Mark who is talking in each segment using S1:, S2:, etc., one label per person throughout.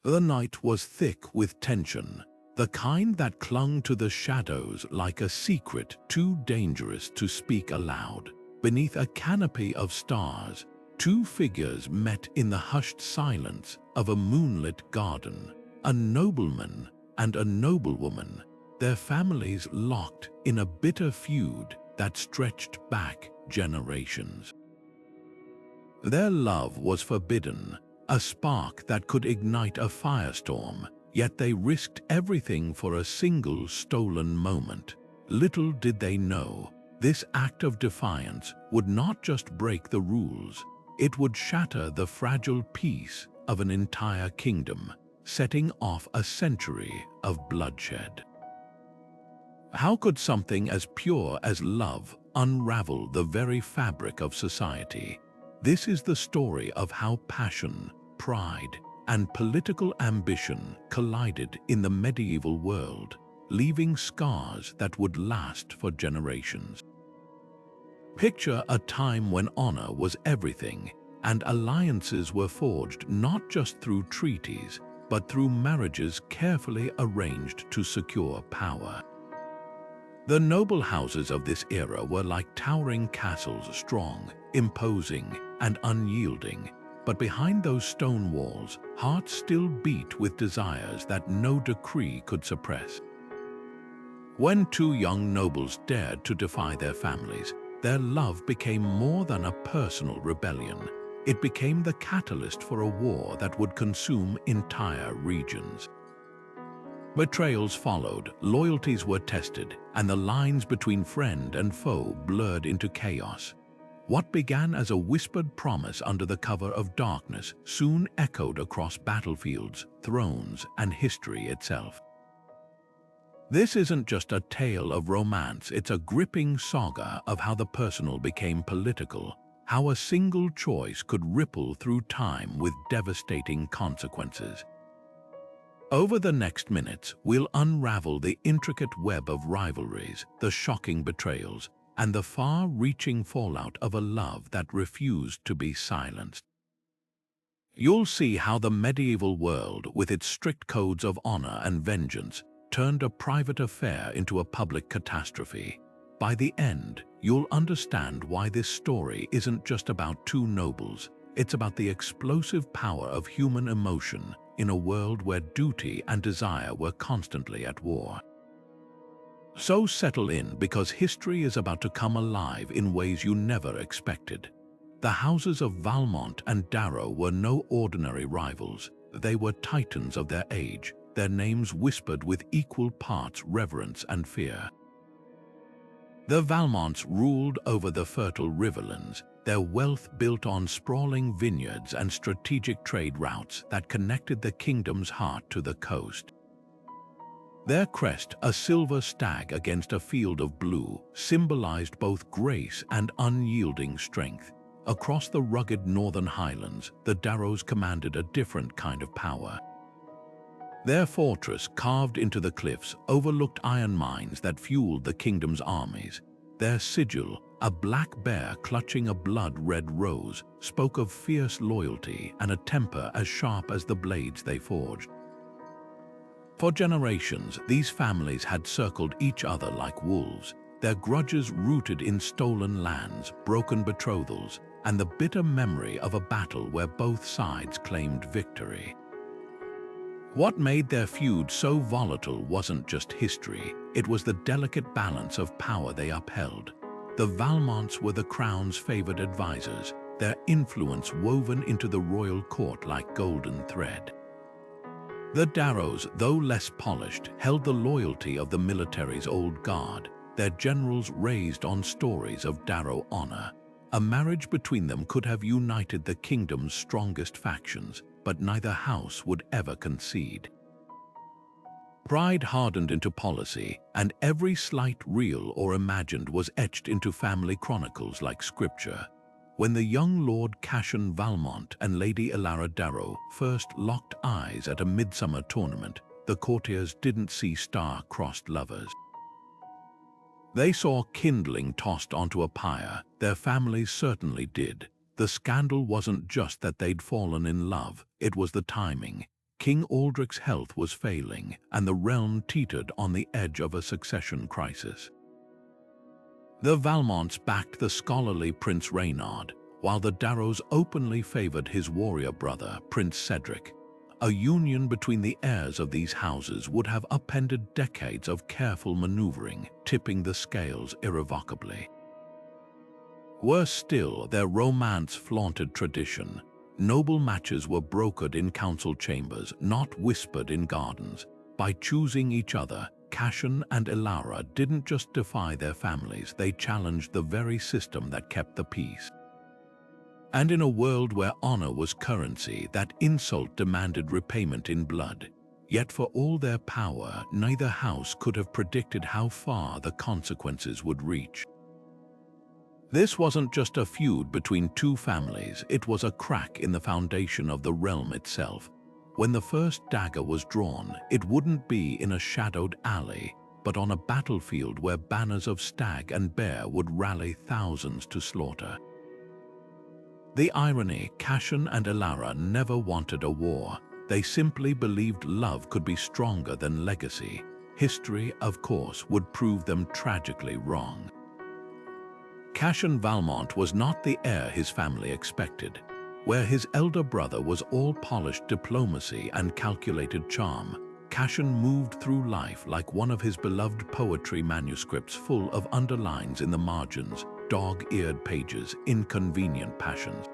S1: The night was thick with tension, the kind that clung to the shadows like a secret too dangerous to speak aloud. Beneath a canopy of stars, two figures met in the hushed silence of a moonlit garden, a nobleman and a noblewoman, their families locked in a bitter feud that stretched back generations. Their love was forbidden, a spark that could ignite a firestorm, yet they risked everything for a single stolen moment. Little did they know, this act of defiance would not just break the rules, it would shatter the fragile peace of an entire kingdom, setting off a century of bloodshed. How could something as pure as love unravel the very fabric of society? This is the story of how passion, pride, and political ambition collided in the medieval world, leaving scars that would last for generations. Picture a time when honor was everything, and alliances were forged not just through treaties, but through marriages carefully arranged to secure power. The noble houses of this era were like towering castles, strong, imposing, and unyielding, but behind those stone walls, hearts still beat with desires that no decree could suppress. When two young nobles dared to defy their families, their love became more than a personal rebellion. It became the catalyst for a war that would consume entire regions. Betrayals followed, loyalties were tested, and the lines between friend and foe blurred into chaos. What began as a whispered promise under the cover of darkness soon echoed across battlefields, thrones, and history itself. This isn't just a tale of romance, it's a gripping saga of how the personal became political, how a single choice could ripple through time with devastating consequences. Over the next minutes, we'll unravel the intricate web of rivalries, the shocking betrayals, and the far-reaching fallout of a love that refused to be silenced. You'll see how the medieval world, with its strict codes of honor and vengeance, turned a private affair into a public catastrophe. By the end, you'll understand why this story isn't just about two nobles, it's about the explosive power of human emotion in a world where duty and desire were constantly at war. So settle in, because history is about to come alive in ways you never expected. The houses of Valmont and Darrow were no ordinary rivals. They were titans of their age, their names whispered with equal parts reverence and fear. The Valmonts ruled over the fertile riverlands, their wealth built on sprawling vineyards and strategic trade routes that connected the kingdom's heart to the coast. Their crest, a silver stag against a field of blue, symbolized both grace and unyielding strength. Across the rugged northern highlands, the Darrows commanded a different kind of power. Their fortress, carved into the cliffs, overlooked iron mines that fueled the kingdom's armies. Their sigil, a black bear clutching a blood-red rose, spoke of fierce loyalty and a temper as sharp as the blades they forged. For generations, these families had circled each other like wolves, their grudges rooted in stolen lands, broken betrothals, and the bitter memory of a battle where both sides claimed victory. What made their feud so volatile wasn't just history, it was the delicate balance of power they upheld. The Valmonts were the crown's favored advisors, their influence woven into the royal court like golden thread. The Darrows, though less polished, held the loyalty of the military's old guard, their generals raised on stories of Darrow honor. A marriage between them could have united the kingdom's strongest factions, but neither house would ever concede. Pride hardened into policy, and every slight real or imagined was etched into family chronicles like scripture. When the young Lord Cashan Valmont and Lady Elara Darrow first locked eyes at a midsummer tournament, the courtiers didn't see star-crossed lovers. They saw kindling tossed onto a pyre. Their families certainly did. The scandal wasn't just that they'd fallen in love, it was the timing. King Aldric's health was failing, and the realm teetered on the edge of a succession crisis. The Valmonts backed the scholarly Prince Reynard, while the Darrows openly favored his warrior brother, Prince Cedric. A union between the heirs of these houses would have upended decades of careful maneuvering, tipping the scales irrevocably. Worse still, their romance flaunted tradition. Noble matches were brokered in council chambers, not whispered in gardens. By choosing each other, Cashen and Elara didn't just defy their families, they challenged the very system that kept the peace. And in a world where honor was currency, that insult demanded repayment in blood. Yet for all their power, neither house could have predicted how far the consequences would reach. This wasn't just a feud between two families, it was a crack in the foundation of the realm itself. When the first dagger was drawn, it wouldn't be in a shadowed alley, but on a battlefield where banners of stag and bear would rally thousands to slaughter. The irony, Cashen and Elara never wanted a war. They simply believed love could be stronger than legacy. History, of course, would prove them tragically wrong. Cashen Valmont was not the heir his family expected. Where his elder brother was all polished diplomacy and calculated charm, Cashen moved through life like one of his beloved poetry manuscripts full of underlines in the margins, dog-eared pages, inconvenient passions.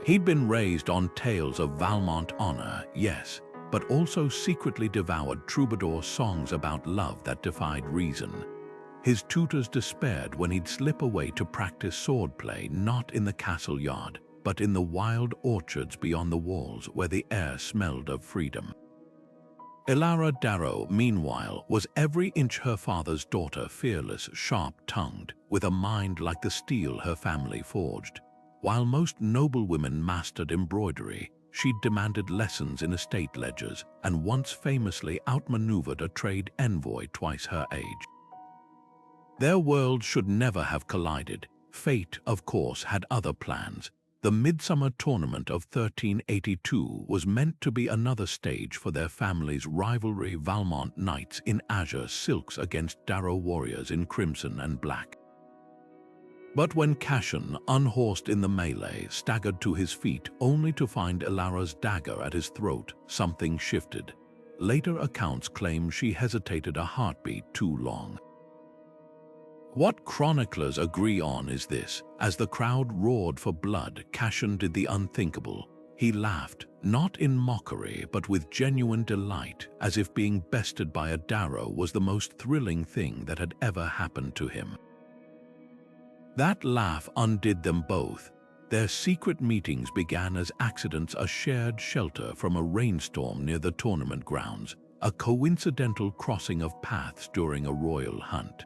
S1: He'd been raised on tales of Valmont honor, yes, but also secretly devoured troubadour songs about love that defied reason. His tutors despaired when he'd slip away to practice swordplay not in the castle yard, but in the wild orchards beyond the walls where the air smelled of freedom. Elara Darrow, meanwhile, was every inch her father's daughter, fearless, sharp-tongued, with a mind like the steel her family forged. While most noblewomen mastered embroidery, she'd demanded lessons in estate ledgers and once famously outmaneuvered a trade envoy twice her age. Their worlds should never have collided. Fate, of course, had other plans. The Midsummer Tournament of 1382 was meant to be another stage for their family's rivalry. Valmont knights in azure silks against Darrow warriors in crimson and black. But when Cashen, unhorsed in the melee, staggered to his feet only to find Elara's dagger at his throat, something shifted. Later accounts claim she hesitated a heartbeat too long. What chroniclers agree on is this: as the crowd roared for blood, Cashen did the unthinkable. He laughed, not in mockery but with genuine delight, as if being bested by a Darrow was the most thrilling thing that had ever happened to him. That laugh undid them both. Their secret meetings began as accidents, a shared shelter from a rainstorm near the tournament grounds, a coincidental crossing of paths during a royal hunt.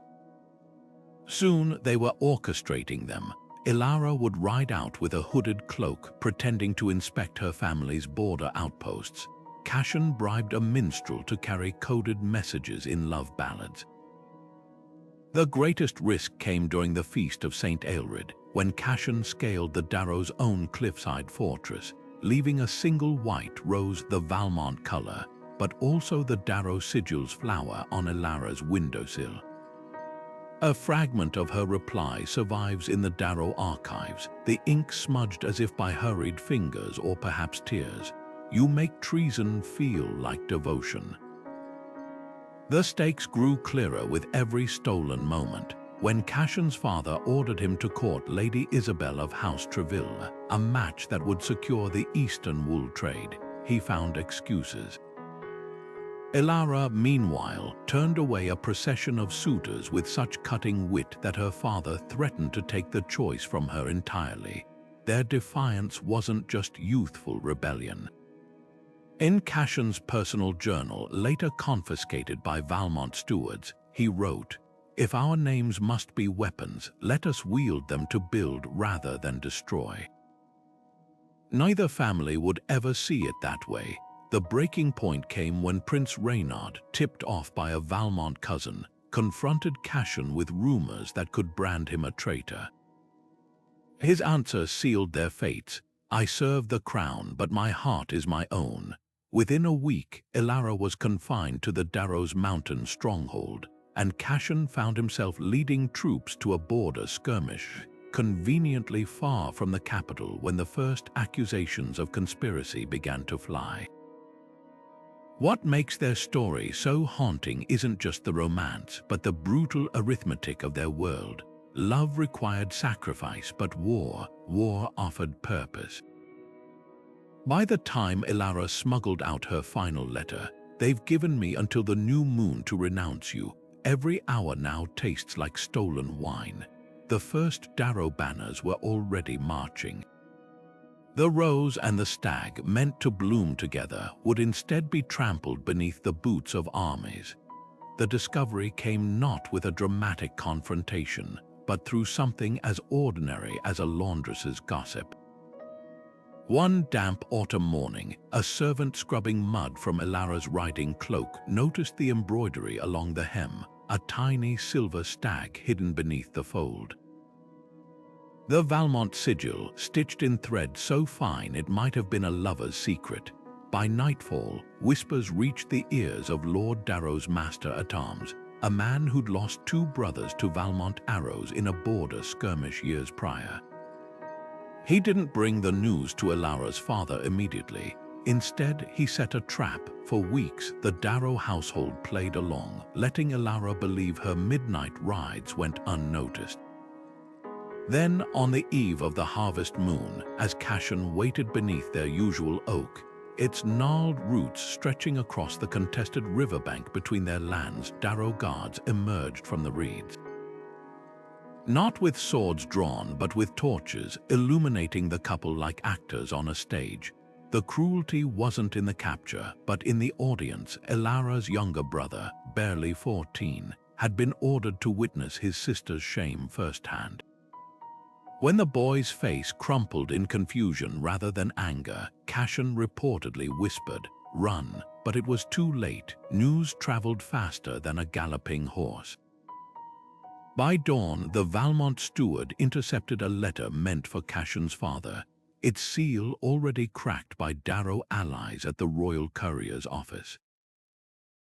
S1: Soon they were orchestrating them. Elara would ride out with a hooded cloak, pretending to inspect her family's border outposts. Cashen bribed a minstrel to carry coded messages in love ballads. The greatest risk came during the Feast of St. Aelred, when Cashen scaled the Darrow's own cliffside fortress, leaving a single white rose, the Valmont color, but also the Darrow sigil's flower on Elara's windowsill. A fragment of her reply survives in the Darrow archives, the ink smudged as if by hurried fingers or perhaps tears. "You make treason feel like devotion." The stakes grew clearer with every stolen moment. When Cashen's father ordered him to court Lady Isabel of House Treville, a match that would secure the Eastern wool trade, he found excuses. Elara, meanwhile, turned away a procession of suitors with such cutting wit that her father threatened to take the choice from her entirely. Their defiance wasn't just youthful rebellion. In Cashen's personal journal, later confiscated by Valmont stewards, he wrote, "If our names must be weapons, let us wield them to build rather than destroy." Neither family would ever see it that way. The breaking point came when Prince Reynard, tipped off by a Valmont cousin, confronted Cashen with rumors that could brand him a traitor. His answer sealed their fates. "I serve the crown, but my heart is my own." Within a week, Ilara was confined to the Darrow's mountain stronghold, and Cashen found himself leading troops to a border skirmish, conveniently far from the capital when the first accusations of conspiracy began to fly. What makes their story so haunting isn't just the romance, but the brutal arithmetic of their world. Love required sacrifice, but war offered purpose. By the time Ilara smuggled out her final letter, "They've given me until the new moon to renounce you. Every hour now tastes like stolen wine." The first Darrow banners were already marching. The rose and the stag, meant to bloom together, would instead be trampled beneath the boots of armies. The discovery came not with a dramatic confrontation, but through something as ordinary as a laundress's gossip. One damp autumn morning, a servant scrubbing mud from Ilara's riding cloak noticed the embroidery along the hem, a tiny silver stag hidden beneath the fold. The Valmont sigil, stitched in thread so fine it might have been a lover's secret. By nightfall, whispers reached the ears of Lord Darrow's master-at-arms, a man who'd lost 2 brothers to Valmont arrows in a border skirmish years prior. He didn't bring the news to Ilara's father immediately. Instead, he set a trap. For weeks, the Darrow household played along, letting Ilara believe her midnight rides went unnoticed. Then, on the eve of the harvest moon, as Cashen waited beneath their usual oak, its gnarled roots stretching across the contested riverbank between their lands, Darrow guards emerged from the reeds. Not with swords drawn, but with torches, illuminating the couple like actors on a stage. The cruelty wasn't in the capture, but in the audience. Ilara's younger brother, barely 14, had been ordered to witness his sister's shame firsthand. When the boy's face crumpled in confusion rather than anger, Cashen reportedly whispered, "Run," but it was too late. News traveled faster than a galloping horse. By dawn, the Valmont steward intercepted a letter meant for Cashen's father, its seal already cracked by Darrow allies at the Royal Courier's office.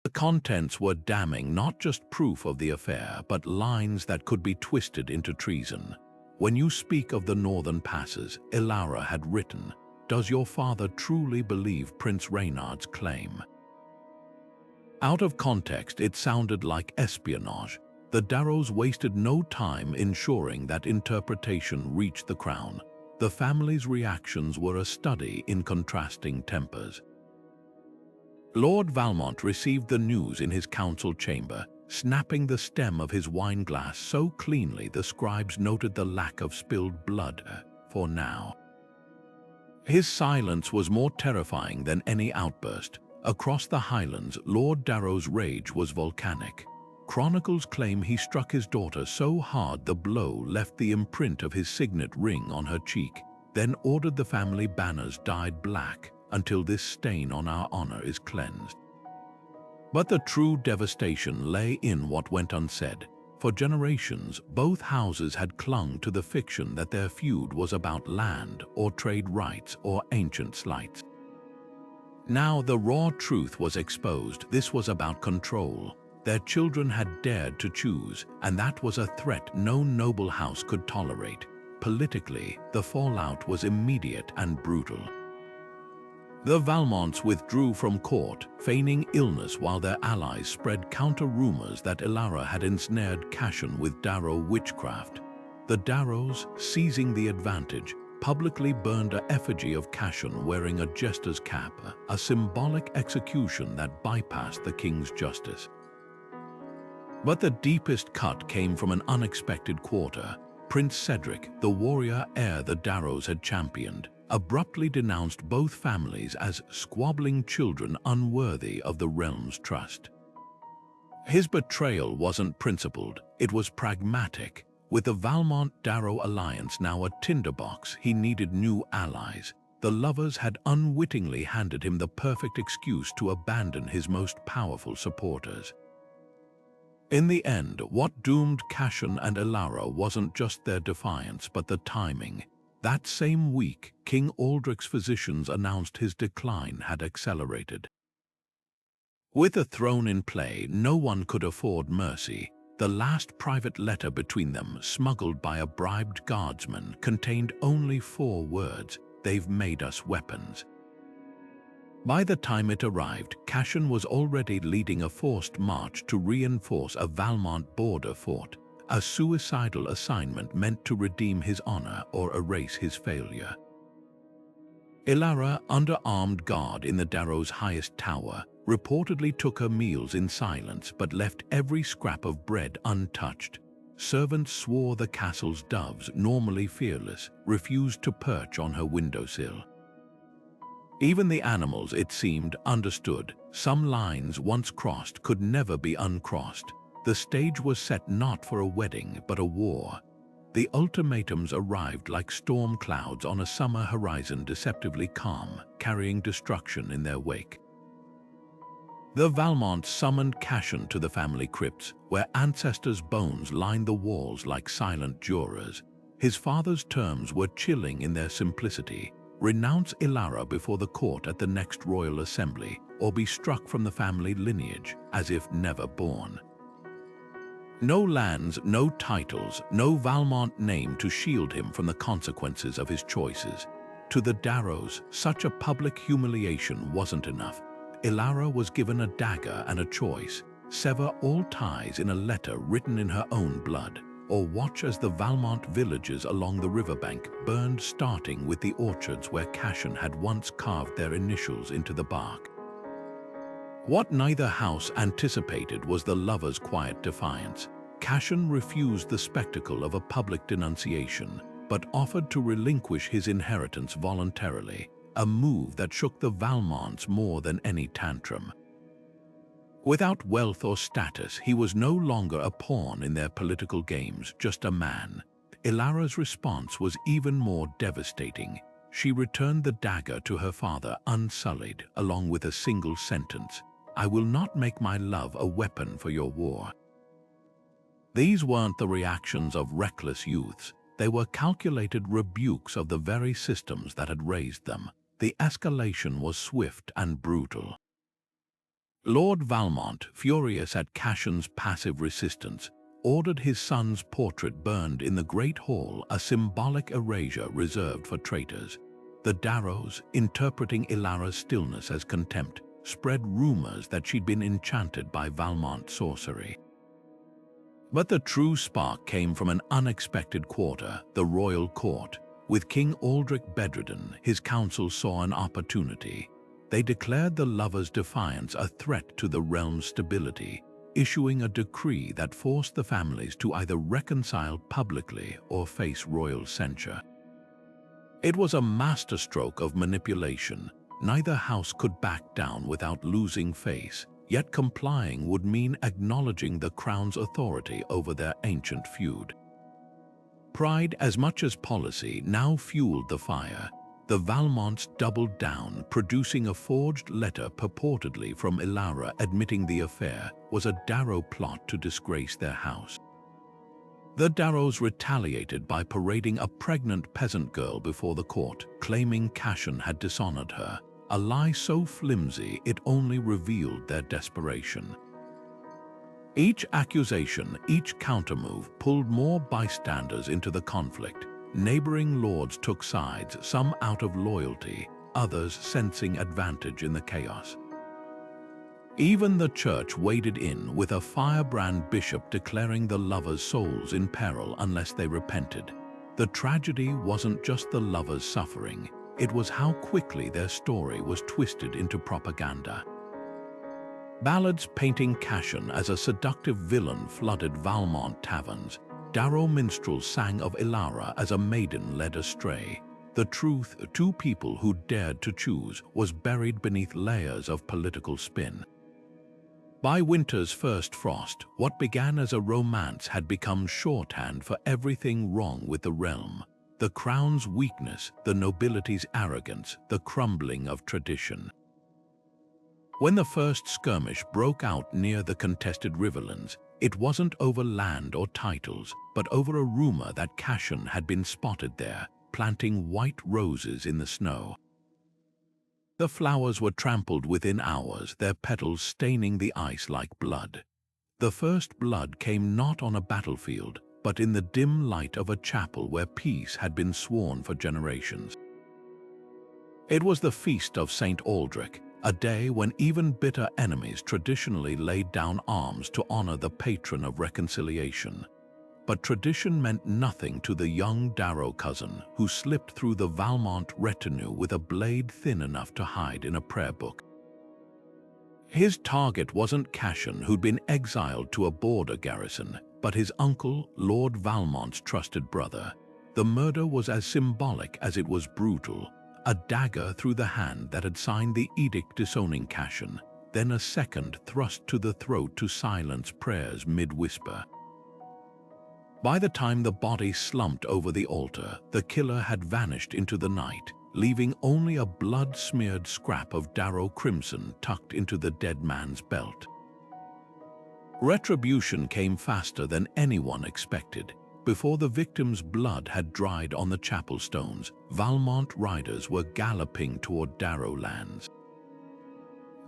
S1: The contents were damning, not just proof of the affair, but lines that could be twisted into treason. "When you speak of the northern passes," Ilara had written, "does your father truly believe Prince Reynard's claim?" Out of context, it sounded like espionage. The Darrows wasted no time ensuring that interpretation reached the crown. The family's reactions were a study in contrasting tempers. Lord Valmont received the news in his council chamber, snapping the stem of his wine glass so cleanly the scribes noted the lack of spilled blood, for now. His silence was more terrifying than any outburst. Across the Highlands, Lord Darrow's rage was volcanic. Chronicles claim he struck his daughter so hard the blow left the imprint of his signet ring on her cheek, then ordered the family banners dyed black until this stain on our honor is cleansed. But the true devastation lay in what went unsaid. For generations, both houses had clung to the fiction that their feud was about land or trade rights or ancient slights. Now the raw truth was exposed. This was about control. Their children had dared to choose, and that was a threat no noble house could tolerate. Politically, the fallout was immediate and brutal. The Valmonts withdrew from court, feigning illness while their allies spread counter-rumors that Ilara had ensnared Cashen with Darrow witchcraft. The Darrows, seizing the advantage, publicly burned an effigy of Cashen wearing a jester's cap, a symbolic execution that bypassed the king's justice. But the deepest cut came from an unexpected quarter. Prince Cedric, the warrior heir the Darrows had championed, abruptly denounced both families as squabbling children unworthy of the realm's trust. His betrayal wasn't principled, it was pragmatic. With the Valmont-Darrow alliance now a tinderbox, he needed new allies. The lovers had unwittingly handed him the perfect excuse to abandon his most powerful supporters. In the end, what doomed Cashen and Ilara wasn't just their defiance but the timing. That same week, King Aldric's physicians announced his decline had accelerated. With a throne in play, no one could afford mercy. The last private letter between them, smuggled by a bribed guardsman, contained only 4 words: "They've made us weapons." By the time it arrived, Cashen was already leading a forced march to reinforce a Valmont border fort, a suicidal assignment meant to redeem his honor or erase his failure. Ilara, under armed guard in the Darrow's highest tower, reportedly took her meals in silence but left every scrap of bread untouched. Servants swore the castle's doves, normally fearless, refused to perch on her windowsill. Even the animals, it seemed, understood. Some lines once crossed could never be uncrossed. The stage was set not for a wedding, but a war. The ultimatums arrived like storm clouds on a summer horizon, deceptively calm, carrying destruction in their wake. The Valmont summoned Cashen to the family crypts, where ancestors' bones lined the walls like silent jurors. His father's terms were chilling in their simplicity: renounce Ilara before the court at the next royal assembly, or be struck from the family lineage, as if never born. No lands, no titles, no Valmont name to shield him from the consequences of his choices. To the Darrows, such a public humiliation wasn't enough. Ilara was given a dagger and a choice: sever all ties in a letter written in her own blood, or watch as the Valmont villages along the riverbank burned, starting with the orchards where Cashen had once carved their initials into the bark. What neither house anticipated was the lovers' quiet defiance. Cashen refused the spectacle of a public denunciation, but offered to relinquish his inheritance voluntarily, a move that shook the Valmonts more than any tantrum. Without wealth or status, he was no longer a pawn in their political games, just a man. Ilara's response was even more devastating. She returned the dagger to her father unsullied, along with a single sentence: "I will not make my love a weapon for your war." These weren't the reactions of reckless youths. They were calculated rebukes of the very systems that had raised them. The escalation was swift and brutal. Lord Valmont, furious at Cashen's passive resistance, ordered his son's portrait burned in the Great Hall, a symbolic erasure reserved for traitors. The Darrows, interpreting Ilara's stillness as contempt, spread rumors that she'd been enchanted by Valmont sorcery. But the true spark came from an unexpected quarter, the royal court. With King Aldric bedridden, his council saw an opportunity. They declared the lovers' defiance a threat to the realm's stability, issuing a decree that forced the families to either reconcile publicly or face royal censure. It was a masterstroke of manipulation. Neither house could back down without losing face, yet complying would mean acknowledging the crown's authority over their ancient feud. Pride, as much as policy, now fueled the fire. The Valmonts doubled down, producing a forged letter purportedly from Ilara admitting the affair was a Darrow plot to disgrace their house. The Darrows retaliated by parading a pregnant peasant girl before the court, claiming Cashen had dishonored her, a lie so flimsy it only revealed their desperation. Each accusation, each countermove pulled more bystanders into the conflict. Neighboring lords took sides, some out of loyalty, others sensing advantage in the chaos. Even the church waded in, with a firebrand bishop declaring the lovers' souls in peril unless they repented. The tragedy wasn't just the lovers suffering, it was how quickly their story was twisted into propaganda. Ballads painting Cashen as a seductive villain flooded Valmont taverns. Darrow minstrels sang of Ilara as a maiden led astray. The truth, two people who dared to choose, was buried beneath layers of political spin. By winter's first frost, what began as a romance had become shorthand for everything wrong with the realm. The crown's weakness, the nobility's arrogance, the crumbling of tradition. When the first skirmish broke out near the contested riverlands, it wasn't over land or titles, but over a rumor that Cashen had been spotted there, planting white roses in the snow. The flowers were trampled within hours, their petals staining the ice like blood. The first blood came not on a battlefield, but in the dim light of a chapel where peace had been sworn for generations. It was the feast of St. Aldrich, a day when even bitter enemies traditionally laid down arms to honor the patron of reconciliation. But tradition meant nothing to the young Darrow cousin who slipped through the Valmont retinue with a blade thin enough to hide in a prayer book. His target wasn't Cashen, who'd been exiled to a border garrison, but his uncle, Lord Valmont's trusted brother. The murder was as symbolic as it was brutal. A dagger through the hand that had signed the edict disowning Cashen, then a second thrust to the throat to silence prayers mid-whisper. By the time the body slumped over the altar, the killer had vanished into the night, leaving only a blood-smeared scrap of Darrow crimson tucked into the dead man's belt. Retribution came faster than anyone expected. Before the victim's blood had dried on the chapel stones, Valmont riders were galloping toward Darrow lands.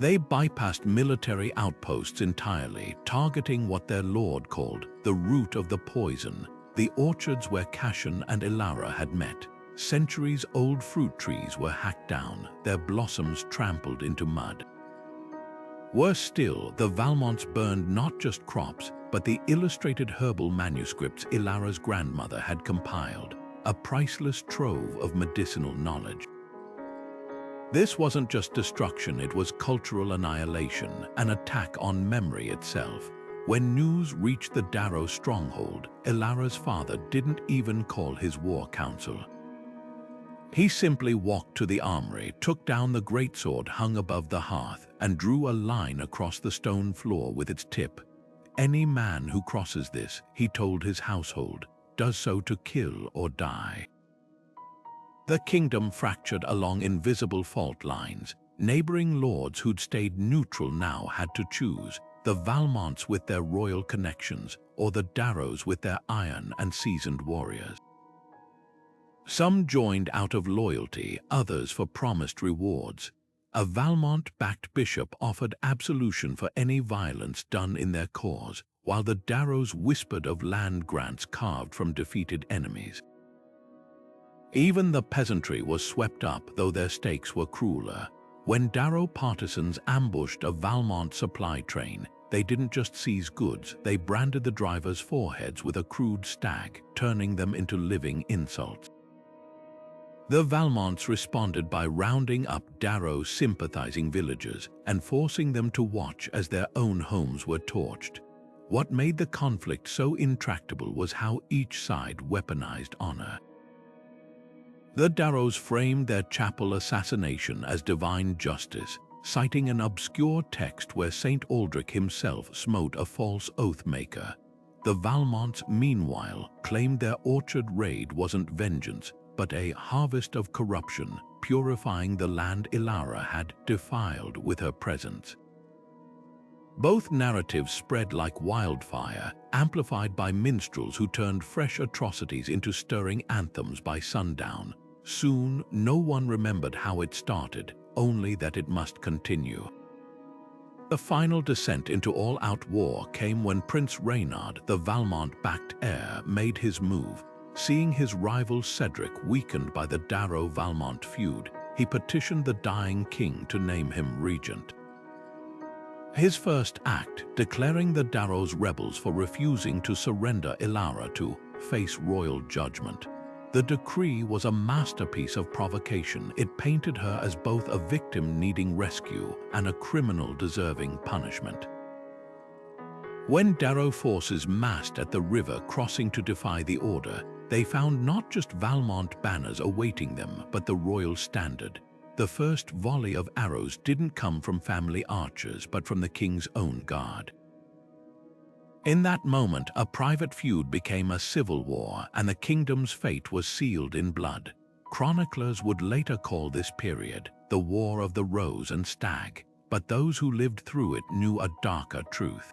S1: They bypassed military outposts entirely, targeting what their lord called the root of the poison, the orchards where Cashen and Ilara had met. Centuries-old fruit trees were hacked down, their blossoms trampled into mud. Worse still, the Valmonts burned not just crops, but the illustrated herbal manuscripts Ilara's grandmother had compiled, a priceless trove of medicinal knowledge. This wasn't just destruction, it was cultural annihilation, an attack on memory itself. When news reached the Darrow stronghold, Ilara's father didn't even call his war council. He simply walked to the armory, took down the greatsword hung above the hearth, and drew a line across the stone floor with its tip. Any man who crosses this, he told his household, does so to kill or die. The kingdom fractured along invisible fault lines. Neighboring lords who'd stayed neutral now had to choose, the Valmonts with their royal connections, or the Darrows with their iron and seasoned warriors. Some joined out of loyalty, others for promised rewards. A Valmont-backed bishop offered absolution for any violence done in their cause, while the Darrows whispered of land grants carved from defeated enemies. Even the peasantry was swept up, though their stakes were crueler. When Darrow partisans ambushed a Valmont supply train, they didn't just seize goods, they branded the drivers' foreheads with a crude stag, turning them into living insults. The Valmonts responded by rounding up Darrow's sympathizing villagers and forcing them to watch as their own homes were torched. What made the conflict so intractable was how each side weaponized honor. The Darrows framed their chapel assassination as divine justice, citing an obscure text where St. Aldrich himself smote a false oath-maker. The Valmonts, meanwhile, claimed their orchard raid wasn't vengeance, but a harvest of corruption, purifying the land Ilara had defiled with her presence. Both narratives spread like wildfire, amplified by minstrels who turned fresh atrocities into stirring anthems by sundown. Soon, no one remembered how it started, only that it must continue. The final descent into all-out war came when Prince Reynard, the Valmont-backed heir, made his move. Seeing his rival Cedric weakened by the Darrow-Valmont feud, he petitioned the dying king to name him regent. His first act, declaring the Darrows rebels for refusing to surrender Ilara to face royal judgment. The decree was a masterpiece of provocation. It painted her as both a victim needing rescue and a criminal deserving punishment. When Darrow forces massed at the river crossing to defy the order, they found not just Valmont banners awaiting them, but the royal standard. The first volley of arrows didn't come from family archers, but from the king's own guard. In that moment, a private feud became a civil war, and the kingdom's fate was sealed in blood. Chroniclers would later call this period the War of the Rose and Stag, but those who lived through it knew a darker truth.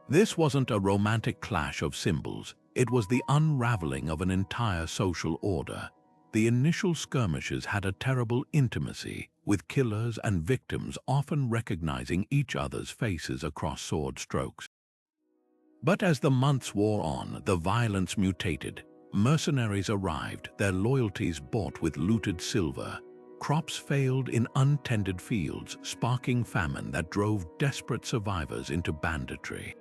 S1: This wasn't a romantic clash of symbols. It was the unraveling of an entire social order. The initial skirmishes had a terrible intimacy, with killers and victims often recognizing each other's faces across sword strokes. But as the months wore on, the violence mutated. Mercenaries arrived, their loyalties bought with looted silver. Crops failed in untended fields, sparking famine that drove desperate survivors into banditry.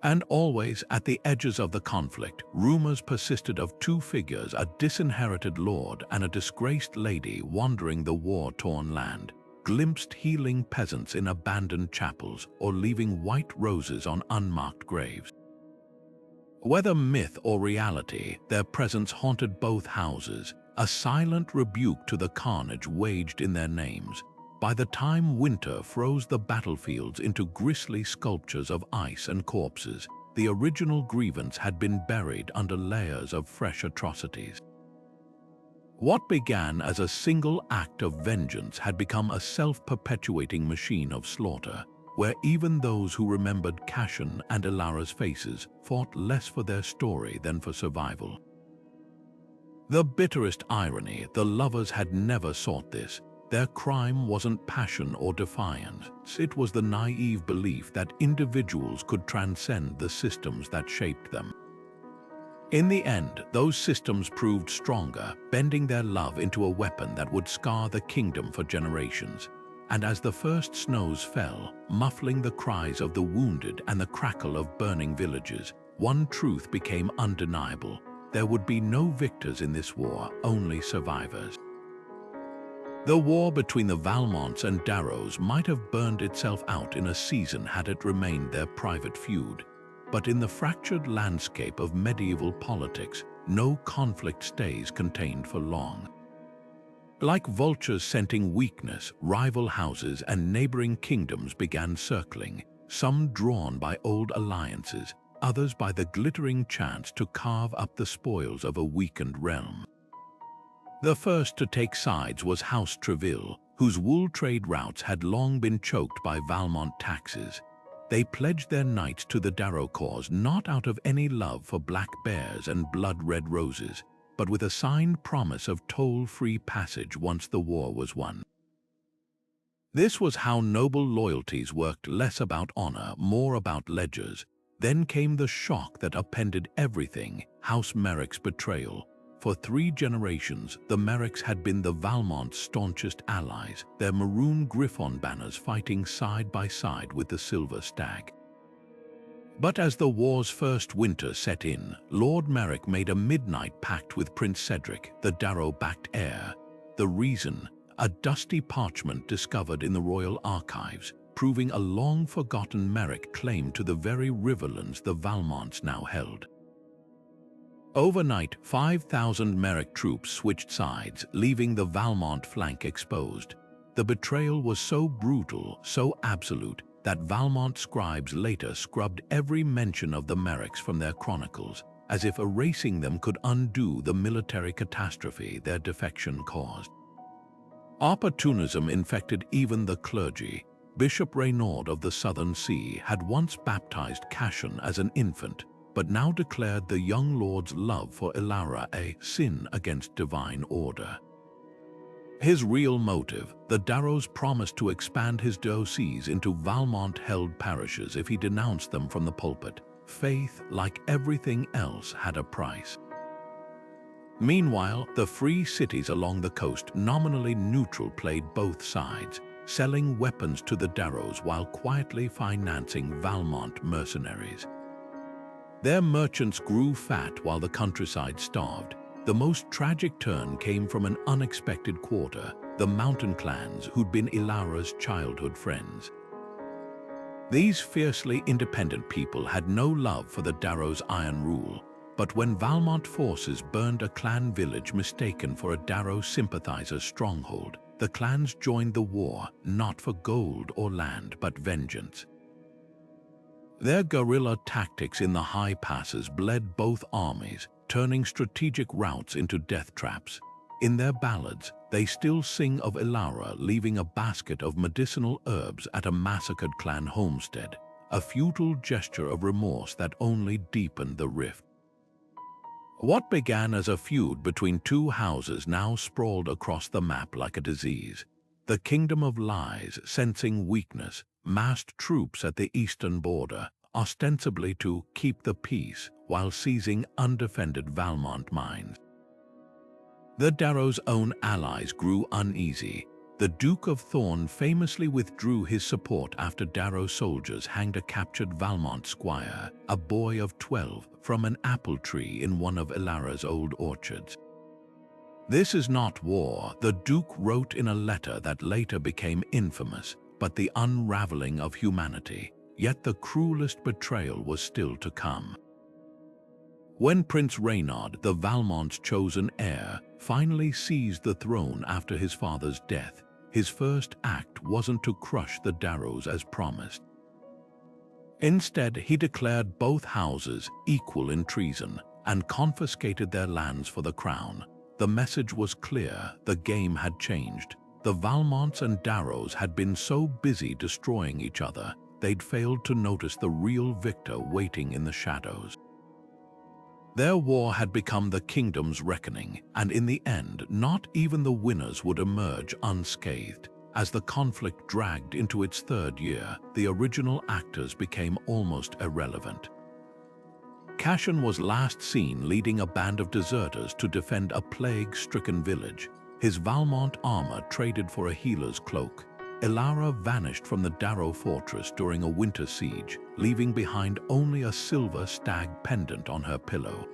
S1: And always at the edges of the conflict, rumors persisted of two figures, a disinherited lord and a disgraced lady wandering the war-torn land, glimpsed healing peasants in abandoned chapels or leaving white roses on unmarked graves. Whether myth or reality, their presence haunted both houses, a silent rebuke to the carnage waged in their names. By the time winter froze the battlefields into grisly sculptures of ice and corpses, the original grievance had been buried under layers of fresh atrocities. What began as a single act of vengeance had become a self-perpetuating machine of slaughter, where even those who remembered Cashan and Ilara's faces fought less for their story than for survival. The bitterest irony, the lovers had never sought this. Their crime wasn't passion or defiance, it was the naive belief that individuals could transcend the systems that shaped them. In the end, those systems proved stronger, bending their love into a weapon that would scar the kingdom for generations. And as the first snows fell, muffling the cries of the wounded and the crackle of burning villages, one truth became undeniable. There would be no victors in this war, only survivors. The war between the Valmonts and Darrows might have burned itself out in a season had it remained their private feud. But in the fractured landscape of medieval politics, no conflict stays contained for long. Like vultures scenting weakness, rival houses and neighboring kingdoms began circling, some drawn by old alliances, others by the glittering chance to carve up the spoils of a weakened realm. The first to take sides was House Treville, whose wool trade routes had long been choked by Valmont taxes. They pledged their knights to the Darrow cause not out of any love for black bears and blood-red roses, but with a signed promise of toll-free passage once the war was won. This was how noble loyalties worked, less about honor, more about ledgers. Then came the shock that upended everything, House Merrick's betrayal. For 3 generations, the Merricks had been the Valmont's staunchest allies, their maroon griffon banners fighting side by side with the silver stag. But as the war's first winter set in, Lord Merrick made a midnight pact with Prince Cedric, the Darrow-backed heir. The reason? A dusty parchment discovered in the royal archives, proving a long-forgotten Merrick claim to the very riverlands the Valmonts now held. Overnight, 5,000 Merrick troops switched sides, leaving the Valmont flank exposed. The betrayal was so brutal, so absolute, that Valmont scribes later scrubbed every mention of the Merricks from their chronicles, as if erasing them could undo the military catastrophe their defection caused. Opportunism infected even the clergy. Bishop Reynaud of the Southern Sea had once baptized Cashan as an infant, but now declared the young lord's love for Ilara a sin against divine order. His real motive, the Darrows promised to expand his diocese into Valmont-held parishes if he denounced them from the pulpit. Faith, like everything else, had a price. Meanwhile, the free cities along the coast, nominally neutral, played both sides, selling weapons to the Darrows while quietly financing Valmont mercenaries. Their merchants grew fat while the countryside starved. The most tragic turn came from an unexpected quarter, the mountain clans who'd been Ilara's childhood friends. These fiercely independent people had no love for the Darrows' iron rule, but when Valmont forces burned a clan village mistaken for a Darrow sympathizer stronghold, the clans joined the war, not for gold or land but vengeance. Their guerrilla tactics in the high passes bled both armies, turning strategic routes into death traps. In their ballads, they still sing of Ilara leaving a basket of medicinal herbs at a massacred clan homestead, a futile gesture of remorse that only deepened the rift. What began as a feud between two houses now sprawled across the map like a disease. The Kingdom of Lies, sensing weakness, massed troops at the eastern border, ostensibly to keep the peace while seizing undefended Valmont mines. The Darrow's own allies grew uneasy. The Duke of Thorn famously withdrew his support after Darrow soldiers hanged a captured Valmont squire, a boy of 12, from an apple tree in one of Ilara's old orchards. "This is not war," the Duke wrote in a letter that later became infamous, but the unraveling of humanity. Yet the cruelest betrayal was still to come. When Prince Reynard, the Valmont's chosen heir, finally seized the throne after his father's death, his first act wasn't to crush the Darrows as promised. Instead, he declared both houses equal in treason and confiscated their lands for the crown. The message was clear: the game had changed. The Valmonts and Darrows had been so busy destroying each other, they'd failed to notice the real victor waiting in the shadows. Their war had become the kingdom's reckoning, and in the end, not even the winners would emerge unscathed. As the conflict dragged into its third year, the original actors became almost irrelevant. Cashen was last seen leading a band of deserters to defend a plague-stricken village, his Valmont armor traded for a healer's cloak. Ilara vanished from the Darrow fortress during a winter siege, leaving behind only a silver stag pendant on her pillow.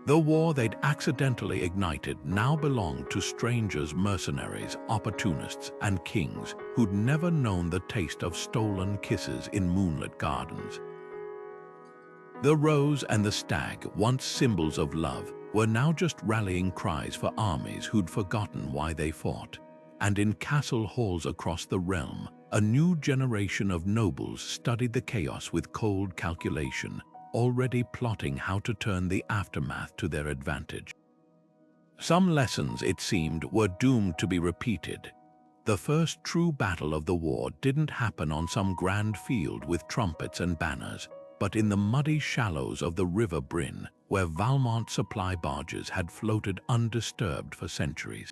S1: The war they'd accidentally ignited now belonged to strangers, mercenaries, opportunists, and kings who'd never known the taste of stolen kisses in moonlit gardens. The rose and the stag, once symbols of love, were now just rallying cries for armies who'd forgotten why they fought. And in castle halls across the realm, a new generation of nobles studied the chaos with cold calculation, already plotting how to turn the aftermath to their advantage. Some lessons, it seemed, were doomed to be repeated. The first true battle of the war didn't happen on some grand field with trumpets and banners, but in the muddy shallows of the River Bryn, where Valmont supply barges had floated undisturbed for centuries.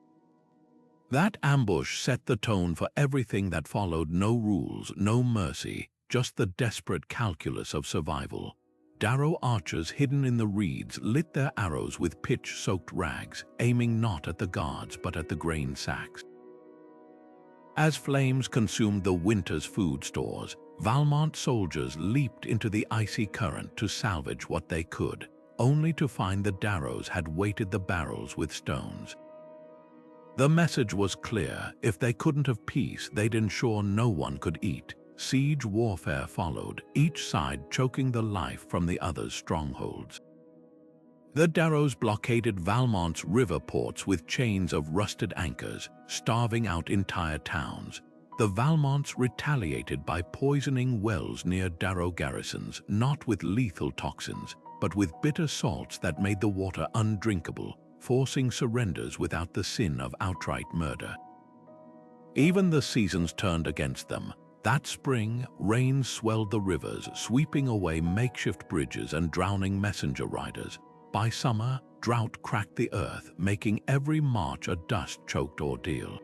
S1: That ambush set the tone for everything that followed: no rules, no mercy, just the desperate calculus of survival. Darrow archers hidden in the reeds lit their arrows with pitch-soaked rags, aiming not at the guards but at the grain sacks. As flames consumed the winter's food stores, Valmont soldiers leaped into the icy current to salvage what they could, only to find the Darrows had weighted the barrels with stones. The message was clear: if they couldn't have peace, they'd ensure no one could eat. Siege warfare followed, each side choking the life from the other's strongholds. The Darrows blockaded Valmont's river ports with chains of rusted anchors, starving out entire towns. The Valmonts retaliated by poisoning wells near Darrow garrisons, not with lethal toxins, but with bitter salts that made the water undrinkable, forcing surrenders without the sin of outright murder. Even the seasons turned against them. That spring, rains swelled the rivers, sweeping away makeshift bridges and drowning messenger riders. By summer, drought cracked the earth, making every march a dust-choked ordeal.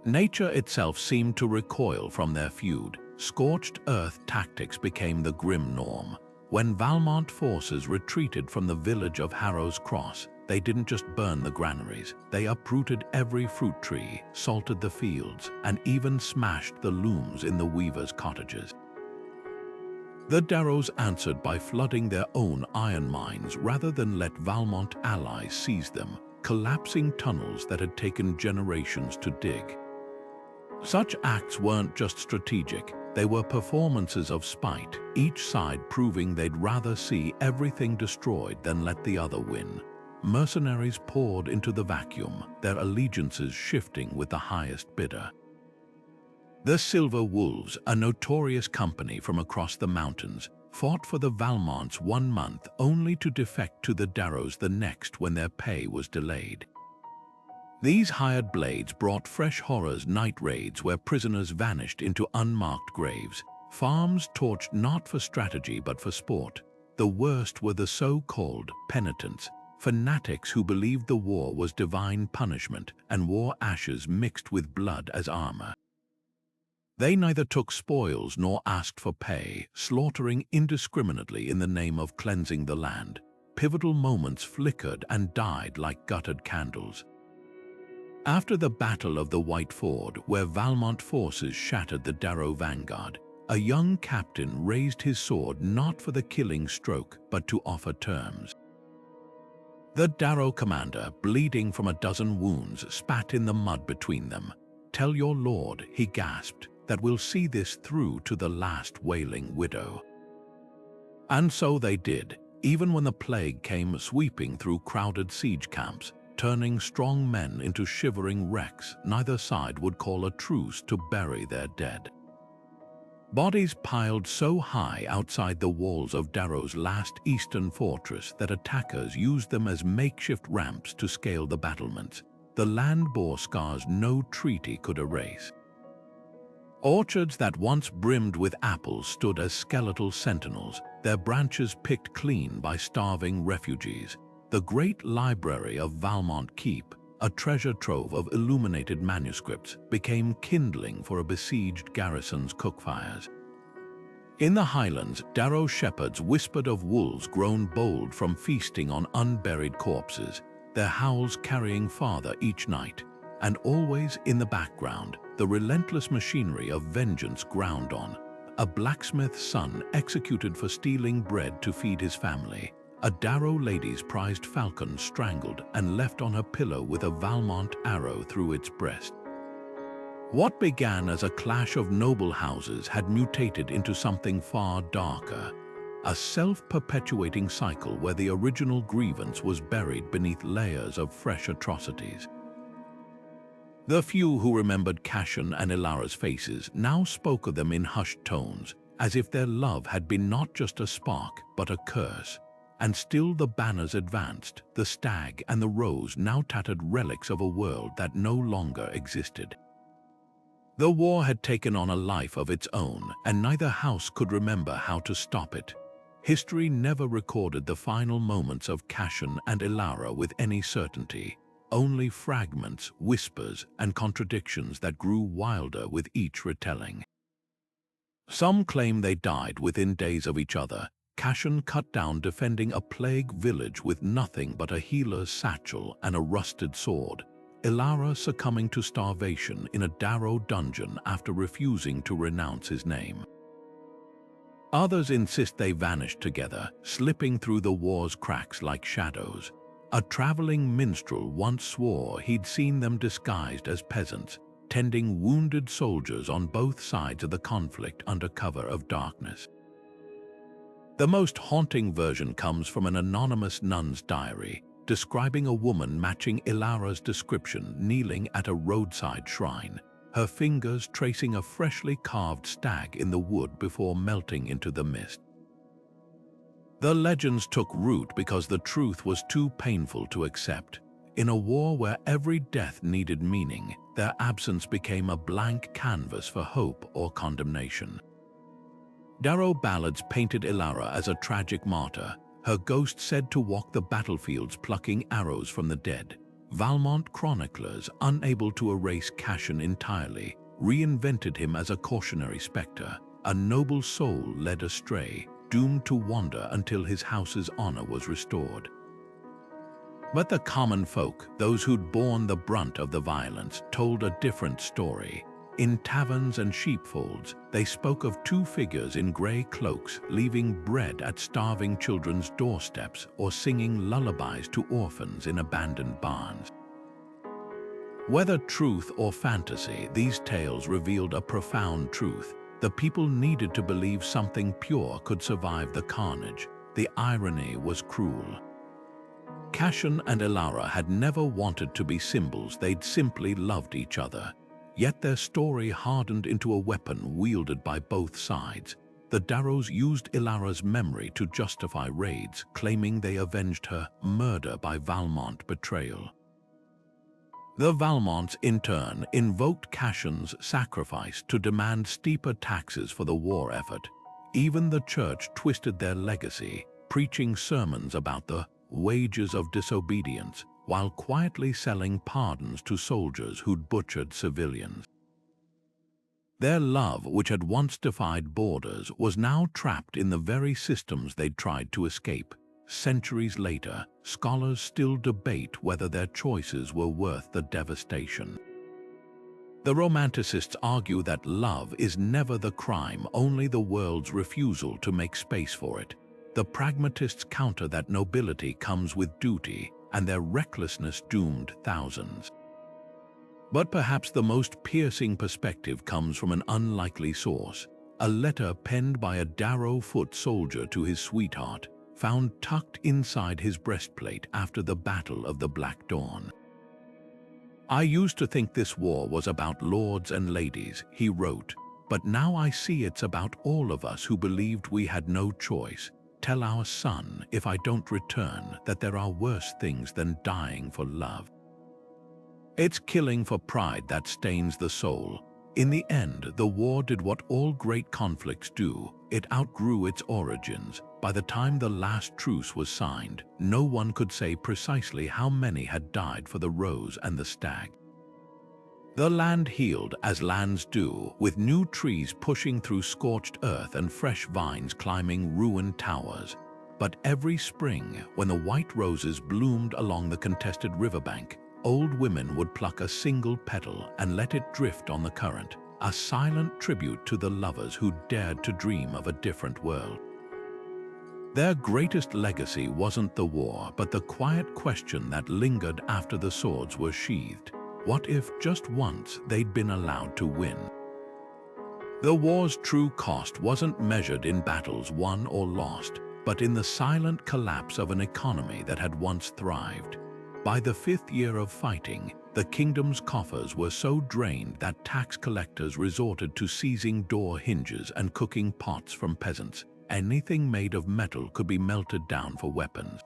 S1: Nature itself seemed to recoil from their feud. Scorched earth tactics became the grim norm. When Valmont forces retreated from the village of Harrow's Cross, they didn't just burn the granaries, they uprooted every fruit tree, salted the fields, and even smashed the looms in the weavers' cottages. The Darrows answered by flooding their own iron mines rather than let Valmont allies seize them, collapsing tunnels that had taken generations to dig. Such acts weren't just strategic, they were performances of spite, each side proving they'd rather see everything destroyed than let the other win. Mercenaries poured into the vacuum, their allegiances shifting with the highest bidder. The Silver Wolves, a notorious company from across the mountains, fought for the Valmonts 1 month only to defect to the Darrows the next when their pay was delayed. These hired blades brought fresh horrors: night raids where prisoners vanished into unmarked graves, Farms torched not for strategy but for sport. The worst were the so-called penitents, fanatics who believed the war was divine punishment and wore ashes mixed with blood as armor. They neither took spoils nor asked for pay, slaughtering indiscriminately in the name of cleansing the land. Pivotal moments flickered and died like guttered candles. After the Battle of the White Ford, where Valmont forces shattered the Darrow vanguard, a young captain raised his sword not for the killing stroke, but to offer terms. The Darrow commander, bleeding from a dozen wounds, spat in the mud between them. "Tell your lord," he gasped, "that we'll see this through to the last wailing widow." And so they did, even when the plague came sweeping through crowded siege camps, turning strong men into shivering wrecks. Neither side would call a truce to bury their dead. Bodies piled so high outside the walls of Darrow's last eastern fortress that attackers used them as makeshift ramps to scale the battlements. The land bore scars no treaty could erase. Orchards that once brimmed with apples stood as skeletal sentinels, their branches picked clean by starving refugees. The great library of Valmont Keep, a treasure trove of illuminated manuscripts, became kindling for a besieged garrison's cookfires. In the highlands, Darrow shepherds whispered of wolves grown bold from feasting on unburied corpses, their howls carrying farther each night. And always in the background, the relentless machinery of vengeance ground on. A blacksmith's son executed for stealing bread to feed his family. A Darrow lady's prized falcon strangled and left on her pillow with a Valmont arrow through its breast. What began as a clash of noble houses had mutated into something far darker. A self-perpetuating cycle where the original grievance was buried beneath layers of fresh atrocities. The few who remembered Cashen and Ilara's faces now spoke of them in hushed tones, as if their love had been not just a spark, but a curse. And still the banners advanced, the stag and the rose now tattered relics of a world that no longer existed. The war had taken on a life of its own, and neither house could remember how to stop it. History never recorded the final moments of Cashen and Ilara with any certainty. Only fragments, whispers, and contradictions that grew wilder with each retelling. Some claim they died within days of each other, Cashen cut down defending a plague village with nothing but a healer's satchel and a rusted sword, Ilara succumbing to starvation in a Darrow dungeon after refusing to renounce his name. Others insist they vanished together, slipping through the war's cracks like shadows. A traveling minstrel once swore he'd seen them disguised as peasants, tending wounded soldiers on both sides of the conflict under cover of darkness. The most haunting version comes from an anonymous nun's diary, describing a woman matching Ilara's description kneeling at a roadside shrine, her fingers tracing a freshly carved stag in the wood before melting into the mist. The legends took root because the truth was too painful to accept. In a war where every death needed meaning, their absence became a blank canvas for hope or condemnation. Darrow ballads painted Ilara as a tragic martyr, her ghost said to walk the battlefields plucking arrows from the dead. Valmont chroniclers, unable to erase Cashen entirely, reinvented him as a cautionary spectre, a noble soul led astray, doomed to wander until his house's honor was restored. But the common folk, those who'd borne the brunt of the violence, told a different story. In taverns and sheepfolds, they spoke of two figures in grey cloaks leaving bread at starving children's doorsteps or singing lullabies to orphans in abandoned barns. Whether truth or fantasy, these tales revealed a profound truth. The people needed to believe something pure could survive the carnage. The irony was cruel. Cashen and Ilara had never wanted to be symbols, they'd simply loved each other. Yet their story hardened into a weapon wielded by both sides. The Darrows used Ilara's memory to justify raids, claiming they avenged her murder by Valmont betrayal. The Valmonts, in turn, invoked Cassion's sacrifice to demand steeper taxes for the war effort. Even the church twisted their legacy, preaching sermons about the wages of disobedience, while quietly selling pardons to soldiers who'd butchered civilians. Their love, which had once defied borders, was now trapped in the very systems they'd tried to escape. Centuries later, scholars still debate whether their choices were worth the devastation. The Romanticists argue that love is never the crime, only the world's refusal to make space for it. The Pragmatists counter that nobility comes with duty, and their recklessness doomed thousands. But perhaps the most piercing perspective comes from an unlikely source: a letter penned by a Darrow-foot soldier to his sweetheart, found tucked inside his breastplate after the Battle of the Black Dawn. "I used to think this war was about lords and ladies," he wrote, "but now I see it's about all of us who believed we had no choice. Tell our son, if I don't return, that there are worse things than dying for love." It's killing for pride that stains the soul. In the end, the war did what all great conflicts do. It outgrew its origins. By the time the last truce was signed, no one could say precisely how many had died for the rose and the stag. The land healed as lands do, with new trees pushing through scorched earth and fresh vines climbing ruined towers. But every spring, when the white roses bloomed along the contested riverbank, old women would pluck a single petal and let it drift on the current, a silent tribute to the lovers who dared to dream of a different world. Their greatest legacy wasn't the war, but the quiet question that lingered after the swords were sheathed. What if, just once, they'd been allowed to win? The war's true cost wasn't measured in battles won or lost, but in the silent collapse of an economy that had once thrived. By the 5th year of fighting, the kingdom's coffers were so drained that tax collectors resorted to seizing door hinges and cooking pots from peasants. Anything made of metal could be melted down for weapons.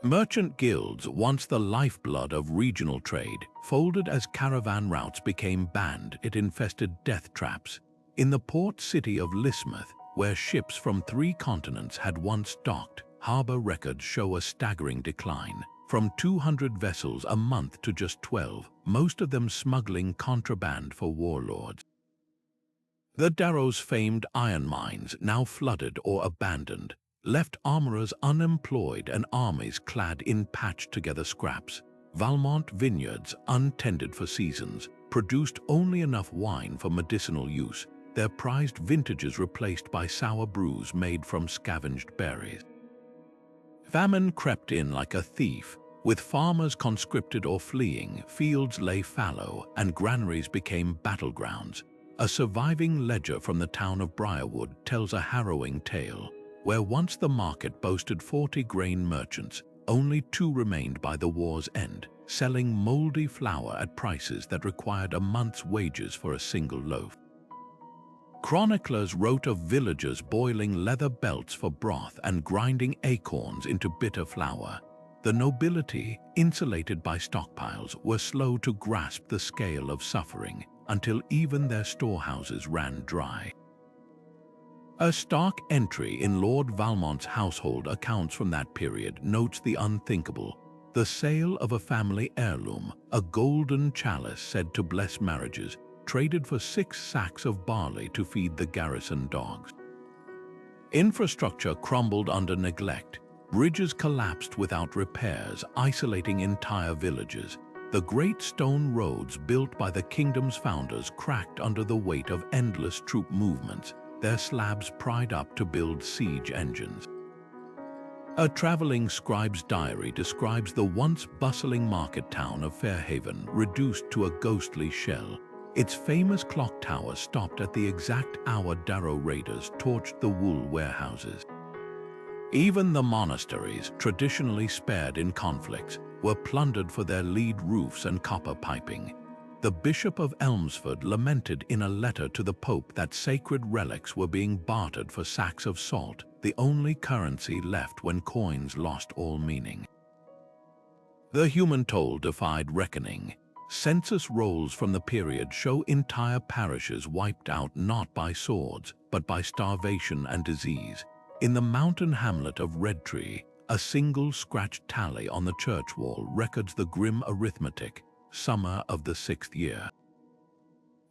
S1: Merchant guilds, once the lifeblood of regional trade, folded as caravan routes became banned. It infested death traps. In the port city of Lismouth, where ships from 3 continents had once docked, harbor records show a staggering decline. From 200 vessels a month to just 12, most of them smuggling contraband for warlords. The Darrow's famed iron mines, now flooded or abandoned, left armorers unemployed and armies clad in patched-together scraps. Valmont vineyards, untended for seasons, produced only enough wine for medicinal use, their prized vintages replaced by sour brews made from scavenged berries. Famine crept in like a thief. With farmers conscripted or fleeing, fields lay fallow and granaries became battlegrounds. A surviving ledger from the town of Briarwood tells a harrowing tale. Where once the market boasted 40 grain merchants, only 2 remained by the war's end, selling moldy flour at prices that required a month's wages for a single loaf. Chroniclers wrote of villagers boiling leather belts for broth and grinding acorns into bitter flour. The nobility, insulated by stockpiles, were slow to grasp the scale of suffering until even their storehouses ran dry. A stark entry in Lord Valmont's household accounts from that period notes the unthinkable: the sale of a family heirloom, a golden chalice said to bless marriages, traded for 6 sacks of barley to feed the garrison dogs. Infrastructure crumbled under neglect. Bridges collapsed without repairs, isolating entire villages. The great stone roads built by the kingdom's founders cracked under the weight of endless troop movements, their slabs pried up to build siege engines. A traveling scribe's diary describes the once bustling market town of Fairhaven reduced to a ghostly shell. Its famous clock tower stopped at the exact hour Darrow raiders torched the wool warehouses. Even the monasteries, traditionally spared in conflicts, were plundered for their lead roofs and copper piping. The Bishop of Elmsford lamented in a letter to the Pope that sacred relics were being bartered for sacks of salt, the only currency left when coins lost all meaning. The human toll defied reckoning. Census rolls from the period show entire parishes wiped out not by swords, but by starvation and disease. In the mountain hamlet of Redtree, a single scratched tally on the church wall records the grim arithmetic, summer of the 6th year.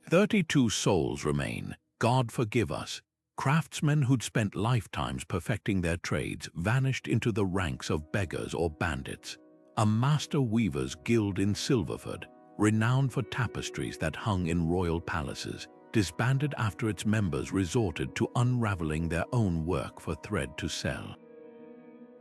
S1: 32 souls remain, God forgive us. Craftsmen who'd spent lifetimes perfecting their trades vanished into the ranks of beggars or bandits. A master weaver's guild in Silverford, renowned for tapestries that hung in royal palaces, disbanded after its members resorted to unraveling their own work for thread to sell.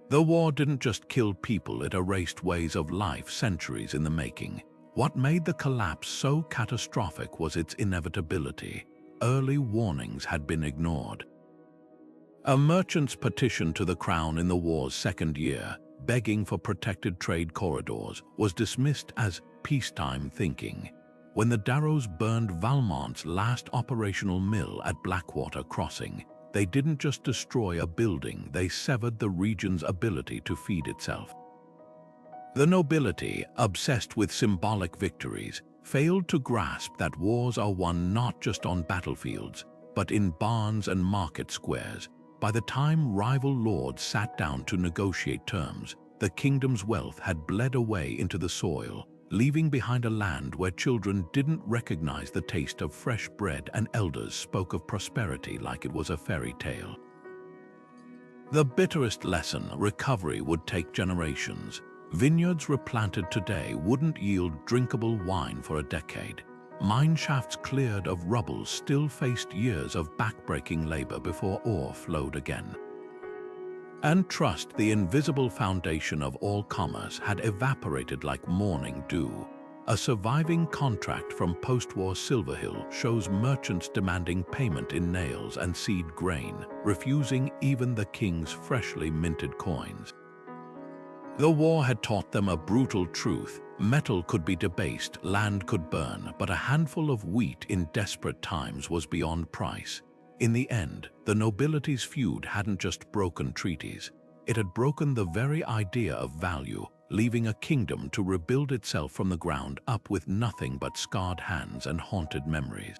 S1: The war didn't just kill people, it erased ways of life centuries in the making. What made the collapse so catastrophic was its inevitability. Early warnings had been ignored. A merchant's petition to the crown in the war's 2nd year, begging for protected trade corridors, was dismissed as peacetime thinking. When the Darrows burned Valmont's last operational mill at Blackwater Crossing, they didn't just destroy a building, they severed the region's ability to feed itself. The nobility, obsessed with symbolic victories, failed to grasp that wars are won not just on battlefields, but in barns and market squares. By the time rival lords sat down to negotiate terms, the kingdom's wealth had bled away into the soil, leaving behind a land where children didn't recognize the taste of fresh bread and elders spoke of prosperity like it was a fairy tale. The bitterest lesson: recovery would take generations. Vineyards replanted today wouldn't yield drinkable wine for a decade. Mine shafts cleared of rubble still faced years of backbreaking labor before ore flowed again. And trust, the invisible foundation of all commerce, had evaporated like morning dew. A surviving contract from post-war Silverhill shows merchants demanding payment in nails and seed grain, refusing even the king's freshly minted coins. The war had taught them a brutal truth. Metal could be debased, land could burn, but a handful of wheat in desperate times was beyond price. In the end, the nobility's feud hadn't just broken treaties. It had broken the very idea of value, leaving a kingdom to rebuild itself from the ground up with nothing but scarred hands and haunted memories.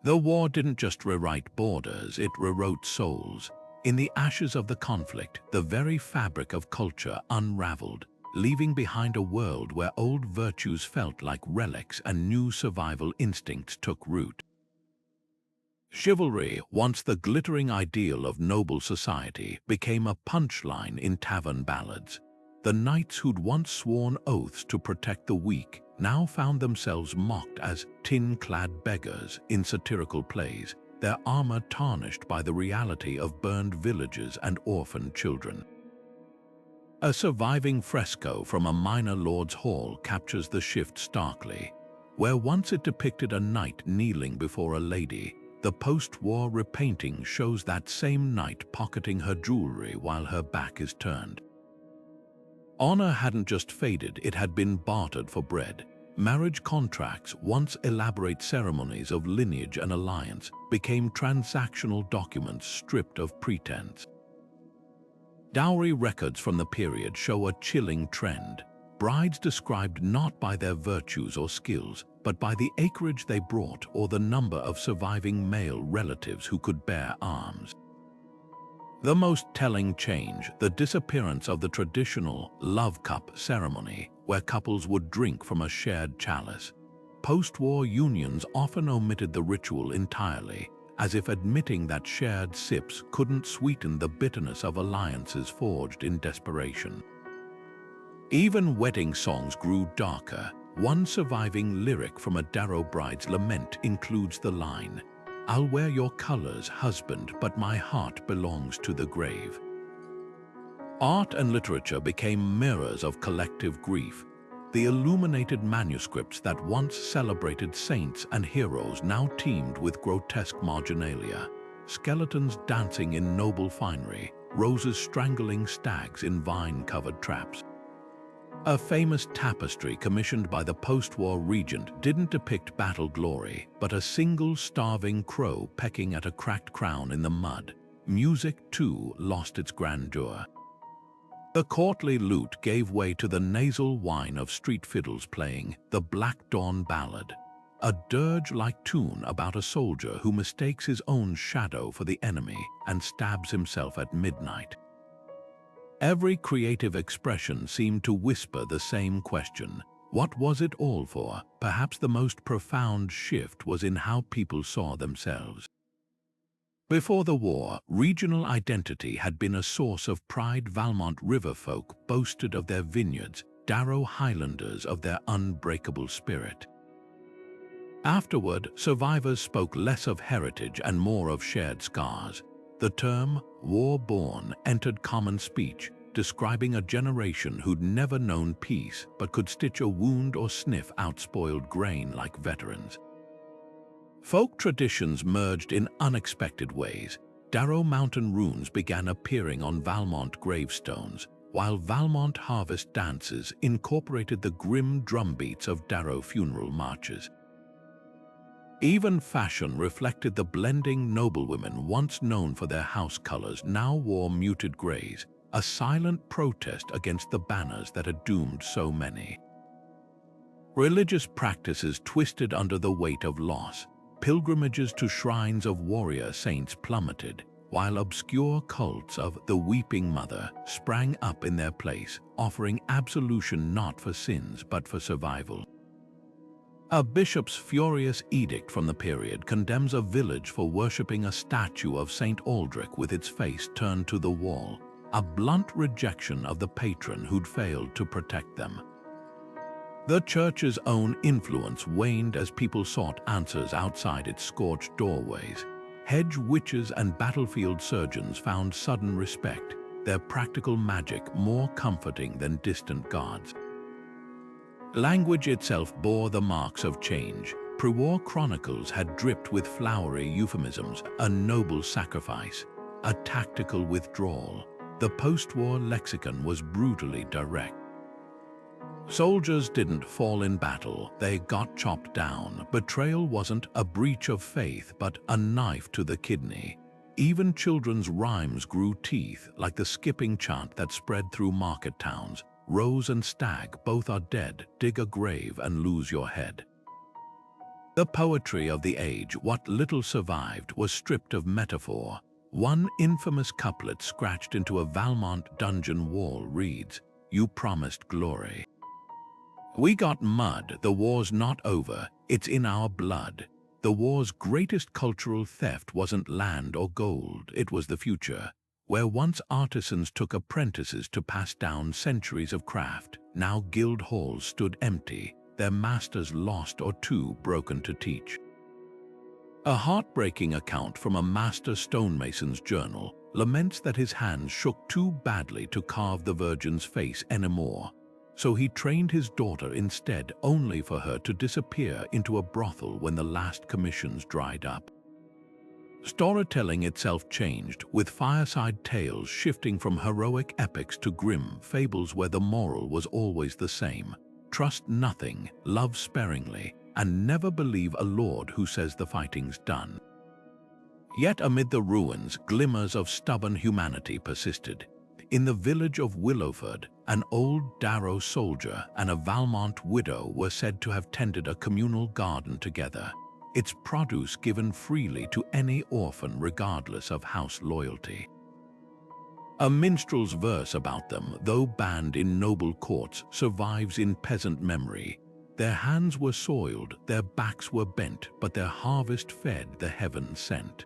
S1: The war didn't just rewrite borders, it rewrote souls. In the ashes of the conflict, the very fabric of culture unraveled, leaving behind a world where old virtues felt like relics and new survival instincts took root. Chivalry, once the glittering ideal of noble society, became a punchline in tavern ballads. The knights who'd once sworn oaths to protect the weak now found themselves mocked as tin-clad beggars in satirical plays, their armor tarnished by the reality of burned villages and orphaned children. A surviving fresco from a minor lord's hall captures the shift starkly. Where once it depicted a knight kneeling before a lady, the post-war repainting shows that same knight pocketing her jewelry while her back is turned. Honor hadn't just faded, it had been bartered for bread. Marriage contracts, once elaborate ceremonies of lineage and alliance, became transactional documents stripped of pretense. Dowry records from the period show a chilling trend. Brides described not by their virtues or skills, but by the acreage they brought or the number of surviving male relatives who could bear arms. The most telling change, the disappearance of the traditional love cup ceremony, where couples would drink from a shared chalice. Post-war unions often omitted the ritual entirely, as if admitting that shared sips couldn't sweeten the bitterness of alliances forged in desperation. Even wedding songs grew darker. One surviving lyric from a Darrow bride's lament includes the line, "I'll wear your colors, husband, but my heart belongs to the grave." Art and literature became mirrors of collective grief. The illuminated manuscripts that once celebrated saints and heroes now teemed with grotesque marginalia. Skeletons dancing in noble finery, roses strangling stags in vine-covered traps. A famous tapestry commissioned by the post-war regent didn't depict battle glory, but a single starving crow pecking at a cracked crown in the mud. Music, too, lost its grandeur. The courtly lute gave way to the nasal whine of street fiddles playing the Black Dawn Ballad, a dirge-like tune about a soldier who mistakes his own shadow for the enemy and stabs himself at midnight. Every creative expression seemed to whisper the same question. What was it all for? Perhaps the most profound shift was in how people saw themselves. Before the war, regional identity had been a source of pride. Valmont river folk boasted of their vineyards, Darrow Highlanders of their unbreakable spirit. Afterward, survivors spoke less of heritage and more of shared scars. The term war-born entered common speech, describing a generation who'd never known peace but could stitch a wound or sniff out spoiled grain like veterans. Folk traditions merged in unexpected ways. Darrow Mountain runes began appearing on Valmont gravestones, while Valmont harvest dances incorporated the grim drumbeats of Darrow funeral marches. Even fashion reflected the blending. Noblewomen once known for their house colors now wore muted grays, a silent protest against the banners that had doomed so many. Religious practices twisted under the weight of loss. Pilgrimages to shrines of warrior saints plummeted, while obscure cults of the Weeping Mother sprang up in their place, offering absolution not for sins but for survival. A bishop's furious edict from the period condemns a village for worshipping a statue of Saint Aldrich with its face turned to the wall, a blunt rejection of the patron who'd failed to protect them. The church's own influence waned as people sought answers outside its scorched doorways. Hedge witches and battlefield surgeons found sudden respect, their practical magic more comforting than distant gods. Language itself bore the marks of change. Pre-war chronicles had dripped with flowery euphemisms, a noble sacrifice, a tactical withdrawal. The post-war lexicon was brutally direct. Soldiers didn't fall in battle, they got chopped down. Betrayal wasn't a breach of faith, but a knife to the kidney. Even children's rhymes grew teeth, like the skipping chant that spread through market towns. Rose and stag, both are dead, dig a grave and lose your head. The poetry of the age, what little survived, was stripped of metaphor. One infamous couplet scratched into a Valmont dungeon wall reads, "You promised glory. We got mud, the war's not over, it's in our blood." The war's greatest cultural theft wasn't land or gold, it was the future. Where once artisans took apprentices to pass down centuries of craft, now guild halls stood empty, their masters lost or too broken to teach. A heartbreaking account from a master stonemason's journal laments that his hands shook too badly to carve the Virgin's face anymore. So he trained his daughter instead, only for her to disappear into a brothel when the last commissions dried up. Storytelling itself changed, with fireside tales shifting from heroic epics to grim fables where the moral was always the same. Trust nothing, love sparingly, and never believe a lord who says the fighting's done. Yet amid the ruins, glimmers of stubborn humanity persisted. In the village of Willowford, an old Darrow soldier and a Valmont widow were said to have tended a communal garden together, its produce given freely to any orphan regardless of house loyalty. A minstrel's verse about them, though banned in noble courts, survives in peasant memory. Their hands were soiled, their backs were bent, but their harvest fed the heaven sent.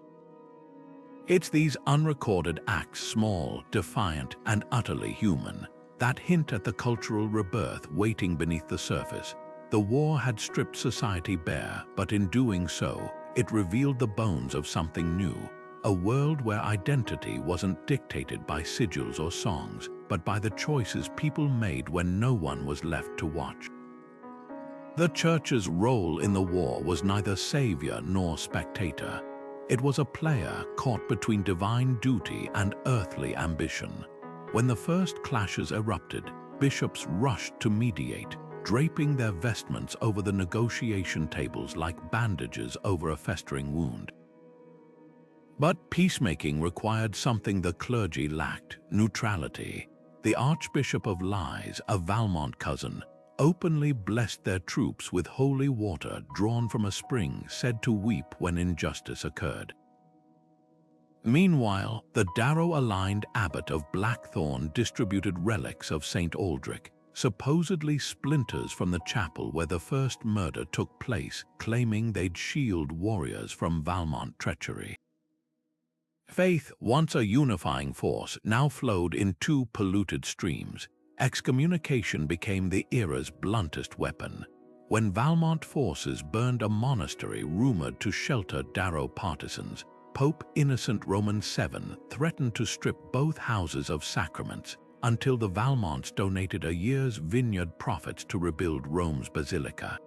S1: It's these unrecorded acts, small, defiant, and utterly human, that hint at the cultural rebirth waiting beneath the surface. The war had stripped society bare, but in doing so, it revealed the bones of something new, a world where identity wasn't dictated by sigils or songs, but by the choices people made when no one was left to watch. The church's role in the war was neither savior nor spectator. It was a player caught between divine duty and earthly ambition. When the first clashes erupted, bishops rushed to mediate, draping their vestments over the negotiation tables like bandages over a festering wound. But peacemaking required something the clergy lacked: neutrality. the Archbishop of Lies, a Valmont cousin, openly blessed their troops with holy water drawn from a spring said to weep when injustice occurred. Meanwhile, the Darrow-aligned abbot of Blackthorn distributed relics of St. Aldrich, supposedly splinters from the chapel where the first murder took place, claiming they'd shield warriors from Valmont treachery. Faith, once a unifying force, now flowed in two polluted streams. Excommunication became the era's bluntest weapon. When Valmont forces burned a monastery rumored to shelter Darrow partisans, Pope Innocent VII threatened to strip both houses of sacraments until the Valmonts donated a year's vineyard profits to rebuild Rome's basilica.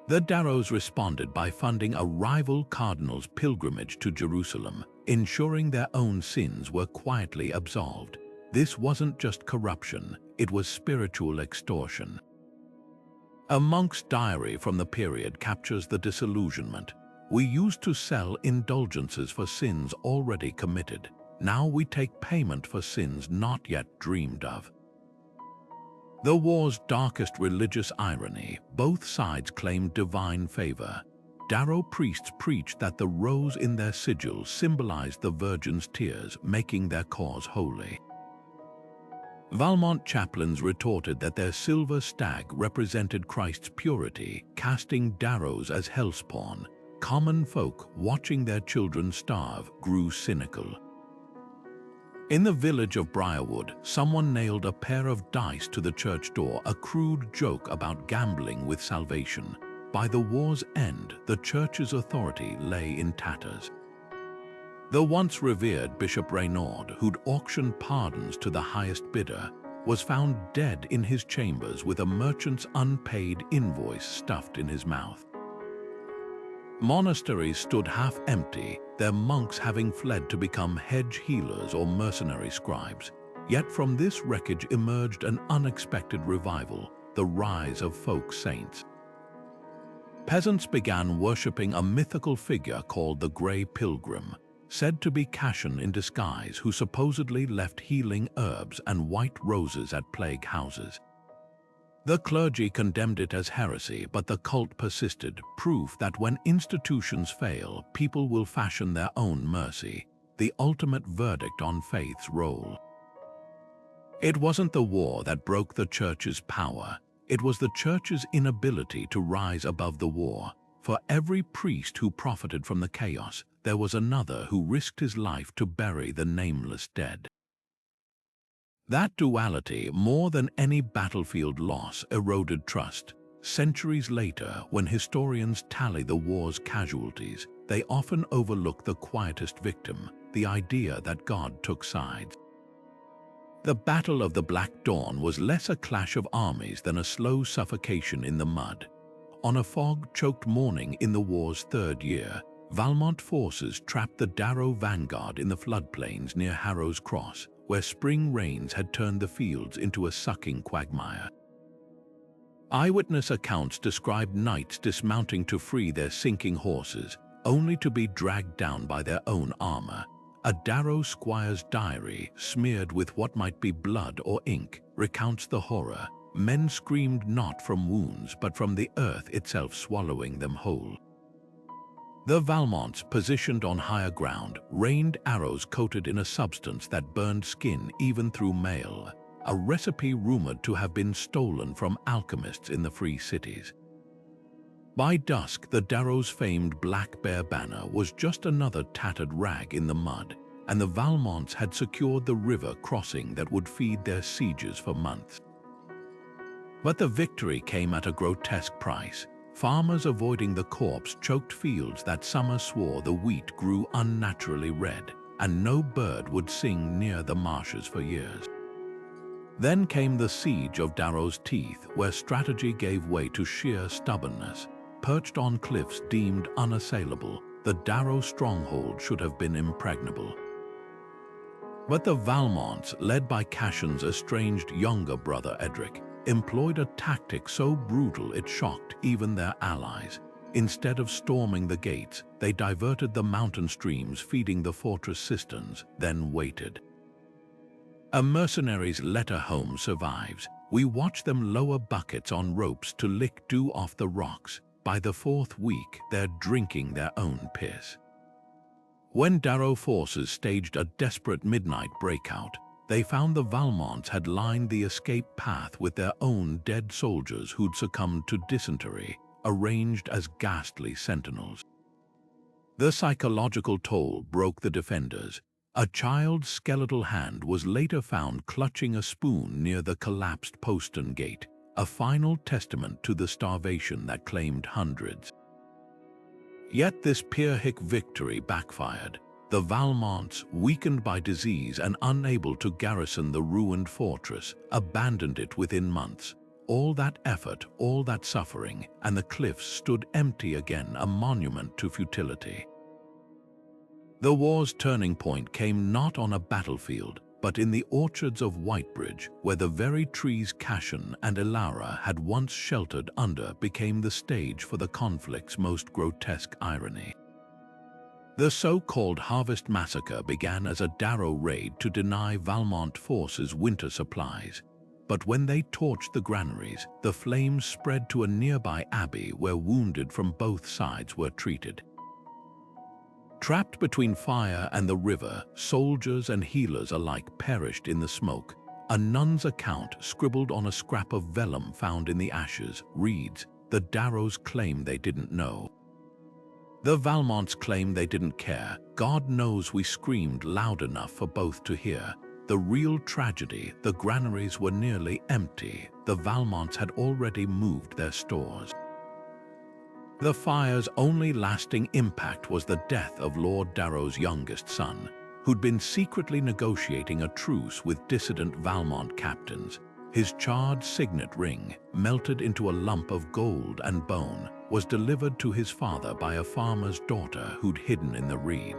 S1: The Darrows responded by funding a rival cardinal's pilgrimage to Jerusalem, ensuring their own sins were quietly absolved. This wasn't just corruption, it was spiritual extortion. A monk's diary from the period captures the disillusionment. We used to sell indulgences for sins already committed. Now we take payment for sins not yet dreamed of. The war's darkest religious irony, both sides claimed divine favor. Darrow priests preached that the rose in their sigil symbolized the Virgin's tears, making their cause holy. Valmont chaplains retorted that their silver stag represented Christ's purity, casting Darrows as hellspawn. Common folk, watching their children starve, grew cynical. In the village of Briarwood, someone nailed a pair of dice to the church door, a crude joke about gambling with salvation. By the war's end, the church's authority lay in tatters. The once revered Bishop Reynaud, who'd auctioned pardons to the highest bidder, was found dead in his chambers with a merchant's unpaid invoice stuffed in his mouth. Monasteries stood half empty, their monks having fled to become hedge healers or mercenary scribes. Yet from this wreckage emerged an unexpected revival, the rise of folk saints. Peasants began worshipping a mythical figure called the Grey Pilgrim, said to be Cashan in disguise, who supposedly left healing herbs and white roses at plague houses. The clergy condemned it as heresy, but the cult persisted, proof that when institutions fail, people will fashion their own mercy, the ultimate verdict on faith's role. It wasn't the war that broke the church's power, it was the church's inability to rise above the war. For every priest who profited from the chaos, there was another who risked his life to bury the nameless dead. That duality, more than any battlefield loss, eroded trust. Centuries later, when historians tally the war's casualties, they often overlook the quietest victim, the idea that God took sides. The Battle of the Black Dawn was less a clash of armies than a slow suffocation in the mud. On a fog-choked morning in the war's third year, Valmont forces trapped the Darrow vanguard in the floodplains near Harrow's Cross, where spring rains had turned the fields into a sucking quagmire. Eyewitness accounts described knights dismounting to free their sinking horses, only to be dragged down by their own armor. A Darrow squire's diary, smeared with what might be blood or ink, recounts the horror. Men screamed not from wounds, but from the earth itself swallowing them whole. The Valmonts, positioned on higher ground, rained arrows coated in a substance that burned skin even through mail, a recipe rumored to have been stolen from alchemists in the free cities. By dusk, the Darrow's famed Black Bear banner was just another tattered rag in the mud, and the Valmonts had secured the river crossing that would feed their sieges for months. But the victory came at a grotesque price. Farmers avoiding the corpse-choked fields that summer swore the wheat grew unnaturally red, and no bird would sing near the marshes for years. Then came the siege of Darrow's Teeth, where strategy gave way to sheer stubbornness. Perched on cliffs deemed unassailable, the Darrow stronghold should have been impregnable. But the Valmonts, led by Cashan's estranged younger brother Edric, employed a tactic so brutal it shocked even their allies. Instead of storming the gates, they diverted the mountain streams feeding the fortress cisterns, then waited. A mercenary's letter home survives. We watch them lower buckets on ropes to lick dew off the rocks. By the 4th week, they're drinking their own piss. When Darrow forces staged a desperate midnight breakout, they found the Valmonts had lined the escape path with their own dead soldiers who'd succumbed to dysentery, arranged as ghastly sentinels. The psychological toll broke the defenders. A child's skeletal hand was later found clutching a spoon near the collapsed postern gate, a final testament to the starvation that claimed hundreds. Yet this Pyrrhic victory backfired. The Valmonts, weakened by disease and unable to garrison the ruined fortress, abandoned it within months. All that effort, all that suffering, and the cliffs stood empty again, a monument to futility. The war's turning point came not on a battlefield, but in the orchards of Whitebridge, where the very trees Cashan and Elara had once sheltered under became the stage for the conflict's most grotesque irony. The so-called Harvest Massacre began as a Darrow raid to deny Valmont forces winter supplies. But when they torched the granaries, the flames spread to a nearby abbey where wounded from both sides were treated. Trapped between fire and the river, soldiers and healers alike perished in the smoke. A nun's account, scribbled on a scrap of vellum found in the ashes, reads, "The Darrows claim they didn't know. The Valmonts claim they didn't care. God knows we screamed loud enough for both to hear. The real tragedy, the granaries were nearly empty. The Valmonts had already moved their stores." The fire's only lasting impact was the death of Lord Darrow's youngest son, who'd been secretly negotiating a truce with dissident Valmont captains. His charred signet ring, melted into a lump of gold and bone, was delivered to his father by a farmer's daughter who'd hidden in the reed.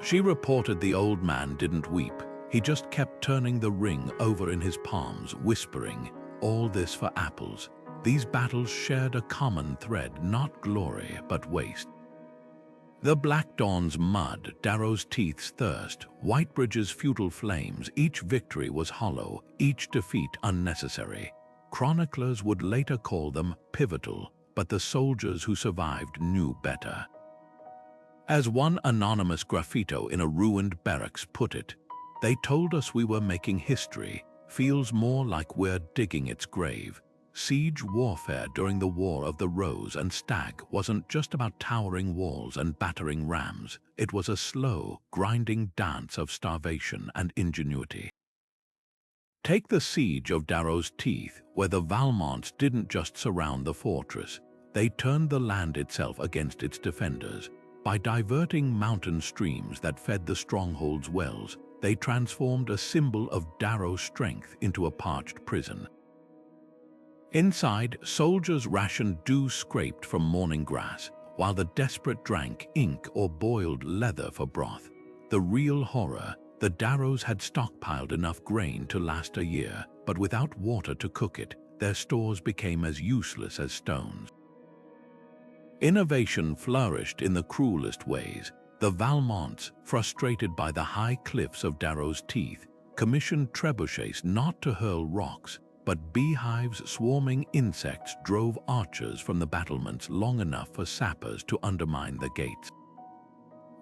S1: She reported the old man didn't weep. He just kept turning the ring over in his palms, whispering, "All this for apples." These battles shared a common thread, not glory, but waste. The Black Dawn's mud, Darrow's teeth's thirst, Whitebridge's futile flames, each victory was hollow, each defeat unnecessary. Chroniclers would later call them pivotal, but the soldiers who survived knew better. As one anonymous graffito in a ruined barracks put it, "They told us we were making history, feels more like we're digging its grave." Siege warfare during the War of the Rose and Stag wasn't just about towering walls and battering rams. It was a slow, grinding dance of starvation and ingenuity. Take the siege of Darrow's Teeth, where the Valmonts didn't just surround the fortress. They turned the land itself against its defenders. By diverting mountain streams that fed the stronghold's wells, they transformed a symbol of Darrow's strength into a parched prison. Inside, soldiers rationed dew scraped from morning grass, while the desperate drank ink or boiled leather for broth. The real horror, the Darrows had stockpiled enough grain to last a year, but without water to cook it, their stores became as useless as stones. Innovation flourished in the cruelest ways. The Valmonts, frustrated by the high cliffs of Darrow's Teeth, commissioned trebuchets not to hurl rocks, but beehives swarming insects drove archers from the battlements long enough for sappers to undermine the gates.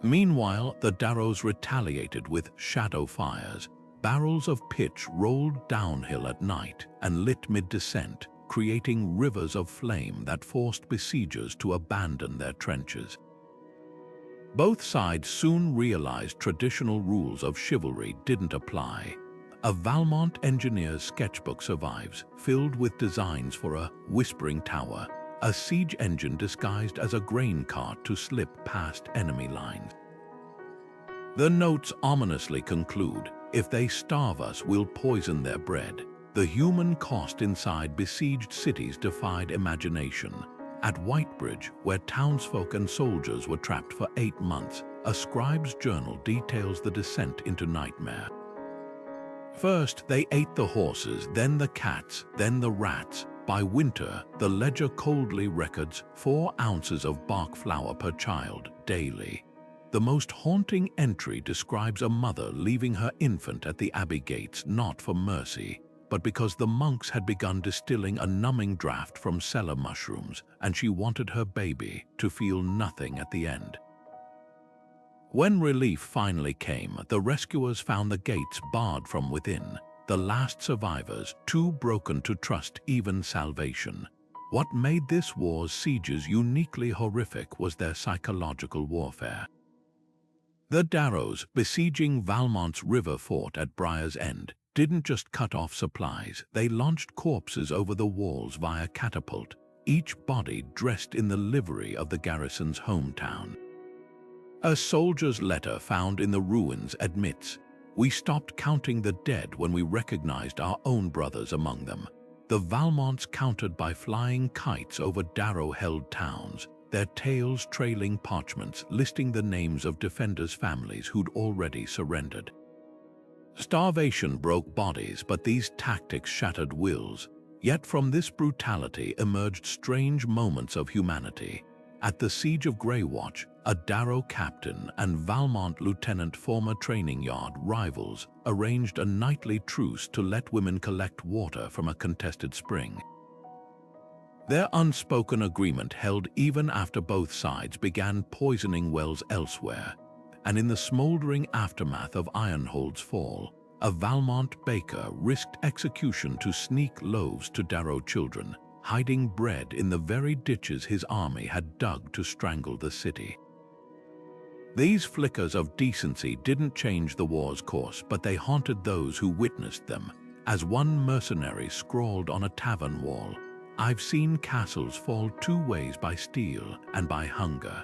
S1: Meanwhile, the Darrows retaliated with shadow fires. Barrels of pitch rolled downhill at night and lit mid-descent, creating rivers of flame that forced besiegers to abandon their trenches. Both sides soon realized traditional rules of chivalry didn't apply. A Valmont engineer's sketchbook survives, filled with designs for a whispering tower, a siege engine disguised as a grain cart to slip past enemy lines. The notes ominously conclude, "If they starve us, we'll poison their bread." The human cost inside besieged cities defied imagination. At Whitebridge, where townsfolk and soldiers were trapped for 8 months, a scribe's journal details the descent into nightmare. First, they ate the horses, then the cats, then the rats. By winter, the ledger coldly records 4 ounces of bark flour per child daily. The most haunting entry describes a mother leaving her infant at the abbey gates not for mercy, but because the monks had begun distilling a numbing draught from cellar mushrooms and she wanted her baby to feel nothing at the end. When relief finally came, the rescuers found the gates barred from within, the last survivors too broken to trust even salvation. What made this war's sieges uniquely horrific was their psychological warfare. The Darrows, besieging Valmont's river fort at Briar's End, didn't just cut off supplies, they launched corpses over the walls via catapult, each body dressed in the livery of the garrison's hometown. A soldier's letter found in the ruins admits, "We stopped counting the dead when we recognized our own brothers among them." The Valmonts countered by flying kites over Darrow-held towns, their tails trailing parchments listing the names of defenders' families who'd already surrendered. Starvation broke bodies, but these tactics shattered wills. Yet from this brutality emerged strange moments of humanity. At the Siege of Greywatch, a Darrow captain and Valmont lieutenant, former training yard rivals, arranged a nightly truce to let women collect water from a contested spring. Their unspoken agreement held even after both sides began poisoning wells elsewhere, and in the smoldering aftermath of Ironhold's fall, a Valmont baker risked execution to sneak loaves to Darrow children, hiding bread in the very ditches his army had dug to strangle the city. These flickers of decency didn't change the war's course, but they haunted those who witnessed them. As one mercenary scrawled on a tavern wall, "I've seen castles fall two ways, by steel and by hunger."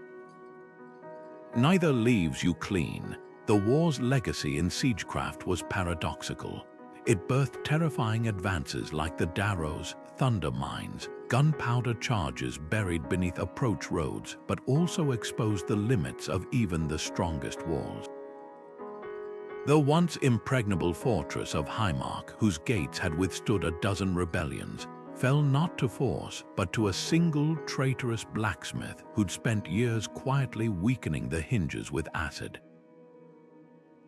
S1: Neither leaves you clean. The war's legacy in siegecraft was paradoxical. It birthed terrifying advances like the Darrows' thunder mines, gunpowder charges buried beneath approach roads, but also exposed the limits of even the strongest walls. The once impregnable fortress of Highmark, whose gates had withstood a dozen rebellions, fell not to force, but to a single traitorous blacksmith who'd spent years quietly weakening the hinges with acid.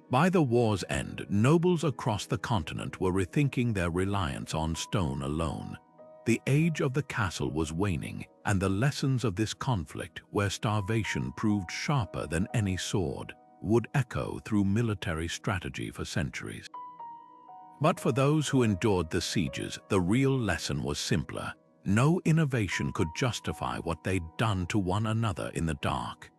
S1: By the war's end, nobles across the continent were rethinking their reliance on stone alone. The age of the castle was waning, and the lessons of this conflict, where starvation proved sharper than any sword, would echo through military strategy for centuries. But for those who endured the sieges, the real lesson was simpler. No innovation could justify what they'd done to one another in the dark.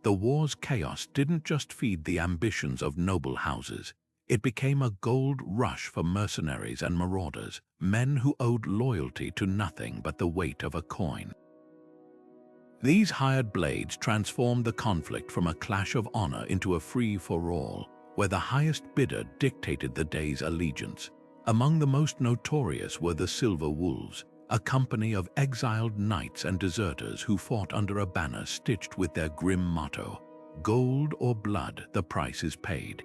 S1: The war's chaos didn't just feed the ambitions of noble houses. It became a gold rush for mercenaries and marauders, men who owed loyalty to nothing but the weight of a coin. These hired blades transformed the conflict from a clash of honor into a free-for-all, where the highest bidder dictated the day's allegiance. Among the most notorious were the Silver Wolves, a company of exiled knights and deserters who fought under a banner stitched with their grim motto, "Gold or blood, the price is paid."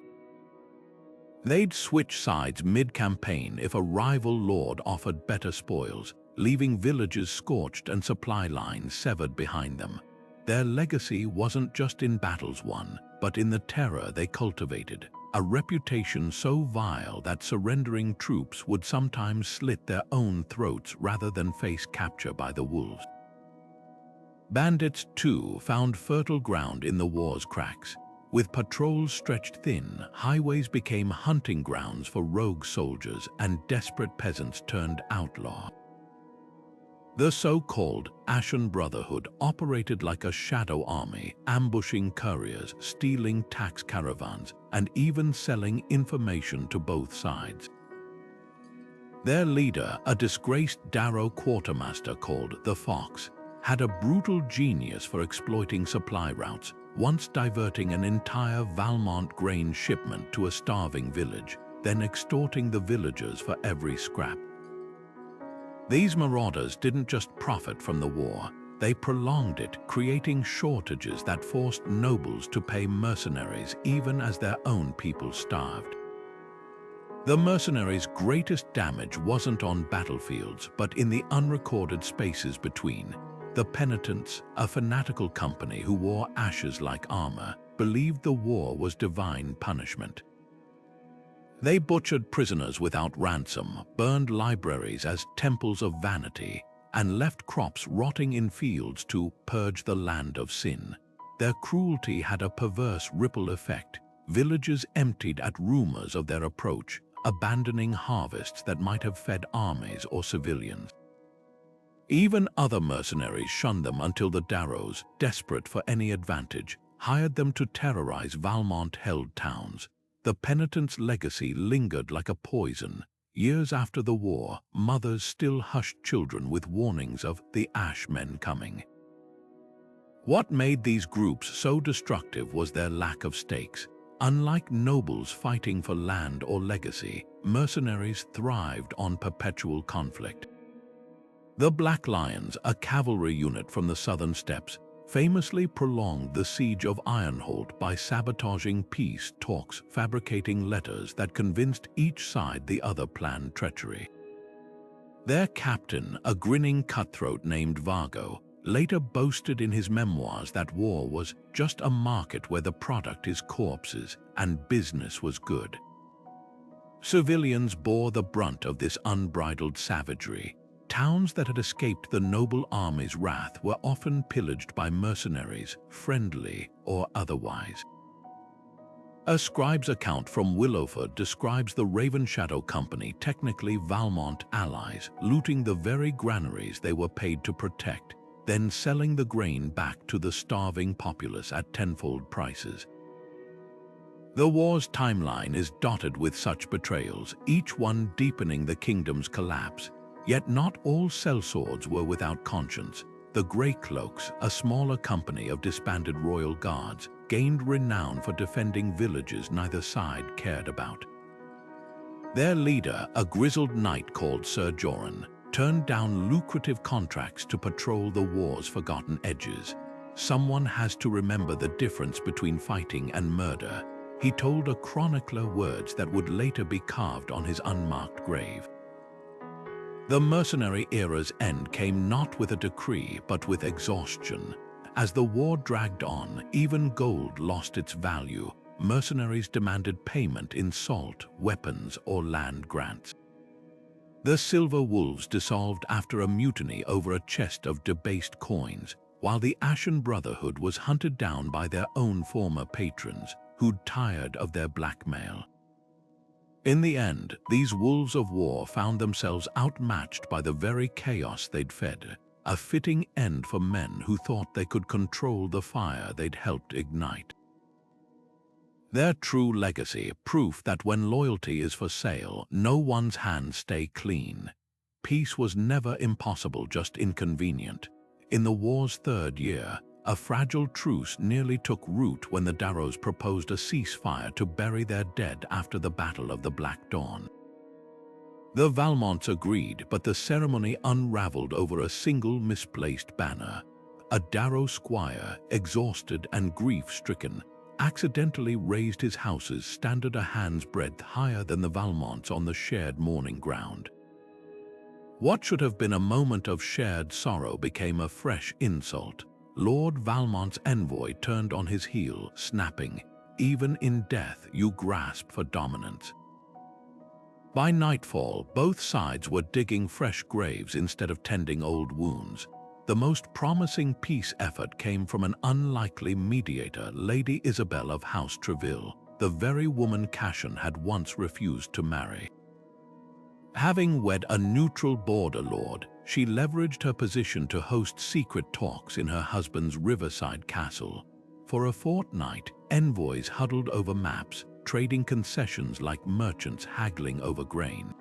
S1: They'd switch sides mid-campaign if a rival lord offered better spoils, leaving villages scorched and supply lines severed behind them. Their legacy wasn't just in battles won, but in the terror they cultivated, a reputation so vile that surrendering troops would sometimes slit their own throats rather than face capture by the wolves. Bandits, too, found fertile ground in the war's cracks. With patrols stretched thin, highways became hunting grounds for rogue soldiers, and desperate peasants turned outlaw. The so-called Ashen Brotherhood operated like a shadow army, ambushing couriers, stealing tax caravans, and even selling information to both sides. Their leader, a disgraced Darrow quartermaster called the Fox, had a brutal genius for exploiting supply routes, once diverting an entire Valmont grain shipment to a starving village, then extorting the villagers for every scrap. These marauders didn't just profit from the war, they prolonged it, creating shortages that forced nobles to pay mercenaries even as their own people starved. The mercenaries' greatest damage wasn't on battlefields, but in the unrecorded spaces between. The penitents, a fanatical company who wore ashes like armor, believed the war was divine punishment. They butchered prisoners without ransom, burned libraries as temples of vanity, and left crops rotting in fields to purge the land of sin. Their cruelty had a perverse ripple effect. Villages emptied at rumors of their approach, abandoning harvests that might have fed armies or civilians. Even other mercenaries shunned them until the Darrows, desperate for any advantage, hired them to terrorize Valmont-held towns. The penitents' legacy lingered like a poison. Years after the war, mothers still hushed children with warnings of the Ash Men coming. What made these groups so destructive was their lack of stakes. Unlike nobles fighting for land or legacy, mercenaries thrived on perpetual conflict. The Black Lions, a cavalry unit from the southern steppes, famously prolonged the siege of Ironhold by sabotaging peace talks, fabricating letters that convinced each side the other planned treachery. Their captain, a grinning cutthroat named Vargo, later boasted in his memoirs that war was just a market where the product is corpses and business was good. Civilians bore the brunt of this unbridled savagery. Towns that had escaped the noble army's wrath were often pillaged by mercenaries, friendly or otherwise. A scribe's account from Willowford describes the Raven Shadow Company, technically Valmont allies, looting the very granaries they were paid to protect, then selling the grain back to the starving populace at tenfold prices. The war's timeline is dotted with such betrayals, each one deepening the kingdom's collapse. Yet not all sellswords were without conscience. The Greycloaks, a smaller company of disbanded royal guards, gained renown for defending villages neither side cared about. Their leader, a grizzled knight called Sir Joran, turned down lucrative contracts to patrol the war's forgotten edges. Someone has to remember the difference between fighting and murder. He told a chronicler words that would later be carved on his unmarked grave. The mercenary era's end came not with a decree, but with exhaustion. As the war dragged on, even gold lost its value. Mercenaries demanded payment in salt, weapons, or land grants. The Silver Wolves dissolved after a mutiny over a chest of debased coins, while the Ashen Brotherhood was hunted down by their own former patrons, who'd tired of their blackmail. In the end, these wolves of war found themselves outmatched by the very chaos they'd fed, a fitting end for men who thought they could control the fire they'd helped ignite. Their true legacy, proof that when loyalty is for sale, no one's hands stay clean. Peace was never impossible, just inconvenient. In the war's third year, a fragile truce nearly took root when the Darrows proposed a ceasefire to bury their dead after the Battle of the Black Dawn. The Valmonts agreed, but the ceremony unraveled over a single misplaced banner. A Darrow squire, exhausted and grief-stricken, accidentally raised his house's standard a hand's breadth higher than the Valmonts on the shared mourning ground. What should have been a moment of shared sorrow became a fresh insult. Lord Valmont's envoy turned on his heel, snapping, "Even in death you grasp for dominance." By nightfall, both sides were digging fresh graves instead of tending old wounds. The most promising peace effort came from an unlikely mediator, Lady Isabel of House Treville, the very woman Cashan had once refused to marry. Having wed a neutral border lord, she leveraged her position to host secret talks in her husband's riverside castle. For a fortnight, envoys huddled over maps, trading concessions like merchants haggling over grain.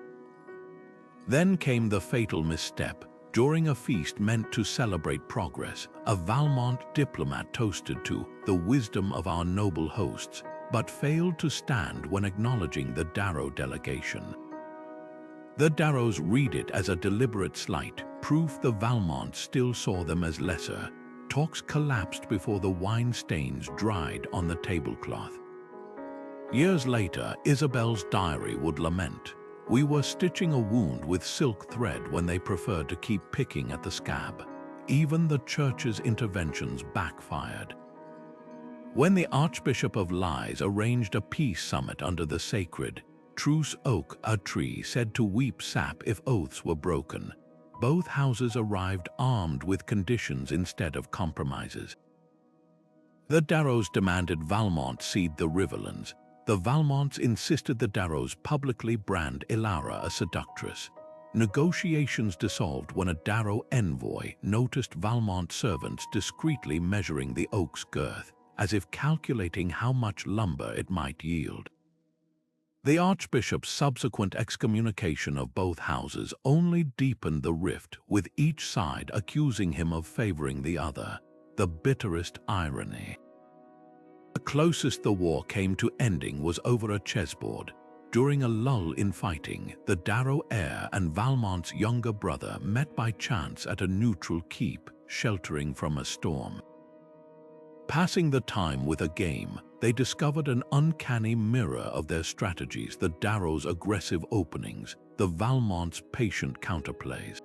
S1: Then came the fatal misstep. During a feast meant to celebrate progress, a Valmont diplomat toasted to the wisdom of our noble hosts, but failed to stand when acknowledging the Darrow delegation. The Darrows read it as a deliberate slight, proof the Valmonts still saw them as lesser. Talks collapsed before the wine stains dried on the tablecloth. Years later, Isabel's diary would lament, "We were stitching a wound with silk thread when they preferred to keep picking at the scab." Even the church's interventions backfired. When the Archbishop of Lies arranged a peace summit under the sacred Truce Oak, a tree said to weep sap if oaths were broken, both houses arrived armed with conditions instead of compromises. The Darrows demanded Valmont cede the Riverlands. The Valmonts insisted the Darrows publicly brand Ilara a seductress. Negotiations dissolved when a Darrow envoy noticed Valmont servants discreetly measuring the oak's girth, as if calculating how much lumber it might yield. The Archbishop's subsequent excommunication of both houses only deepened the rift, with each side accusing him of favoring the other, the bitterest irony. The closest the war came to ending was over a chessboard. During a lull in fighting, the Darrow heir and Valmont's younger brother met by chance at a neutral keep, sheltering from a storm. Passing the time with a game, they discovered an uncanny mirror of their strategies, the Darrow's aggressive openings, the Valmont's patient counterplays.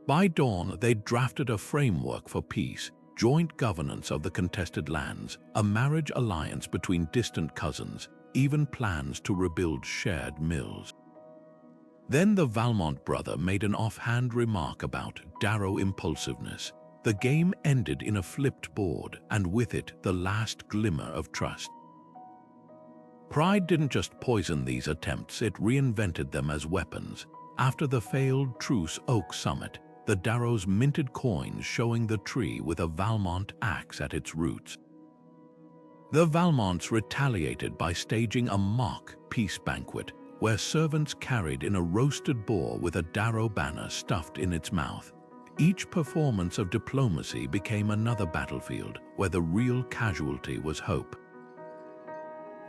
S1: By dawn, they drafted a framework for peace, joint governance of the contested lands, a marriage alliance between distant cousins, even plans to rebuild shared mills. Then the Valmont brother made an offhand remark about Darrow impulsiveness. The game ended in a flipped board, and with it the last glimmer of trust. Pride didn't just poison these attempts, it reinvented them as weapons. After the failed Truce Oak Summit, the Darrows minted coins showing the tree with a Valmont axe at its roots. The Valmonts retaliated by staging a mock peace banquet, where servants carried in a roasted boar with a Darrow banner stuffed in its mouth. Each performance of diplomacy became another battlefield, where the real casualty was hope.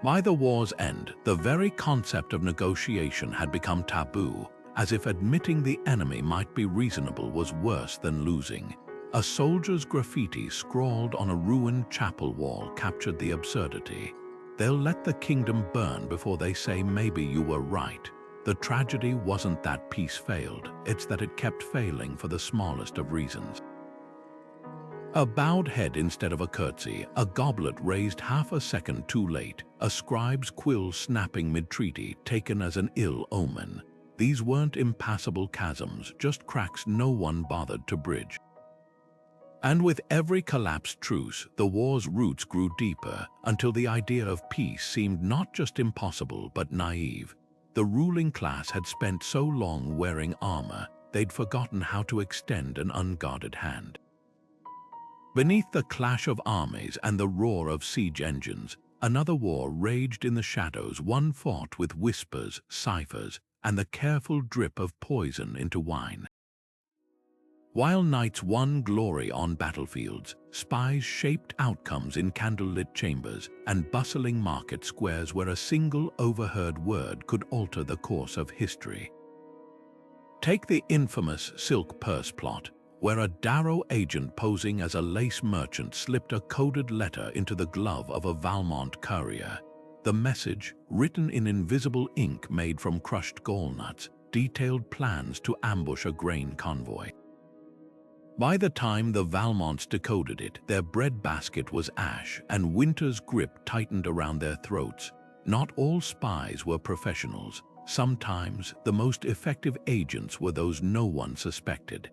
S1: By the war's end, the very concept of negotiation had become taboo, as if admitting the enemy might be reasonable was worse than losing. A soldier's graffiti scrawled on a ruined chapel wall captured the absurdity. They'll let the kingdom burn before they say maybe you were right. The tragedy wasn't that peace failed, it's that it kept failing for the smallest of reasons. A bowed head instead of a curtsy, a goblet raised half a second too late, a scribe's quill snapping mid-treaty taken as an ill omen. These weren't impassable chasms, just cracks no one bothered to bridge. And with every collapsed truce, the war's roots grew deeper, until the idea of peace seemed not just impossible but naive. The ruling class had spent so long wearing armor, they'd forgotten how to extend an unguarded hand. Beneath the clash of armies and the roar of siege engines, another war raged in the shadows, one fought with whispers, ciphers, and the careful drip of poison into wine. While knights won glory on battlefields, spies shaped outcomes in candlelit chambers and bustling market squares where a single overheard word could alter the course of history. Take the infamous Silk Purse plot, where a Darrow agent posing as a lace merchant slipped a coded letter into the glove of a Valmont courier. The message, written in invisible ink made from crushed gallnuts, detailed plans to ambush a grain convoy. By the time the Valmonts decoded it, their breadbasket was ash and winter's grip tightened around their throats. Not all spies were professionals. Sometimes the most effective agents were those no one suspected.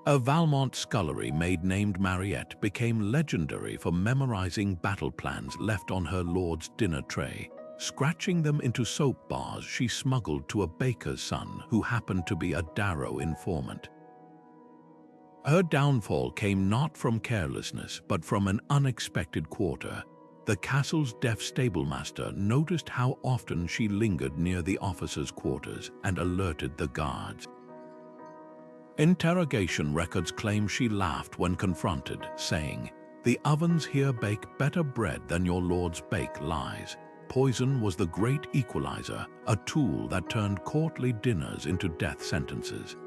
S1: A Valmont scullery maid named Mariette became legendary for memorizing battle plans left on her lord's dinner tray. Scratching them into soap bars she smuggled to a baker's son who happened to be a Darrow informant. Her downfall came not from carelessness, but from an unexpected quarter. The castle's deaf stablemaster noticed how often she lingered near the officers' quarters and alerted the guards. Interrogation records claim she laughed when confronted, saying, "The ovens here bake better bread than your lords bake lies." Poison was the great equalizer, a tool that turned courtly dinners into death sentences.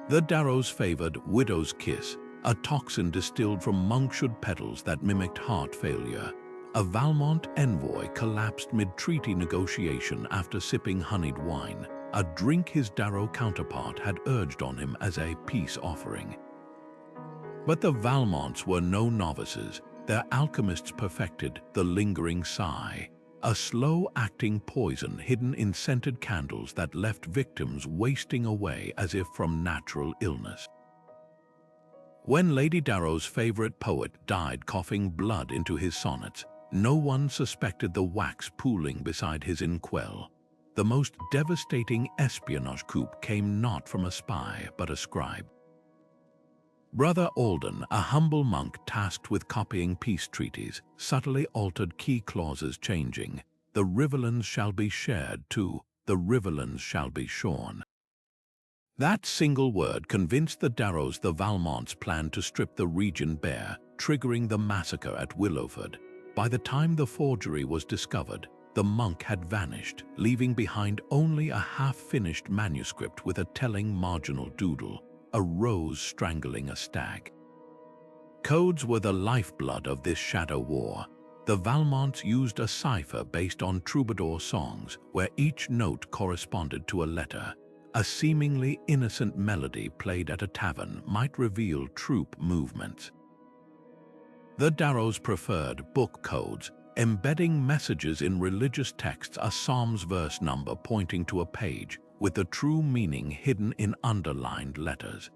S1: The Darrows favored widow's kiss, a toxin distilled from monkshood petals that mimicked heart failure. A Valmont envoy collapsed mid-treaty negotiation after sipping honeyed wine. a drink his Darrow counterpart had urged on him as a peace offering. But the Valmonts were no novices. Their alchemists perfected the lingering sigh, a slow-acting poison hidden in scented candles that left victims wasting away as if from natural illness. When Lady Darrow's favorite poet died coughing blood into his sonnets, no one suspected the wax pooling beside his inkwell. The most devastating espionage coup came not from a spy, but a scribe. Brother Alden, a humble monk tasked with copying peace treaties, subtly altered key clauses changing, "The riverlands shall be shared" to "The riverlands shall be shorn." That single word convinced the Darrows the Valmonts planned to strip the region bare, triggering the massacre at Willowford. By the time the forgery was discovered, the monk had vanished, leaving behind only a half-finished manuscript with a telling marginal doodle, a rose strangling a stag. Codes were the lifeblood of this shadow war. The Valmonts used a cipher based on troubadour songs, where each note corresponded to a letter. A seemingly innocent melody played at a tavern might reveal troop movements. The Darrows preferred book codes, embedding messages in religious texts, a psalm's verse number pointing to a page, with the true meaning hidden in underlined letters.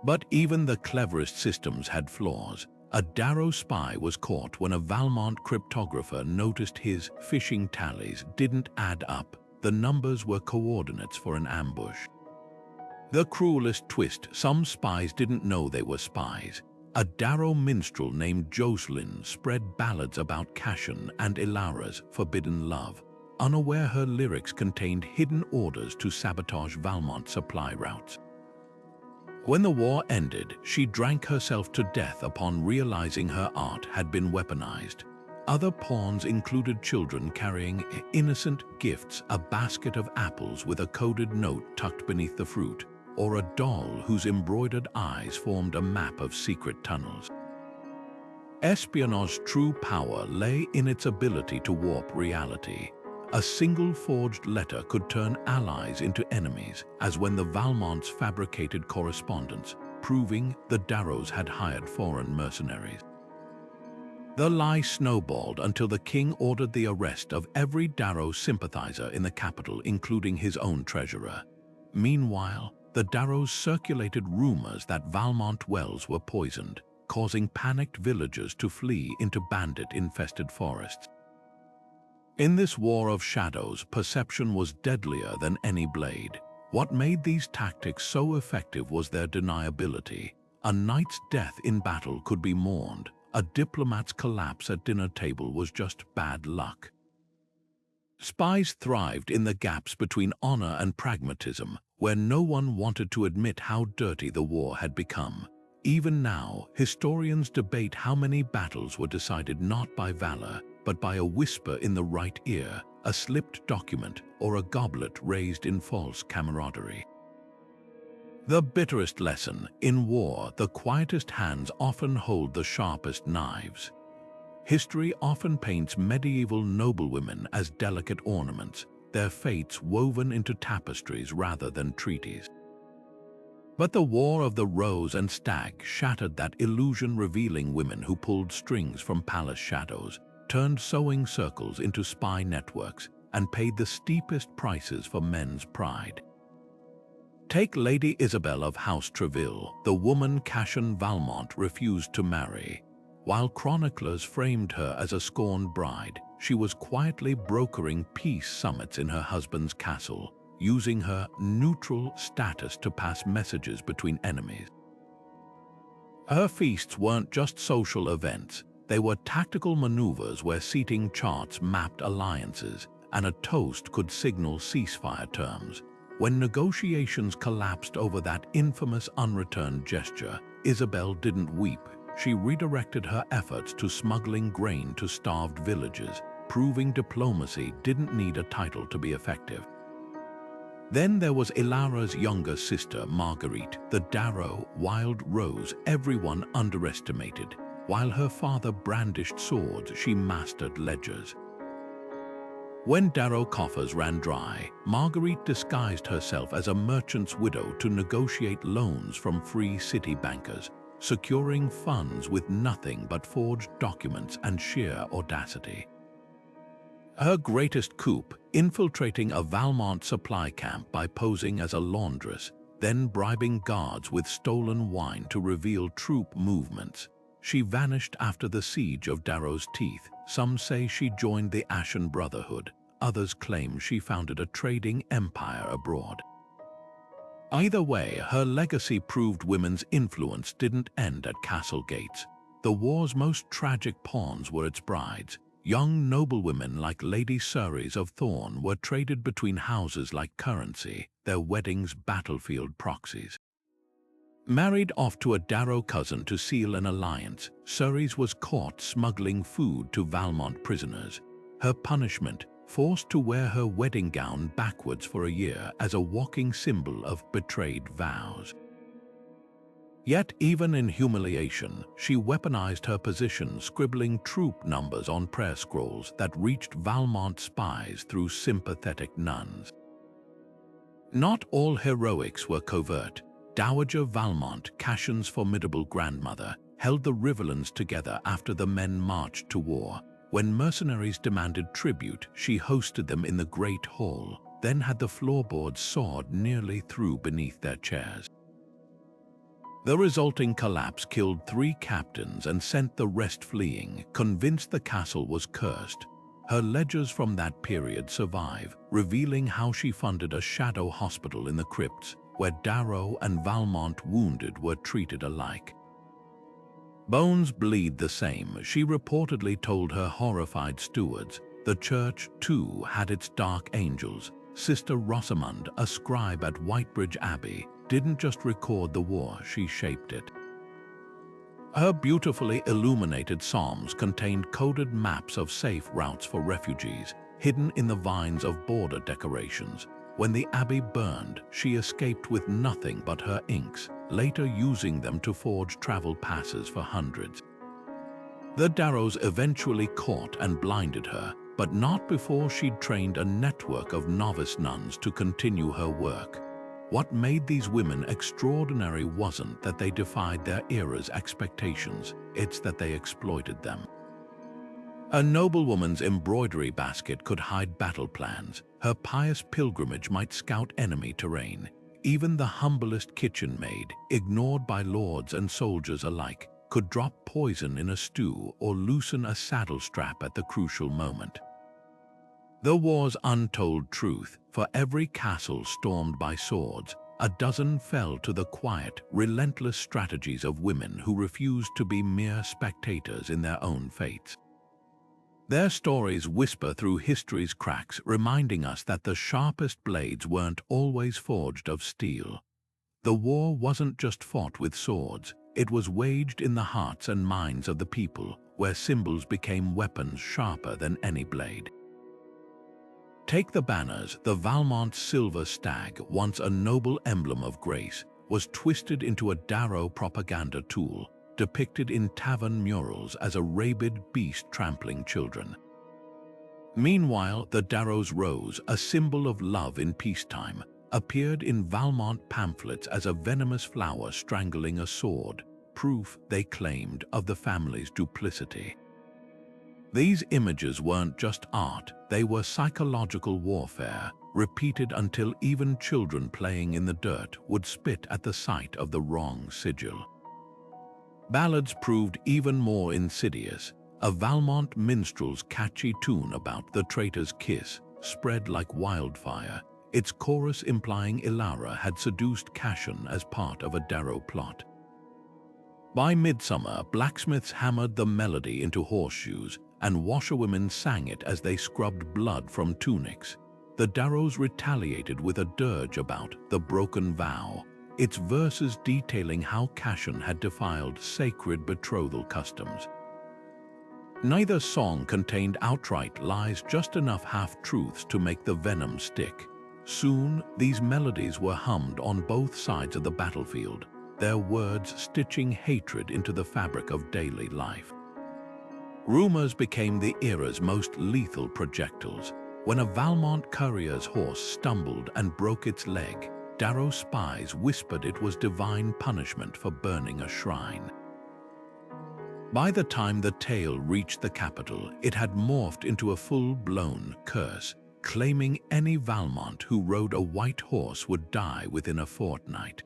S1: But even the cleverest systems had flaws. A Darrow spy was caught when a Valmont cryptographer noticed his phishing tallies didn't add up. The numbers were coordinates for an ambush. The cruelest twist: some spies didn't know they were spies. A Darrow minstrel named Jocelyn spread ballads about Cashan and Ilara's forbidden love, unaware her lyrics contained hidden orders to sabotage Valmont supply routes. When the war ended, she drank herself to death upon realizing her art had been weaponized. Other pawns included children carrying innocent gifts, a basket of apples with a coded note tucked beneath the fruit, or a doll whose embroidered eyes formed a map of secret tunnels. Espionage's true power lay in its ability to warp reality. A single forged letter could turn allies into enemies, as when the Valmonts fabricated correspondence, proving the Darrows had hired foreign mercenaries. The lie snowballed until the king ordered the arrest of every Darrow sympathizer in the capital, including his own treasurer. Meanwhile, the Darrows circulated rumors that Valmont wells were poisoned, causing panicked villagers to flee into bandit-infested forests. In this war of shadows, perception was deadlier than any blade. What made these tactics so effective was their deniability. A knight's death in battle could be mourned. A diplomat's collapse at dinner table was just bad luck. Spies thrived in the gaps between honor and pragmatism, where no one wanted to admit how dirty the war had become. Even now, historians debate how many battles were decided not by valor, but by a whisper in the right ear, a slipped document, or a goblet raised in false camaraderie. The bitterest lesson: in war, the quietest hands often hold the sharpest knives. History often paints medieval noblewomen as delicate ornaments, their fates woven into tapestries rather than treaties. But the War of the Rose and Stag shattered that illusion, revealing women who pulled strings from palace shadows, turned sewing circles into spy networks, and paid the steepest prices for men's pride. Take Lady Isabel of House Treville, the woman Cashan Valmont refused to marry. While chroniclers framed her as a scorned bride, she was quietly brokering peace summits in her husband's castle, using her neutral status to pass messages between enemies. Her feasts weren't just social events, they were tactical maneuvers where seating charts mapped alliances, and a toast could signal ceasefire terms. When negotiations collapsed over that infamous unreturned gesture, Isabel didn't weep. She redirected her efforts to smuggling grain to starved villages, proving diplomacy didn't need a title to be effective. Then there was Ilara's younger sister, Marguerite, the Darrow wild rose everyone underestimated. While her father brandished swords, she mastered ledgers. When Darrow coffers ran dry, Marguerite disguised herself as a merchant's widow to negotiate loans from free city bankers, securing funds with nothing but forged documents and sheer audacity. Her greatest coup, infiltrating a Valmont supply camp by posing as a laundress, then bribing guards with stolen wine to reveal troop movements. She vanished after the siege of Darrow's Teeth. Some say she joined the Ashen Brotherhood. Others claim she founded a trading empire abroad. Either way, her legacy proved women's influence didn't end at castle gates. The war's most tragic pawns were its brides. Young noblewomen like Lady Ceres of Thorn were traded between houses like currency, their weddings battlefield proxies. Married off to a Darrow cousin to seal an alliance, Ceres was caught smuggling food to Valmont prisoners. Her punishment, forced to wear her wedding gown backwards for a year as a walking symbol of betrayed vows. Yet even in humiliation, she weaponized her position, scribbling troop numbers on prayer scrolls that reached Valmont spies through sympathetic nuns. Not all heroics were covert. Dowager Valmont, Cassion's formidable grandmother, held the Riverlands together after the men marched to war. When mercenaries demanded tribute, she hosted them in the Great Hall, then had the floorboards sawed nearly through beneath their chairs. The resulting collapse killed 3 captains and sent the rest fleeing, convinced the castle was cursed. Her ledgers from that period survive, revealing how she funded a shadow hospital in the crypts, where Darrow and Valmont wounded were treated alike. Bones bleed the same, she reportedly told her horrified stewards. The church, too, had its dark angels. Sister Rosamund, a scribe at Whitebridge Abbey, didn't just record the war, she shaped it. Her beautifully illuminated psalms contained coded maps of safe routes for refugees, hidden in the vines of border decorations. When the abbey burned, she escaped with nothing but her inks, later using them to forge travel passes for hundreds. The Darrows eventually caught and blinded her, but not before she'd trained a network of novice nuns to continue her work. What made these women extraordinary wasn't that they defied their era's expectations, it's that they exploited them. A noblewoman's embroidery basket could hide battle plans. Her pious pilgrimage might scout enemy terrain. Even the humblest kitchen maid, ignored by lords and soldiers alike, could drop poison in a stew or loosen a saddle strap at the crucial moment. The war's untold truth: for every castle stormed by swords, a dozen fell to the quiet, relentless strategies of women who refused to be mere spectators in their own fates. Their stories whisper through history's cracks, reminding us that the sharpest blades weren't always forged of steel. The war wasn't just fought with swords, it was waged in the hearts and minds of the people, where symbols became weapons sharper than any blade. Take the banners. The Valmont silver stag, once a noble emblem of grace, was twisted into a Darrow propaganda tool, depicted in tavern murals as a rabid beast trampling children. Meanwhile, the Darrow's rose, a symbol of love in peacetime, appeared in Valmont pamphlets as a venomous flower strangling a sword, proof, they claimed, of the family's duplicity. These images weren't just art, they were psychological warfare, repeated until even children playing in the dirt would spit at the sight of the wrong sigil. Ballads proved even more insidious. A Valmont minstrel's catchy tune about the traitor's kiss spread like wildfire, its chorus implying Ilara had seduced Cassion as part of a Darrow plot. By midsummer, blacksmiths hammered the melody into horseshoes, and washerwomen sang it as they scrubbed blood from tunics. The Darrows retaliated with a dirge about the broken vow, its verses detailing how Cassion had defiled sacred betrothal customs. Neither song contained outright lies, just enough half-truths to make the venom stick. Soon, these melodies were hummed on both sides of the battlefield, their words stitching hatred into the fabric of daily life. Rumors became the era's most lethal projectiles. When a Valmont courier's horse stumbled and broke its leg, Darrow's spies whispered it was divine punishment for burning a shrine. By the time the tale reached the capital, it had morphed into a full-blown curse, claiming any Valmont who rode a white horse would die within a fortnight.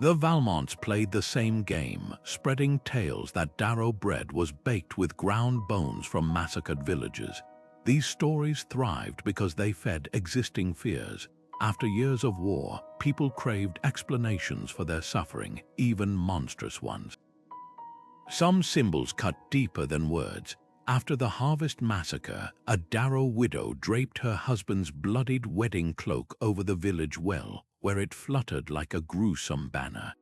S1: The Valmonts played the same game, spreading tales that Darrow bread was baked with ground bones from massacred villages. These stories thrived because they fed existing fears. After years of war, people craved explanations for their suffering, even monstrous ones. Some symbols cut deeper than words. After the Harvest Massacre, a Darrow widow draped her husband's bloodied wedding cloak over the village well, where it fluttered like a gruesome banner.